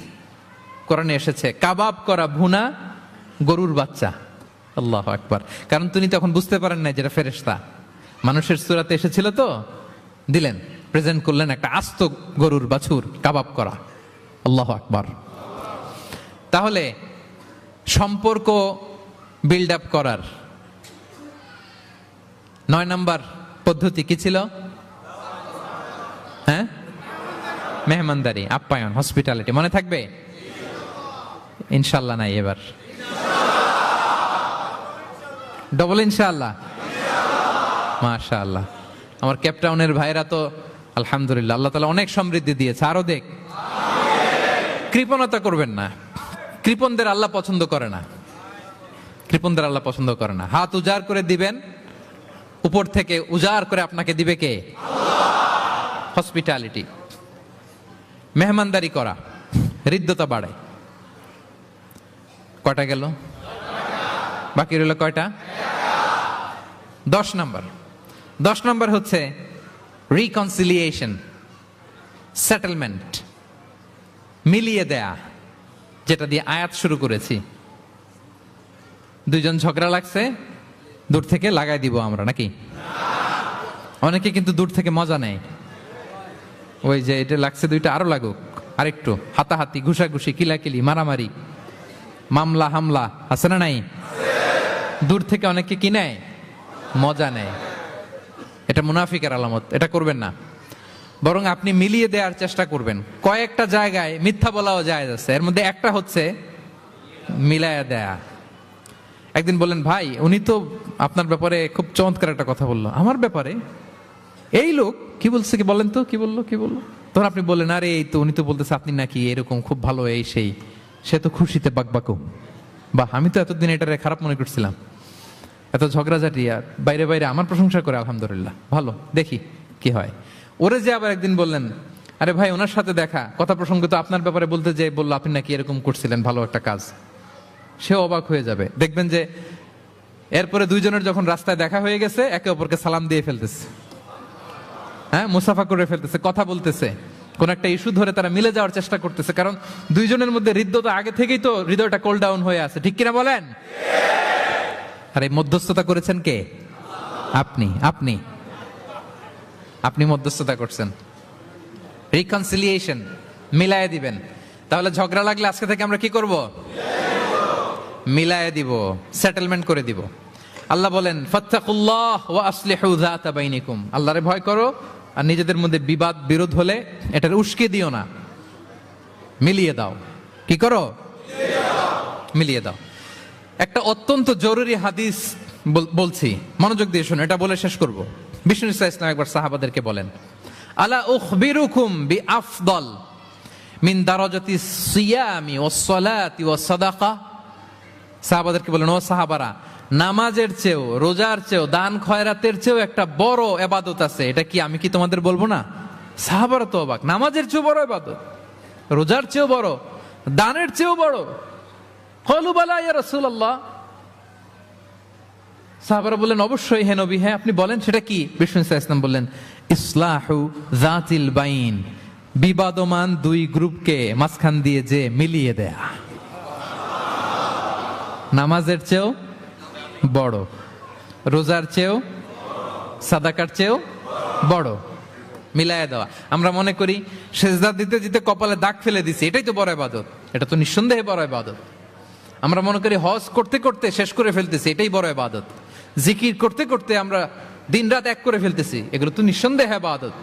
কোরআনে এসেছে কাবাব করা ভুনা গরুর বাচ্চা। আল্লাহু আকবার। কারণ তিনি তখন বুঝতে পারেন না যেটা ফেরেশতা, মানুষের সূরাতে এসেছিল, তো দিলেন, প্রেজেন্ট করলেন একটা আস্ত গরুর বাছুর কাবাব করা। আল্লাহু আকবার। তাহলে সম্পর্ক বিল্ড আপ করার 9 নম্বর পদ্ধতি কি ছিল? হ্যাঁ, মেহমানদারি, আপ্যায়ন, হসপিটালিটি। মনে থাকবে? ইনশাল্লাহ নাই, এবার ডবল ইনশাআল্লাহ। মাশাআল্লাহ। আমার কেপটাউনের ভাইরা তো আলহামদুলিল্লাহ, আল্লাহ তাআলা অনেক সমৃদ্ধি দিয়েছে, আরো দেখ। কৃপণতা করবেন না, কৃপণদের আল্লাহ পছন্দ করে না, কৃপণদের আল্লাহ পছন্দ করে না। হাত উজাড় করে দিবেন, উপর থেকে উজাড় করে আপনাকে দিবে কে? হসপিটালিটি, মেহমানদারি করা, হৃদ্যতা বাড়ায়। কয়টা গেল? বাকি রইল কয়টা? 10 নম্বর। 10 নম্বর হচ্ছে রিকনসিলিয়েশন, সেটেলমেন্ট, মিলিয়ে দেয়া, যেটা দিয়ে আয়াত শুরু করেছি। 2 জন ঝগড়া লাগছে, দূর থেকে লাগাই দিব আমরা, নাকি? অনেকে কিন্তু দূর থেকে মজা নেয়, ওই যে এটা লাগছে 2টা আরো লাগুক, আরেকটু হাতাহাতি, ঘুষাঘুষি, কিলাকিলি, মারামারি, মামলা হামলা, আছে না নাই? দূর থেকে অনেকে কি নেয়? মজা নেয়। এটা মুনাফিকের আলামত, এটা করবেন না। বরং আপনি মিলিয়ে দেওয়ার চেষ্টা করবেন। কয়েকটা জায়গায় মিথ্যা বলাও জায়েজ আছে, এর মধ্যে একটা হচ্ছে মিলায়া দেয়া। একদিন বললেন, ভাই উনি তো আপনার ব্যাপারে খুব চমৎকার একটা কথা বললো। আমার ব্যাপারে? এই লোক কি বলছে, কি বলেন তো, কি বললো, কি বললো? তখন আপনি বললেন, আরে এই তো উনি তো বলতেছে আপনি নাকি এরকম খুব ভালো, এই সেই। সে তো খুশিতে বাকবাকু, বাহ, আমি তো এতদিন এটারে খারাপ মনে করছিলাম, এত ঝগড়াঝাটি, আর বাইরে বাইরে আমার প্রশংসা করে, আলহামদুলিল্লাহ, ভালো, দেখি কি হয়। ওরে যে আবার একদিন বললেন, আরে ভাই ওনার সাথে দেখা, কথা প্রসঙ্গ তো আপনার ব্যাপারে বলতে যে বললো আপনি নাকি এরকম করছিলেন, ভালো একটা কাজ। সে অবাক হয়ে যাবে, দেখবেন যে এরপরে দুইজনের যখন রাস্তায় দেখা হয়ে গেছে, একে অপরকে সালাম দিয়ে ফেলতেছে, হ্যাঁ, মুসাফা করে ফেলতেছে, কথা বলতেছে, কোন একটা ইস্যু ধরে তারা মিলে যাওয়ার চেষ্টা করতেছে, কারণ দুইজনের মধ্যে হৃদ্যতা আগে থেকেই তো, হৃদয়টা কোল ডাউন হয়ে আছে, ঠিক কিনা বলেন? আর এই মধ্যস্থতা করেছেন কে? আপনি আপনি আপনি মধ্যস্থতা করছেন, রিকনসিলিয়েশন, মিলায়ে দিবেন। তাহলে ঝগড়া লাগলে আজকে থেকে আমরা কি করব? মিলায়ে দিব, সেটেলমেন্ট করে দিব। আল্লাহ বলেন, ফাত্তাকুল্লাহ ওয়া আসলিহু যাতা বাইনিকুম, আল্লাহরে ভয় করো আর নিজেদের মধ্যে বিবাদ বিরোধ হলে এটার উস্কে দিও না, মিলিয়ে দাও। কি করো? মিলিয়ে দাও। একটা অত্যন্ত জরুরি হাদিস বলছি, মনোযোগ দিয়ে শুনো, এটা বলে শেষ করব। বিষ্ণু ইসলাম একবার সাহাবাদেরকে বলেন, আলা উখবিরুকুম বিআফদল মিন দারাজাতি সিয়ামি ওয়াস সালাতি ওয়াস সাদাকা। সাহাবাদেরকে বলেন, ও সাহাবারা, নামাজের চেয়েও, রোজার চেয়েও, দান খয়রাতের চেয়েও একটা বড় ইবাদত আছে, এটা কি আমি কি তোমাদের বলবো না? সাহাবারা তো অবাক, নামাজের চেয়েও বড় ইবাদত, রোজার চেয়েও বড়, দানের চেয়েও বড়। ক্বালু বালা ইয়া রাসূলুল্লাহ। সাহাবারা বললেন, অবশ্যই হে নবী, হ্যাঁ আপনি বলেন, সেটা কি? বিষ্ণু ইসলাম বললেন, ইসলাহু যাতিল বাইন, বিবাদমান দুই গ্রুপকে মাঝখান দিয়ে যে মিলিয়ে দেয়া। নামাজের চেয়েও বড়, রোজার চেয়েও, সাদাকার চেয়েও বড়, মিলায়া দেওয়া। আমরা মনে করি সেজদা দিতে দিতে কপালে দাগ ফেলে দিছি, এটাই তো বড় ইবাদত। এটা তো নিঃসন্দেহে বড় ইবাদত। আমরা মনে করি হজ করতে করতে শেষ করে ফেলতেছি, এটাই বড় ইবাদত। জিকির করতে করতে আমরা দিনরাত এক করে ফেলতেছি, এগুলো তো নিঃসন্দেহে ইবাদত।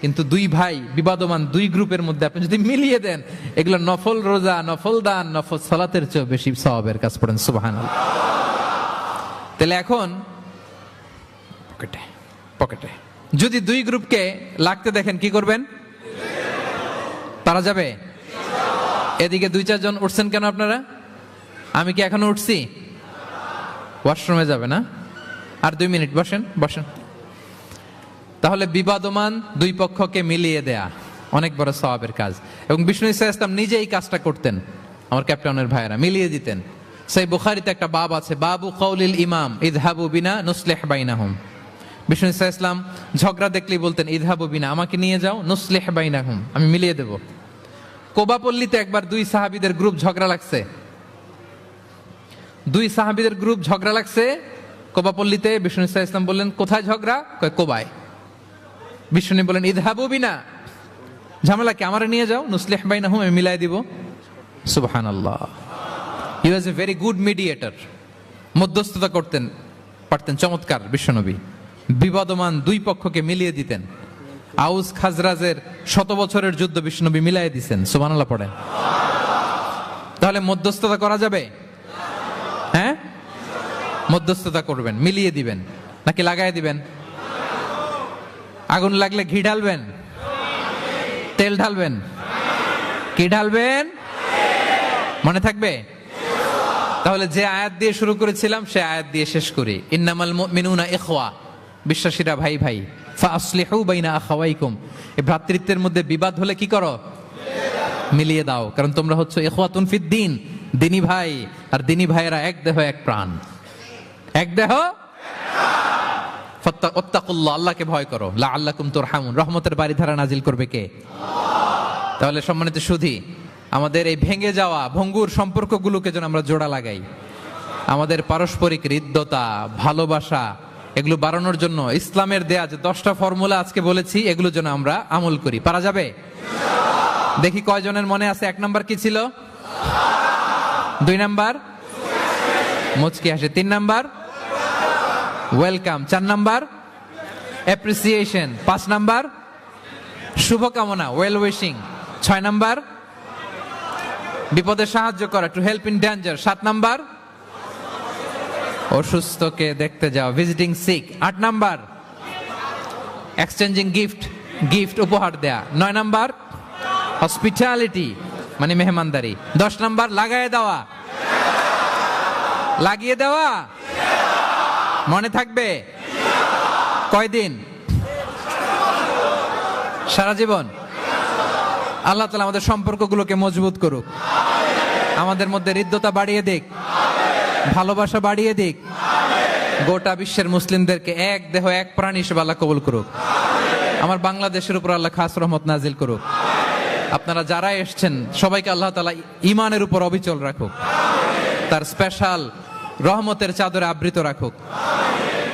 কিন্তু দুই ভাই বিবাদমান দুই গ্রুপের মধ্যে আপনি যদি মিলিয়ে দেন, এগুলো নফল রোজা, নফল দান, নফল সালাতের চেয়ে বেশি সওয়াবের কাজ। পড়েন সুবহানাল্লাহ। তাহলে এখন পকেটে পকেটে যদি দুই গ্রুপকে লাগতে দেখেন, কি করবেন? পারা যাবে? এদিকে দুই চারজন উঠছেন কেন আপনারা? আমি কি এখনো উঠছি? ওয়াশরুমে যাবে না? আর 2 মিনিট বসেন, বসেন। তাহলে বিবাদমান দুই পক্ষকে মিলিয়ে দেয়া অনেক বড় সওয়াবের কাজ, এবং বিষ্ণু ইসলাম নিজে এই কাজটা করতেন। আমার ক্যাপ্টেনের ভাইয়েরা মিলিয়ে দিতেন। সেই বুখারীতে একটা বাব আছে, বাবু কাউলিল ইমাম ইযহাবু বিনা নুসলিহ বাইনাহুম। বিষ্ণু ইসলাম ঝগড়া দেখলেই বলতেন, ইযহাবু বিনা, আমাকে নিয়ে যাও, নুসলিহ বাইনাহুম, আমি মিলিয়ে দেব। কোবাপল্লীতে একবার দুই সাহাবীদের গ্রুপ ঝগড়া লাগছে, দুই সাহাবীদের গ্রুপ ঝগড়া লাগছে কোবাপল্লীতে। বিষ্ণু ইসলাম বললেন, কোথায় ঝগড়া? কয় কোবায়। বিষ্ণু বলেন, ইযহাবু বিনা, ঝামেলা কি, আমারে নিয়ে যাও, নুসলিহ বাইনাহুম, আমি মিলাই দিব। সুবহানাল্লাহ। হি ওয়াজ এ ভেরি গুড মিডিয়েটর, মধ্যস্থতা করতেন পারতেন, চমৎকার বিশ্বনবী। বিবাদমান দুই পক্ষকে মিলিয়ে দিতেন। আউস খাজরাজের 100 বছরের যুদ্ধ বিশ্বনবী মিলাই দিয়েছেন। সুবহানাল্লাহ পড়েন। তাহলে মধ্যস্থতা করা যাবে? হ্যাঁ, মধ্যস্থতা করবেন, মিলিয়ে দিবেন, নাকি লাগাই দিবেন? আগুন লাগলে ঘি ঢালবেন, তেল ঢালবেন, কি ঢালবেন? মনে থাকবে? তাহলে যে আয়াত দিয়ে শুরু করেছিলাম সে আয়াত দিয়ে শেষ করি। ইন্নামাল মুমিনুনা ইখওয়া, বিশ্বাসীরা ভাই ভাই। ফাআসলিহু বাইনা আখাওয়াইকুম, এই ভ্রাতৃত্বের মধ্যে বিবাদ হলে কি করো? মিলিয়ে দাও, কারণ তোমরা হচ্ছে ইখওয়াতুন ফিদ্দিন, দিনী ভাই। আর দিনী ভাইয়েরা এক দেহ এক প্রাণ, এক দেহ। ফাত্তাকুল্লাহ, আল্লাহকে ভয় করো। লাআল্লাকুম তুরহামুন, রহমতের বারিধারা নাজিল করবে কে? তাহলে সম্মানিত সুধী, আমাদের এই ভেঙে যাওয়া ভঙ্গুর সম্পর্কগুলোকে যেন আমরা জোড়া লাগাই। আমাদের পারস্পরিক হৃদ্যতা, ভালোবাসা, এগুলো বাড়ানোর জন্য ইসলামের দেয়া যে 10টা ফর্মুলা আজকে বলেছি, এগুলো যেন আমরা আমল করি। পারা যাবে? দেখি কয়জনের মনে আছে। 1 নাম্বার কি ছিল? 2 নাম্বার মুচকি হাসি, 3 number welcome, 4 number appreciation, 5 number শুভকামনা, ওয়েল উইশিং, 6 নাম্বার বিপদে সাহায্য করা, to help in danger, 7 number অসুস্থকে দেখতে যাও, visiting sick, 8 number exchanging gift, gift উপহার দেয়া। 9 নাম্বার হসপিটালিটি মানে মেহমানদারি। 10 নাম্বার লাগায় দেওয়া, লাগিয়ে দেওয়া। মনে থাকবে কয়দিন? সারা জীবন। আল্লাহ তাআলা আমাদের সম্পর্কগুলোকে মজবুত করুক, আমাদের মধ্যে হৃদ্যতা বাড়িয়ে দিক, ভালোবাসা বাড়িয়ে দিক, গোটা বিশ্বের মুসলিমদেরকে এক দেহ এক প্রাণ হিসেবে আল্লাহ কবুল করুক। আমার বাংলাদেশের উপর আল্লাহ খাস রহমত নাজিল করুক। আপনারা যারা এসছেন সবাইকে আল্লাহ তাআলা ঈমানের উপর অবিচল রাখুক, তার স্পেশাল রহমতের চাদরে আবৃত রাখুক।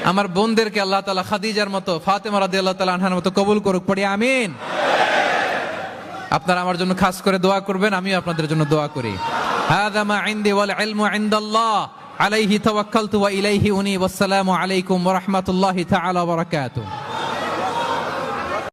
আমার বোনদেরকে আল্লাহ তাআলা খাদিজার মতো, ফাতেমা রাদিয়াল্লাহু তাআলা আনহার মতো কবুল করুক, পড়ি আমিন। আপনারা আমার জন্য খাস করে দোয়া করবেন, আমিও আপনাদের জন্য দোয়া করি। হাযা মা ইনদি ওয়াল ইলমু ইনদাল্লাহ আলাইহি তাওয়াক্কালতু ওয়া ইলাইহি উনীব। আসসালামু আলাইকুম ওয়া রাহমাতুল্লাহি তাআলা ওয়া বারাকাতুহু।